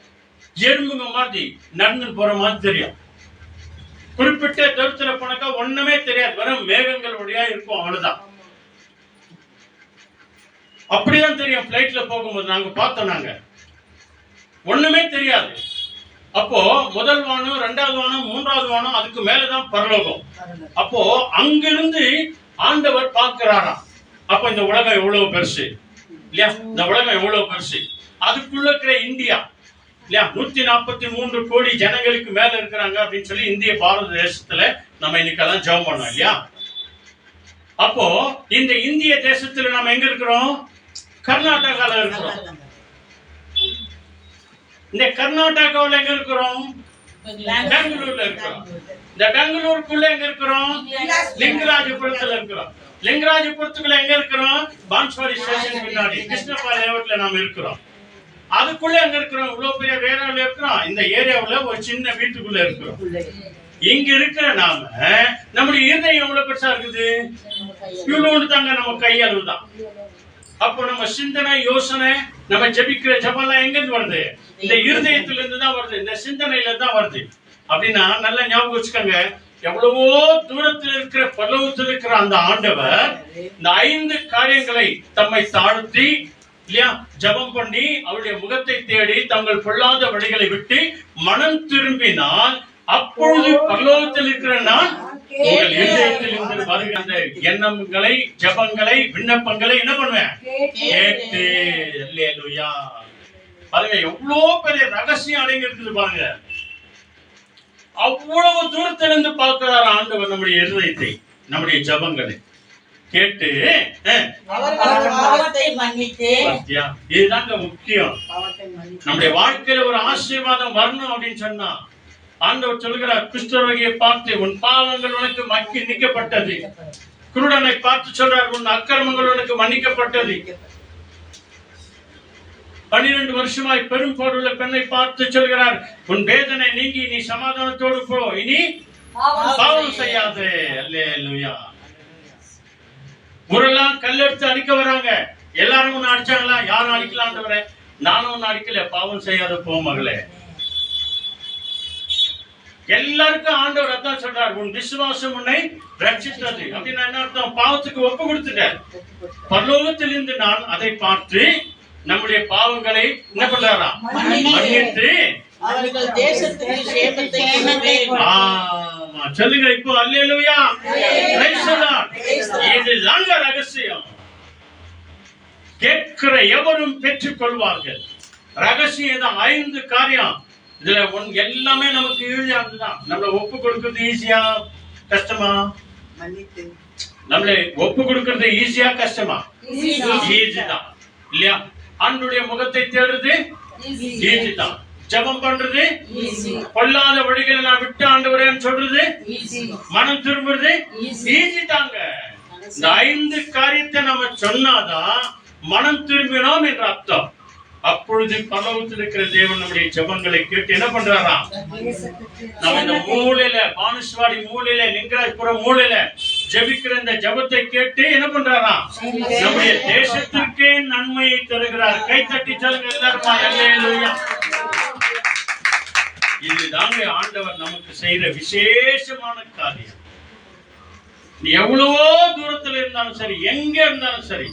எறும்புங்க மாதிரி நடந்து போற மாதிரி தெரியும். குறிப்பிட்ட தூரத்துல போனாக்கா ஒண்ணுமே தெரியாது, வெறும் மேகங்கள் வழியா இருக்கும், அவ்வளவுதான். அப்படிதான் தெரியும். பிளைட்ல போகும்போது நாங்க பார்த்தோம், நாங்க ஒண்ணுமே தெரியாது. அப்போ முதல் வானம், 2வது வானம், 3வது வானம், அதுக்கு மேலதான் பரலோகம். அப்போ அங்கிருந்து ஆண்டவர் பார்க்கிறாராம். அப்ப இந்த உலகம் எவ்வளவு பெருசு இல்லையா? இந்த உலகம் எவ்வளவு பெருசு. அதுக்குள்ள இருக்கிற இந்தியா இல்லையா, 143 கோடி ஜனங்களுக்கு மேல இருக்கிறாங்க அப்படின்னு சொல்லி இந்திய பாரத தேசத்துல நம்ம இன்னைக்கெல்லாம் ஜெபம் பண்ணோம் இல்லையா? அப்போ இந்த இந்திய தேசத்துல நம்ம எங்க இருக்கிறோம்? கர்நாடகால இருக்கிறோம். இந்த கர்நாடகாவில் எங்க இருக்கிறோம்? பெங்களூர்ல இருக்கிறோம். இந்த பெங்களூருக்குள்ள எங்க இருக்கிறோம்? லிங்கராஜபுரத்துல இருக்கிறோம். லிங்கராஜபுரத்துக்குள்ள எங்க இருக்கிறோம்? பான்ஸ்வாடி ஸ்டேஷன் பின்னாடி கிருஷ்ணபாளையம் லேஅவுட்ல நாம இருக்கிறோம். அதுக்குள்ள எங்க இருக்கிறோம்? இவ்வளவு பெரிய ஏரியாவில் இருக்கிறோம். இந்த ஏரியாவுல ஒரு சின்ன வீட்டுக்குள்ள இருக்கிறோம். இங்க இருக்கிற நாம, நம்முடைய இருதயம் எவ்வளவு பெருசா இருக்குது? இவ்வளவு தாங்க, நம்ம கையளவு தான். அப்போ நம்ம சிந்தனை, யோசனை, நம்ம ஜெபிக்கிற ஜெபம்லாம் எங்க இருந்து வருது? இந்த இருதயத்துல இருந்து தான் வருது, இந்த சிந்தனையில தான் வருது. அப்படின்னா நல்லா ஞாபகம் வச்சுக்கோங்க, எவ்வளவோ தூரத்தில் இருக்கிற பரலோகத்தில் இருக்கிற அந்த ஆண்டவர் இந்த 5 காரியங்களை தம்மை தாழ்த்தி இல்லையா, ஜெபம் பண்ணி அவருடைய முகத்தை தேடி தங்கள் பொல்லாத வழிகளை விட்டு மனம் திரும்பினால், அப்பொழுது பரலோகத்தில் இருக்கிற நான் உங்கள் இதயத்தில் இருந்து வருகின்ற எண்ணங்களை, ஜெபங்களை, விண்ணப்பங்களை என்ன பண்ணுவேன்? கேட்டு. அல்லேலூயா. பாருங்க, எவ்வளவு பெரிய ரகசியம் அடங்கி இருக்குது பாருங்க. அவ்வளவு தூரத்திலிருந்து பார்க்கிறார் ஆண்டவர் நம்முடைய இருதயத்தை, நம்முடைய ஜெபங்களை கேட்டு இதுதாங்க முக்கியம். நம்முடைய வாழ்க்கையில ஒரு ஆசீர்வாதம் வரணும் அப்படின்னு சொன்னா ஆண்டவர் சொல்கிறார், குஷ்டரோகியை பார்த்து உன் பாவங்கள் உனக்கு மக்கி நீக்கப்பட்டது. குருடனை பார்த்து சொல்றார், உன் அக்கிரமங்கள் உனக்கு மன்னிக்கப்பட்டது. 12 வருஷமாய் பெரும் போடுள்ள பெண்ணை பார்த்து சொல்கிறார், உன் வேதனை நீங்கி நீ சமாதானத்தோடு போ, இனி பாவம் செய்யாது. அல்லேலூயா. ஊரெல்லாம் கல்லெடுத்து அடிக்க வராங்க. எல்லாரும் ஒன்னு அடிச்சாங்களா? யாரும் அடிக்கலான்றவரே, நானும் ஒன்னு அடிக்கல. பாவம் செய்யாத போ மகளே. எல்லாருக்கும் ஆண்டவர் அதான் சொல்றார், உன் விசுவாசம் உன்னை ரட்சித்தது. அப்படின்னா என்ன அர்த்தம்? பாவத்துக்கு ஒப்பு கொடுத்துட்டார். பரலோகத்திலிருந்து நான் அதை பார்த்து நம்முடைய பாவங்களை என்ன பண்றாராம்? மன்னித்து அவர்கள் தேசத்துக்கு சேமத்தை கொடுப்பேன். ஆமா, சொல்லுங்க இப்போ. அல்லேலூயா. Praise the Lord. இதுதாங்க ரகசியம். கேட்கிற எவரும் பெற்றுக் கொள்வார்கள். ரகசியம் தான். 5 காரியம். இதுல எல்லாமே நமக்கு ஈஸியானதுதான். நம்மள ஒப்பு கொடுக்கிறது ஈஸியா கஷ்டமா? நம்மள ஒப்பு கொடுக்கிறது ஈஸியா கஷ்டமா? ஈஸி தான் இல்லையா? ஆண்டவருடைய முகத்தை தேடுறது ஈஸி தான். ஜெபம் பண்றது பொல்லாத வழிகளை நான் விட்டு ஆண்டவரேன்னு சொல்றது, மனம் திரும்புறது ஈஸி தாங்க. இந்த 5 காரியத்தை நம்ம சொன்னாதான் மனம் திரும்பினோம் என்ற அர்த்தம். அப்பொழுது பரலோகத்தில் இருக்கிற தேவன் நம்முடைய ஜெபங்களை கேட்டு என்ன பண்றாராம்? நம்ம இந்த மூலையில, பானுஸ்வாடி மூலையில, லிங்கராஜபுரம் மூலையில ஜெபிக்கிற இந்த ஜெபத்தை கேட்டு என்ன பண்றாராம்? நம்முடைய தேசத்திற்கே நன்மையை தருகிறார். கை தட்டி சொல்லுங்க எல்லாருமா. அல்லேலூயா. இதுதாங்க ஆண்டவர் நமக்கு செய்யற விசேஷமான காரியம். நீ எவ்வளவோ தூரத்துல இருந்தாலும் சரி, எங்க இருந்தாலும் சரி,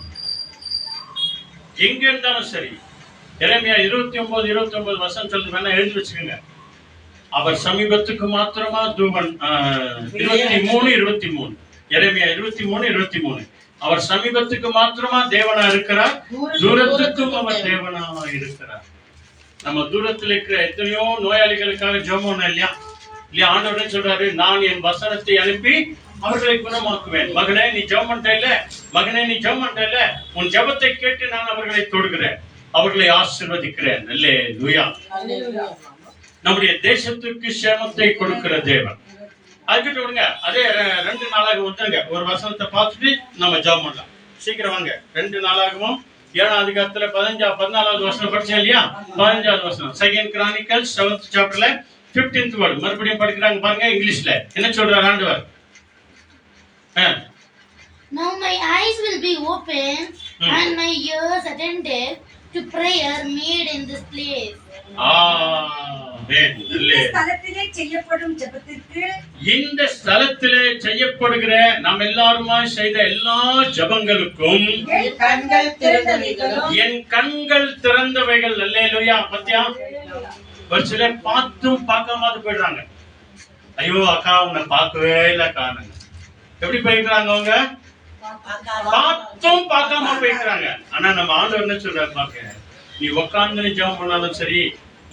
எரேமியா 29:29 வசனம் சொல்லுது, வேணா எழுதி வச்சுக்கோங்க. அவர் சமீபத்துக்கு மாத்திரமா தூவன் 23:23 எரேமியா 23:23 அவர் சமீபத்துக்கு மாத்திரமா தேவனா இருக்கிறார், தூரத்துக்கும் அவர் தேவனா இருக்கிறார். நம்ம தூரத்தில் இருக்கிற எத்தனையோ நோயாளிகளுக்காக ஜெபம் பண்ணோம் இல்லையா? ஆண்டவரே சொல்றாரு, நான் என் வசனத்தை அனுப்பி அவர்களை குணமாக்குவேன். மகனே நீ ஜெபம் பண்ணிட்டே, மகனே நீ ஜெபம் பண்ணிட்டே, உன் ஜெபத்தை கேட்டு நான் அவர்களை தொடுகிறேன், அவர்களை ஆசீர்வதிக்கிறேன். அல்லேலூயா. நம்முடைய தேசத்துக்கு சேமத்தை கொடுக்கிற தேவன். அதுக்கிட்ட விடுங்க, அதே 2 நாளாகவும் வந்துருங்க. ஒரு வசனத்தை பார்த்துட்டு நம்ம ஜெபம் பண்ணலாம். சீக்கிரம் வாங்க. 2 நாளாகவும் 7ஆம் அதிகாரத்துல 14வது வசனம் படிச்சோம் இல்லையா? 15வது வசனம், 2 Chronicles 7th chapterல 15th word மறுபடியும் படிக்கிறாங்க பாருங்க. இங்கிலீஷ்ல என்ன சொல்றாரு ஆண்டவர்? Now my eyes will be open and my ears attentive to prayer made in this place. ஸ்தலத்திலே செய்யப்படும் ஜெபத்திற்கு, இந்த ஸ்தலத்திலே செய்யப்படுகிற நாம் எல்லாருமாய் செய்த எல்லா ஜெபங்களுக்கும் என் கண்கள் திறந்தவைகள். அல்லேலூயா. பத்தியா? ஒரு சிலர் பார்த்தும் பார்க்காம போயிடுறாங்க. ஐயோ அக்கா உன்னை பார்க்கவே இல்லை காணுங்க. எப்படி போயிருக்கிறாங்க? அவங்க பார்த்தும் பார்க்காம போயிருக்கிறாங்க. ஆனா நம்ம ஆண்டவர் என்ன சொல்றாரு பாக்க, நீ உட்கார்ந்து ஜெபம் பண்ணாலும் சரி,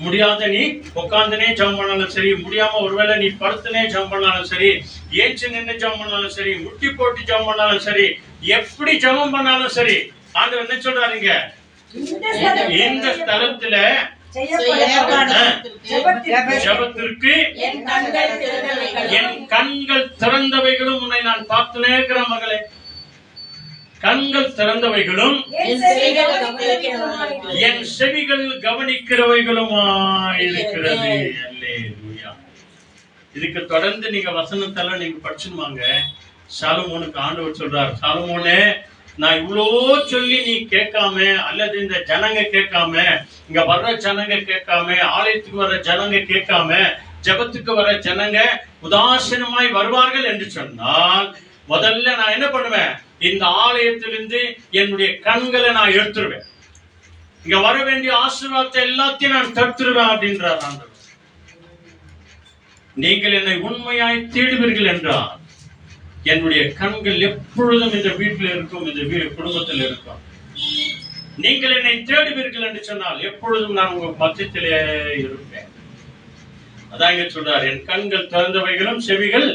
முடியாத நீ உட்கார்ந்துனே ஜெபம் பண்ணாலும் சரி, முடியாம ஒருவேளை நீ படுத்துனே ஜெபம் பண்ணாலும் சரி, ஏச்சு நின்று ஜெபம் பண்ணாலும் சரி, முட்டி போட்டு ஜெபம் பண்ணாலும் சரி, எப்படி ஜெபம் பண்ணாலும் சரி, ஆண்டவர் என்ன சொல்றாருங்க? இந்த ஸ்தலத்துல ஜெபத்திற்கு என் கண்கள் திறந்தவைகளும் உன்னை நான் பார்த்துனே இருக்கிறேன் மகளே. கண்கள் திறந்தவைகளும் என் செவிகள் கவனிக்கிறவைகளுமாயிருக்கிறது. அல்லேலூயா. இதுக்கு தொடர்ந்து நீங்க வசனத்தெல்லாம் நீங்க படிச்சுவாங்க. சாலமோனுக்கு ஆண்டவர் சொல்றார், சாலமோனே நான் இவ்வளோ சொல்லி நீ கேட்காம, அல்லது இந்த ஜனங்க கேட்காம, இங்க வர்ற ஜனங்க கேட்காம, ஆலயத்துக்கு வர்ற ஜனங்க கேட்காம, ஜெபத்துக்கு வர ஜனங்க உதாசீனமாய் வருவார்கள் என்று சொன்னால், முதல்ல நான் என்ன பண்ணுவேன்? இந்த ஆலயத்திலிருந்து என்னுடைய கண்களை நான் எடுத்துருவேன். இங்க வர வேண்டிய ஆசீர்வாதத்தை எல்லாத்தையும் நான் தடுத்துருவேன் அப்படின்றார் ஆண்டவர். நீங்கள் என்னை உண்மையாய் தேடுவீர்கள் என்றால் என்னுடைய கண்கள் எப்பொழுதும் இந்த வீட்டில் இருக்கும், இந்த குடும்பத்தில் இருக்கும். நீங்கள் என்னை தேடுவீர்கள் என்று சொன்னால் எப்பொழுதும் நான் உங்க மத்தியத்திலே இருப்பேன். அதான் இங்க சொல்றார், என் கண்கள் திறந்தவைகளும் செவிகள்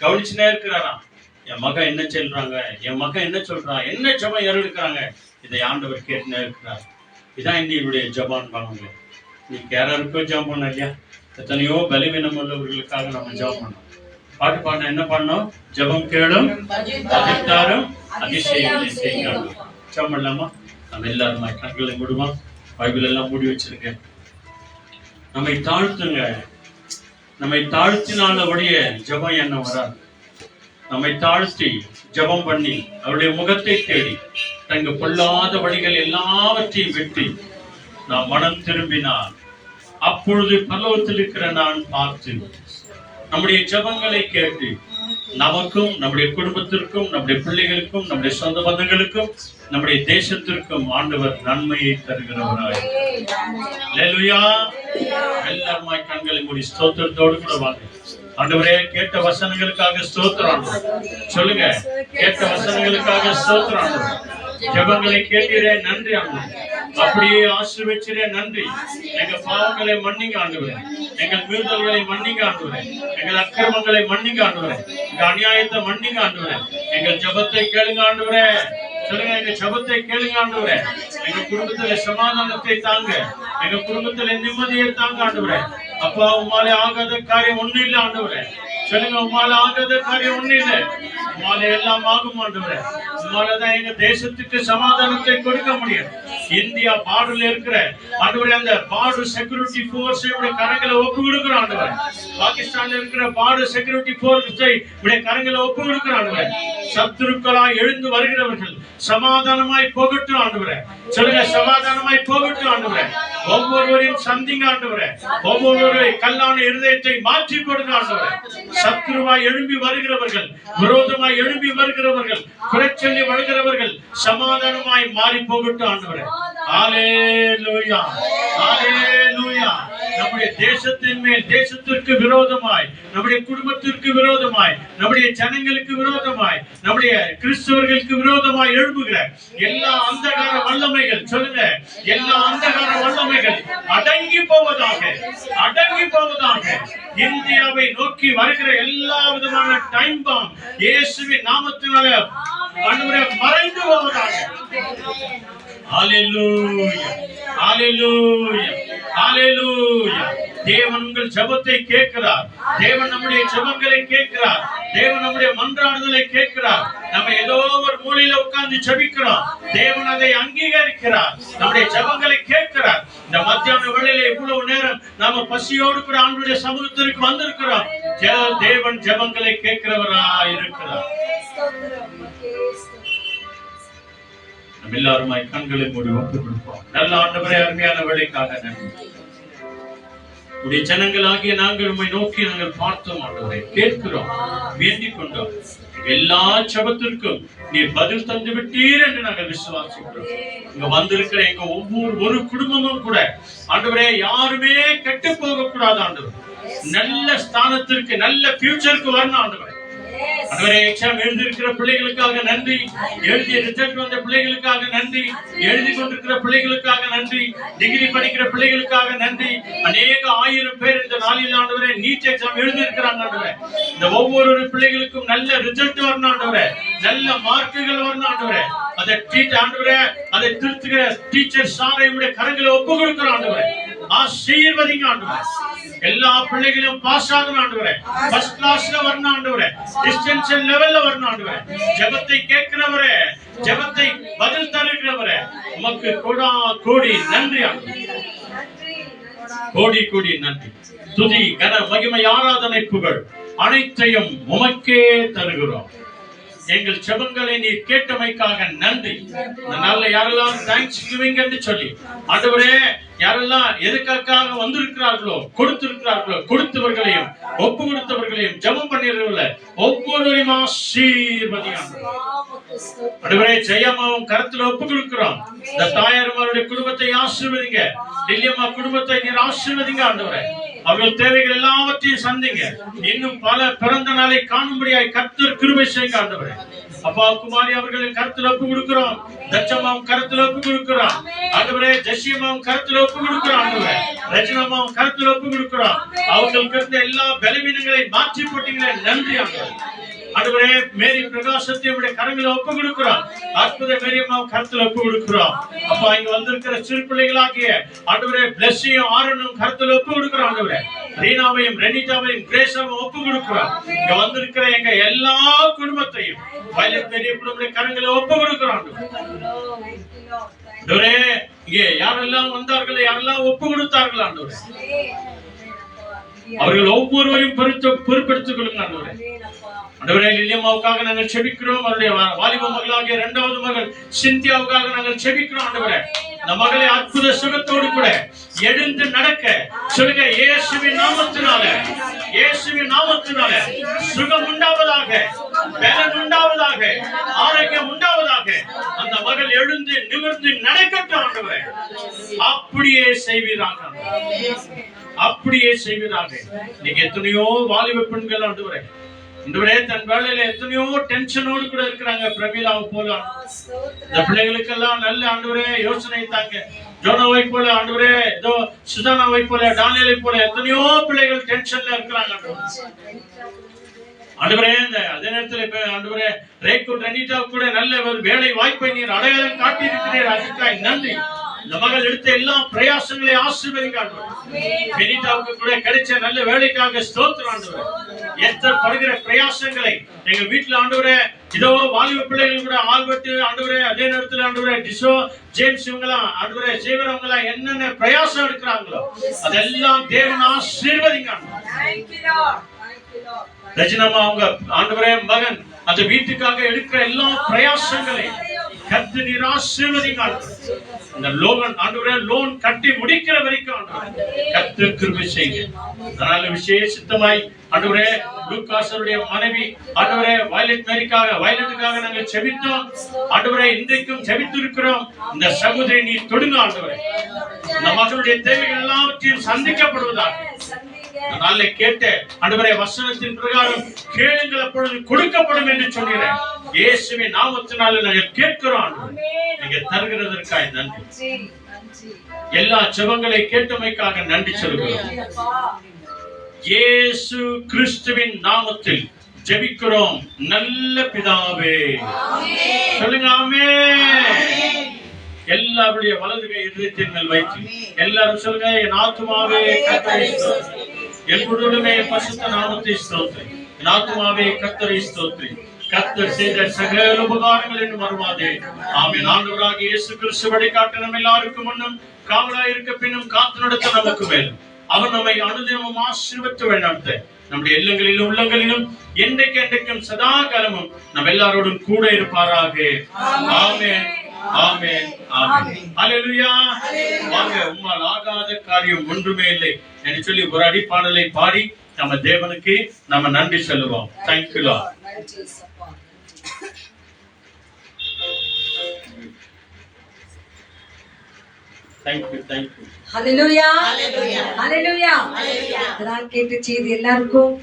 கவனிச்சுனே இருக்கிறாராம். என் மகன் என்ன சொல்றாங்க, என் மகன் என்ன சொல்றான், என்ன ஜெபம் எடுக்கிறாங்க, இதை ஆண்டவர் கேட்டுனே இருக்கிறார். இதான் என்னுடைய ஜெபம் பாருங்க. நீ யாராருக்கோ ஜெபம் பண்ண இல்லையா? எத்தனையோ பலவீனம் உள்ளவர்களுக்காக நம்ம ஜெபம் பண்ணோம். பாட்டு பாடின என்ன பண்ணோம்? ஜெபம் கேளும் அதிர்த்தாரும் அதிசயங்களை செய்யணும். ஜெபம் பண்ணலாமா? நம்ம எல்லாருமா கண்களை மூடுவோம். பைபிள் எல்லாம் மூடி வச்சிருக்கேன். நம்மை தாழ்த்துங்க. நம்மை தாழ்த்தினாலபடியே ஜெபம் என்ன வராது. நம்மை தாழ்த்தி ஜெபம் பண்ணி அவருடைய முகத்தை தேடி தங்க பொல்லாத வழிகள் எல்லாவற்றையும் வெட்டி நாம் மனம் திரும்பினால் அப்பொழுது பரலோகத்தில் இருக்கிற நான் பார்த்து நம்முடைய ஜெபங்களை கேட்டு நமக்கும், நம்முடைய குடும்பத்திற்கும், நம்முடைய பிள்ளைகளுக்கும், நம்முடைய சொந்த பந்தங்களுக்கும், நம்முடைய தேசத்திற்கும் ஆண்டவர் நன்மையை தருகிறவராய். அல்லேலூயா. எல்லாருமாய் கண்களை மூடி ஸ்தோத்திரத்தோடு கூட வாங்க. ஆண்டவரே, கேட்ட வசனங்களுக்காக ஸ்தோத்திரம். சொல்லுங்க, கேட்ட வசனங்களுக்காக ஸ்தோத்திரம். ஜெபங்களை கேட்கிறேன், நன்றி ஆண்டவரே. அப்படியே ஆசீர்வதிக்கிறே, நன்றி. எங்க பாவங்களை மன்னிங்க ஆண்டவரே, எங்கள் மீறுதல்களை மன்னிங்க ஆண்டவரே, எங்கள் அக்கிரமங்களை மன்னிங்க ஆண்டவரே, எங்க அநியாயத்தை மன்னிங்க ஆண்டவரே. எங்கள் ஜெபத்தை கேளுங்க ஆண்டவரே. சொல்லுங்க, எங்க ஜெபத்தை கேளுங்க ஆண்டவரே. எங்க குடும்பத்துல சமாதானத்தை தாங்க, எங்க குடும்பத்துல நிம்மதியை தாங்க ஆண்டவரே. அப்பா, உம்மாலே ஆகாத காரியம் ஒண்ணு இல்லை ஆண்டவரே. சொல்லுங்க, உம்மால ஆகாத காரியம் ஒண்ணு இல்லை. உம்மால எல்லாம் ஆகும் ஆண்டவரே. உம்மாலதான் எங்க தேசத்துக்கு சமாதானத்தை கொடுக்க முடியும். இந்தியா பார்டர்ல இருக்கிற ஆண்டவரே, அந்த பார்டர் செக்யூரிட்டி போர்ஸ் கரங்களை ஒப்பு கொடுக்கிறோம் ஆண்டவரே. பாகிஸ்தான்ல இருக்கிற பார்டர் செக்யூரிட்டி போர்ஸை கரங்களை ஒப்பு கொடுக்கிறோம் ஆண்டவரே. சத்துருக்களா எழுந்து வருகிறவர்கள் சமாதானமாய் போகட்டும் ஆண்டவரே. சொல்லுங்க, சமாதானமாய் போகட்டும் ஆண்டவரே. ஒவ்வொருவரையும் சந்திங்க ஆண்டவரே. ஒவ்வொருவரை கல்லான இருதயத்தை மாற்றி கொடுங்க ஆண்டவரே. சத்துருவாய் எழும்பி வருகிறவர்கள், விரோதமாய் எழும்பி வருகிறவர்கள், பிரச்சனை வருகிறவர்கள் சமாதானமாய் மாறி போகட்டும் ஆண்டவரே. ஹalleluya, ஹalleluya. நம்முடைய தேசத்தின் மேல், தேசத்திற்கு விரோதமாய், நம்முடைய குடும்பத்திற்கு விரோதமாய், நம்முடைய ஜனங்களுக்கு விரோதமாய், நம்முடைய கிறிஸ்தவர்களுக்கு விரோதமாய் எழும்புகிற எல்லா அந்தகார வல்லமைகள், சொல்லுங்க, எல்லா அந்தகார வல்லமைகள் அடங்கி போவதாக, அடங்கி போவதாக. இந்தியாவை நோக்கி வருகிற எல்லா விதமான டைம் பாம் இயேசுவின் நாமத்தினால ஆண்டவரே மறைந்து போவதாக. ஹalleluya, ஹalleluya, ஹalleluya. தேவன் உங்கள் ஜெபத்தை கேட்கிறார். தேவன் நம்முடைய ஜெபங்களை கேட்கிறார். தேவன் நம்முடைய மன்றாடுதலை கேட்கிறார். நம்ம ஏதோ ஒரு மூலையில உட்கார்ந்து ஜெபிக்கிறோம், தேவன் அதை அங்கீகரிக்கிறார். நம்முடைய ஜெபங்களை கேட்கிறார். இந்த மத்தியான வேளையில இவ்வளவு நேரம் நாம பசியோடு கூட ஆண்டவருடைய சமூகத்திற்கு வந்திருக்கிறோம். தேவன் ஜெபங்களை கேட்கிறவராய் இருக்கிறார். நம்ம எல்லாருமாய் கண்களை மூடி ஒப்புக் கொடுப்போம். நல்ல ஆண்டவரே, அருமையான வேலைக்காக நன்றி. உடைய ஜனங்களாகிய நாங்கள் உம்மை நோக்கி நாங்கள் பார்த்தோம் ஆண்டவரே, கேட்கிறோம், வேண்டிக் கொண்டோம். எல்லா ஜெபத்திற்கும் நீர் பதில் தந்து விட்டீர் என்று நாங்கள் விசுவாசிக்கிறோம். இங்க வந்திருக்கிற எங்க ஒவ்வொரு குடும்பமும் கூட ஆண்டவரே யாருமே கெட்டு போக கூடாது ஆண்டவர். நல்ல ஸ்தானத்திற்கு, நல்ல ஃபியூச்சருக்கு வரணும் ஆண்டவரே. ஆண்டவரே, எக்ஸாம் எழுதியிருக்கிற பிள்ளைகளுக்காக நன்றி. எழுதிய ரிசல்ட் வந்த பிள்ளைகளுக்காக நன்றி. எழுதி கொண்டிருக்கிற பிள்ளைகளுக்காக நன்றி. டிகிரி படிக்கிற பிள்ளைகளுக்காக நன்றி. அநேக ஆயிரம் பேர் இந்த நாளில் ஆண்டவரே நீட் எக்ஸாம் எழுதியிருக்கிறாங்க ஆண்டவரே. இந்த ஒவ்வொரு பிள்ளைகளுக்கும் நல்ல ரிசல்ட் வரணும் ஆண்டவரே, நல்ல மார்க்குகள் வரணும் ஆண்டவரே. அதை ஆண்டவரே, அதை திருத்துகிற டீச்சர் சாரை உடைய கரங்களை ஒப்பு கொடுக்கிறோம் ஆண்டவரே. ஆசீர்வதிங்க ஆண்டவரே. எல்லா பிள்ளைகளும் பாஸ் ஆகணும் ஆண்டவரே. ஃபர்ஸ்ட் கிளாஸ்ல வரணும் ஆண்டவரே. டிஸ்டன்ஷன் லெவல்ல வரணும் ஆண்டவரே. ஜெபத்தை கேட்கிறவரே, ஜெபத்தை பதில் தருகிறவரே, உமக்கு கோடி நன்றி ஆண்டவரே. கோடி கோடி நன்றி. துதி, கன, மகிமை, ஆராதனை, புகழ் அனைத்தையும் உமக்கே தருகிறோம். எங்கள் ஜெபங்களை நீர் கேட்டமைக்காக நன்றி. இந்த நாள்ல யாரெல்லாம் தேங்க்ஸ் கிவிங் என்று சொல்லி ஆண்டவரே, யாரெல்லாம் எதுக்காக வந்திருக்கிறார்களோ, கொடுத்திருக்கிறார்களோ, கொடுத்தவர்களையும் ஒப்பு கொடுத்தவர்களையும் ஜெபம் பண்ணிருக்கல ஒவ்வொருவரையும் ஆசீர்வதிங்க ஆண்டவரே. ஜெயம்மாவும் கரத்துல ஒப்பு கொடுக்கிறோம். இந்த தாயாருமாருடைய குடும்பத்தை ஆசீர்வதிங்க. டில்லியம்மா குடும்பத்தை நீர் ஆசீர்வதிங்க ஆண்டவரே. அவர்கள் தேவைகள் எல்லாவற்றையும் சந்திங்க. இன்னும் பல பிறந்த நாளை காணும்படியாய் கர்த்தர் கிருபை செய்யுங்க ஆண்டவரே. அப்பா குமாரி அவர்களின் கருத்துல ஒப்பு கொடுக்கிறோம். தச்சம்மாவும் கருத்துல ஒப்பு கொடுக்கிறோம் ஆண்டவரே. ஜெசியம்மாவும் கருத்துல ஒப்பு கொடுக்கிறோம் ஆண்டவரே. ரஜினம்மாவும் கருத்துல ஒப்பு கொடுக்கிறோம். அவர்களுக்கு இருந்த எல்லா பலவீனங்களை மாற்றி போட்டீங்களே, நன்றி ஆண்டவரே. ஆண்டவரே, மேரி பிரகாசத்தை உடைய கரங்களை ஒப்பு கொடுக்கிறோம். அற்புத மேரியம்மாவும் கருத்துல ஒப்பு கொடுக்கிறோம். அப்பா இங்க வந்திருக்கிற சிறு பிள்ளைகளாகிய ஆண்டவரே பிளஸ்ஸையும் ஆரனும் கருத்துல ஒப்பு கொடுக்கிறோம் ஆண்டவரே. ரீனாவையும் ரெனிதாவையும் கிரேஸாவும் ஒப்பு கொடுக்கிறோம். இங்க வந்திருக்கிற எங்க எல்லா குடும்பத்தையும் வயலட் பெரிய குடும்ப கரங்களை ஒப்பு கொடுக்கிறோம் ஆண்டவரே. இங்கே யாரெல்லாம் வந்தார்களோ, யாரெல்லாம் ஒப்பு கொடுத்தார்கள் ஆண்டவரே, அவர்கள் ஒவ்வொருவரையும் பொறுப்பெடுத்துக் கொள்ளுங்க ஆண்டவரே. ஆண்டவரே, லில்லியம்மாவுக்காக நாங்கள் செபிக்கிறோம். அவருடைய வாலிப மகளாகிய இரண்டாவது மகள் சிந்தியாவுக்காக நாங்கள் செபிக்கிறோம் ஆண்டவரே. இந்த மகளை அற்புத சுகத்தோடு கூட எழுந்து நடக்க சொல்லுங்க. இயேசுவின் நாமத்தினால, இயேசுவின் நாமத்தினால சுகம் உண்டாவதாக, பலன் உண்டாவதாக, ஆரோக்கியம் உண்டாவதாக. அந்த மகள் எழுந்து நிமிர்ந்து நடக்கட்டும் ஆண்டவரே. அப்படியே செய்வீராக, அப்படியே செய்வீராக. நீங்க எத்தனையோ வாலிப பெண்கள் ஆண்டவரே, இன்றைய தன் வேலையில எத்தனையோ டென்ஷனோடு கூட இருக்கிறாங்க. பிரமிளாவை போல இந்த பிள்ளைகளுக்கெல்லாம் நல்ல ஆண்டவரே யோசனை தாங்க. ஜோனாவை போல ஆண்டவரே, ஏதோ சுதானாவை போல, டானியலை போல எத்தனையோ பிள்ளைகள் டென்ஷன்ல இருக்கிறாங்க ஆண்டவரே. அதே நேரத்தில் இப்ப ஆண்டவரே ரேக்கூர் ரனிதா கூட நல்ல ஒரு வேலை வாய்ப்பை நீர் அடையாளம் காட்டி இருக்கிறீர். அதுக்காக நன்றி. இந்த மகள் எடுத்த எல்லா பிரயாசங்களை ஆசீர்வதிங்க ஆண்டவரே. பெனிதாவுக்கு கூட கிடைச்ச நல்ல வேலைக்காக ஸ்தோத்திரம் ஆண்டவரே. எத்தனை படுகிற பிரயாசங்களை எங்க வீட்டுல ஆண்டவரே, இதோ வாலிப பிள்ளைகள் கூட ஆல்பர்ட் ஆண்டவரே, அதே நேரத்தில் ஆண்டவரே டிசோ ஜேம்ஸ் இவங்கெல்லாம் ஆண்டவரே செய்வரவங்க எல்லாம் என்னென்ன பிரயாசம் எடுக்கிறாங்களோ அதெல்லாம் தேவன் ஆசீர்வதிங்க. ரஜினம்மா அவங்க ஆண்டவரே மகன் அந்த வீட்டுக்காக எடுக்கிற எல்லா பிரயாசங்களை கர்த்தர் நீர் ஆசீர்வதிங்க ஆண்டவரே. இந்த லோன் ஆண்டவரே லோன் கட்டி முடிக்கிற வரைக்கும் ஆண்டவரே கர்த்தர் கிருபை செய்யுங்க. அதனால விசேஷித்தமாய் ஆண்டவரே லூக்காஸருடைய மனைவி ஆண்டவரே வயலட்டுக்காக நாங்கள் ஜெபித்தோம் ஆண்டவரே. இன்றைக்கும் ஜெபித்திருக்கிறோம். இந்த சகோதரி நீ தொடுங்க ஆண்டவரே. இந்த மகளுடைய தேவைகள் எல்லாவற்றையும் சந்திக்கப்படுவதாக நாளை கேட்ட ஆண்டவரே வசனத்தின் பிரகாரம் கேளுங்கள் அப்பொழுது கொடுக்கப்படும் என்று சொன்னீரேன். இயேசுவின் நாமத்தினால நாங்கள் கேட்கிறோம். நீங்க தருகிறதற்காக நன்றி. எல்லா ஜெபங்களை கேட்டமைக்காக நன்றி சொல்கிறோம். இயேசு கிறிஸ்துவின் நாமத்தில் ஜெபிக்கிறோம் நல்ல பிதாவே. சொல்லுங்க ஆமென். எல்லாருடைய வலது கை இதயத்தின் மேல் வைத்து எல்லாரும் சொல்லுங்க என் ஆத்துமாவே கர்த்தரை ஸ்தோத்திரி, என் முழுவதுமே பரிசுத்த நாமத்தை ஸ்தோத்திரி, என் ஆத்துமாவே கர்த்தரை ஸ்தோத்திரி, கர்த்தர் செய்த சகல உபகாரங்கள் என்று மறவாதே. ஆமென். ஆண்டவராகிய இயேசு கிறிஸ்து வழிகாட்ட நம்ம எல்லாருக்கும் முன்னும் காவலாய் இருக்க பின்னும் காத்து நடத்த நமக்கு மேலும் அவர் நம்மை அனுதினமும் ஆசீர்வதித்து வழிநடத்த நம்முடைய இல்லங்களிலும் உள்ளங்களிலும் என்றைக்கும் சதா காலமும் நம்ம எல்லாரோடும் கூட இருப்பாராக. ஆமென் ஆமென் ஆமென். ஹல்லேலூயா. வாங்க உம்மால் ஆகாத காரியம் ஒன்றுமே இல்லை என்று சொல்லி ஒரு அடிப்பாடலை பாடி நம்ம தேவனுக்கு நம்ம நன்றி சொல்லுவோம். Thank you Lord. Thank you. Hallelujah Hallelujah. Hallelujah. Hallelujah. இதெல்லாம் கேட்ட செய்தி எல்லாருக்கும்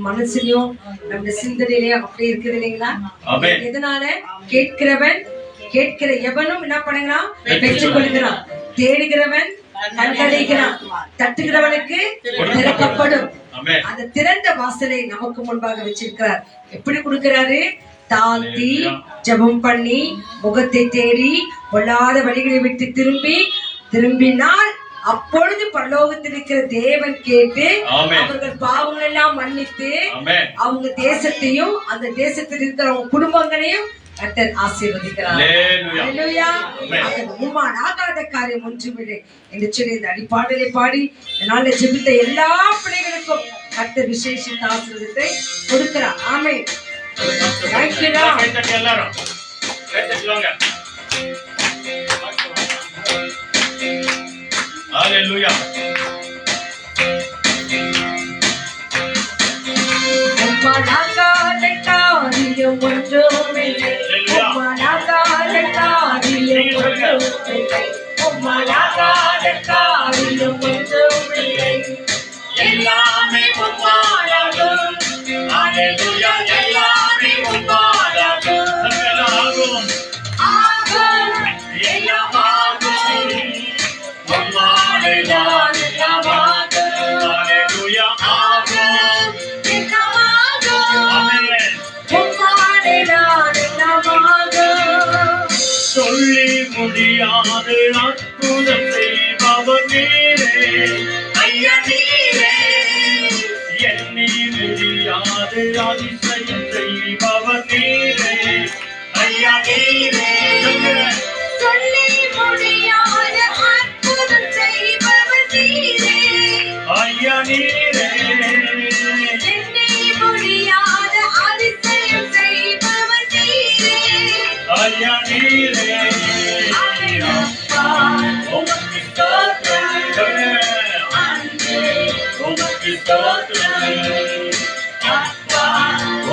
மனசுலயும் நம்ம சிந்தனையிலயும் அப்படி இருக்குது இல்லைங்களா? ஆமென். எதனால கேட்கிறவன் கேட்கிற எவனும் என்ன பண்ணுகிறான்? பெற்றுக் கொள்கிறான். தேடுகிறவன் கண்டடைகிறான். தட்டுகிறவனுக்கு திறக்கப்படும். ஆமென். அந்த திறந்த வாசலை நமக்கு முன்பாக வச்சிருக்கிறார். எப்படி கொடுக்கிறாரு? தாழ்த்தி ஜெபம் பண்ணி முகத்தை தேடி பொல்லாத வழிகளை விட்டு திரும்பினால் அப்பொழுது பரலோகத்தில் இருக்கிற தேவன் கேட்டு அவர்கள் பாவங்கள் எல்லாம் மன்னித்து அவங்க தேசத்தையும் அந்த தேசத்தில் இருக்கிற அவங்க குடும்பங்களையும் கர்த்தர் ஆசீர்வதிக்கிறார். ஹல்லேலூயா. உம்மால் ஆகாத காரியம் ஒன்றுமில்லை என்று சொல்லி இந்த அடிப்பாடலை பாடி இதனால ஜெபித்த எல்லா பிள்ளைகளுக்கும் கர்த்தர் விசேஷித்த ஆசீர்வாதத்தை கொடுக்கிறார். ஆமென். Thank you Lord. எல்லாரும் ஹல்லேலூயா. உம்மால் ஆகாத காரியம் ஒன்றுமில்லை. உம்மால் ஆகாத காரியம் ஒன்றுமில்லை. உம்மால் ஆகாத காரியம் ஒன்றுமில்லை. எல்லாமே உம்மாலாகும். ஹல்லேலூயா. எல்லாமே உம்மாலாகும். ஆகும் ஆகும். எல்லாம் ஆகும். உம்மாலே தான் எல்லாம் ஆகும். ஹல்லேலூயா. ஆகும். எல்லாம் ஆகும். ஆமென். உம்மாலே தான் எல்லாம் ஆகும். சொல்லி முடியாது அற்புதம் செய்பவர் நீரே ஐயா நீரே. எண்ணி முடியாது அதிசயம் செய்பவர் நீரே ஐயா நீரே. சொல்லி முடியாத அற்புதம் செய்பவர் நீரே. ஐயா நீரே. எண்ணி முடியாத அதிசயம் செய்பவர் நீரே. ஐயா நீரே. அப்பா, உமக்கு ஸ்தோத்திரம். அன்பே, உமக்கு ஸ்தோத்திரம். அப்பா,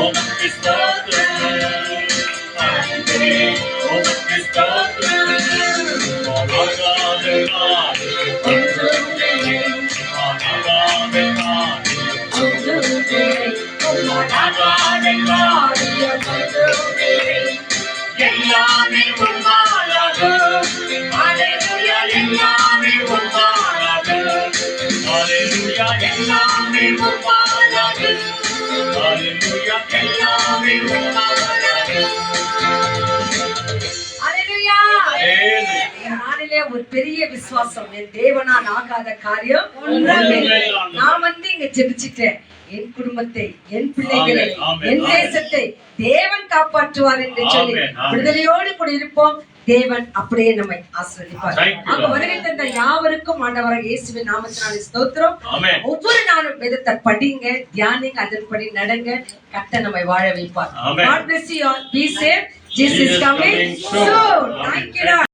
உமக்கு ஸ்தோத்திரம். அன்பே, உமக்கு ஸ்தோத்திரம். ஒன்றுமில்லை. எல்லாமே உம்மாலாகும். ஹல்லேலூயா. எல்லாமே உம்மாலாகும். ஹல்லேலூயா. எல்லாமே உம்மாலாகும். ஹல்லேலூயா. எல்லாமே உம்மாலாகும். ஹல்லேலூயா. ஹல்லேலூயா. நாளிலே ஒரு பெரிய விசுவாசம். என் தேவனால் ஆகாத காரியம் ஒன்றுமில்லை. நான் இங்க ஜெபிச்சுட்டேன். என் குடும்பத்தை, என் பிள்ளைகளை, ஆமென், ஆமென், என் ஆமென். தேசத்தை தேவன் காப்பாற்றுவார் என்று சொல்லி ஆமென், ஆமென். விடுதலையோடு கூட இருப்போம். தேவன் அப்படியே நம்மை ஆசீர்வதிப்பார். Thank you, அங்க Lord. வருகை தந்த யாவருக்கும் ஆண்டவராக இயேசுவின் நாமத்தினாலே ஸ்தோத்திரம். ஆமென். ஒவ்வொரு நாளும் வேதத்தை படிங்க, தியானிங்க, அதன்படி நடங்க. கர்த்தர் நம்மை வாழ வைப்பார். ஆமென். God bless you all. Be safe. Jesus is coming soon. Thank you, Lord.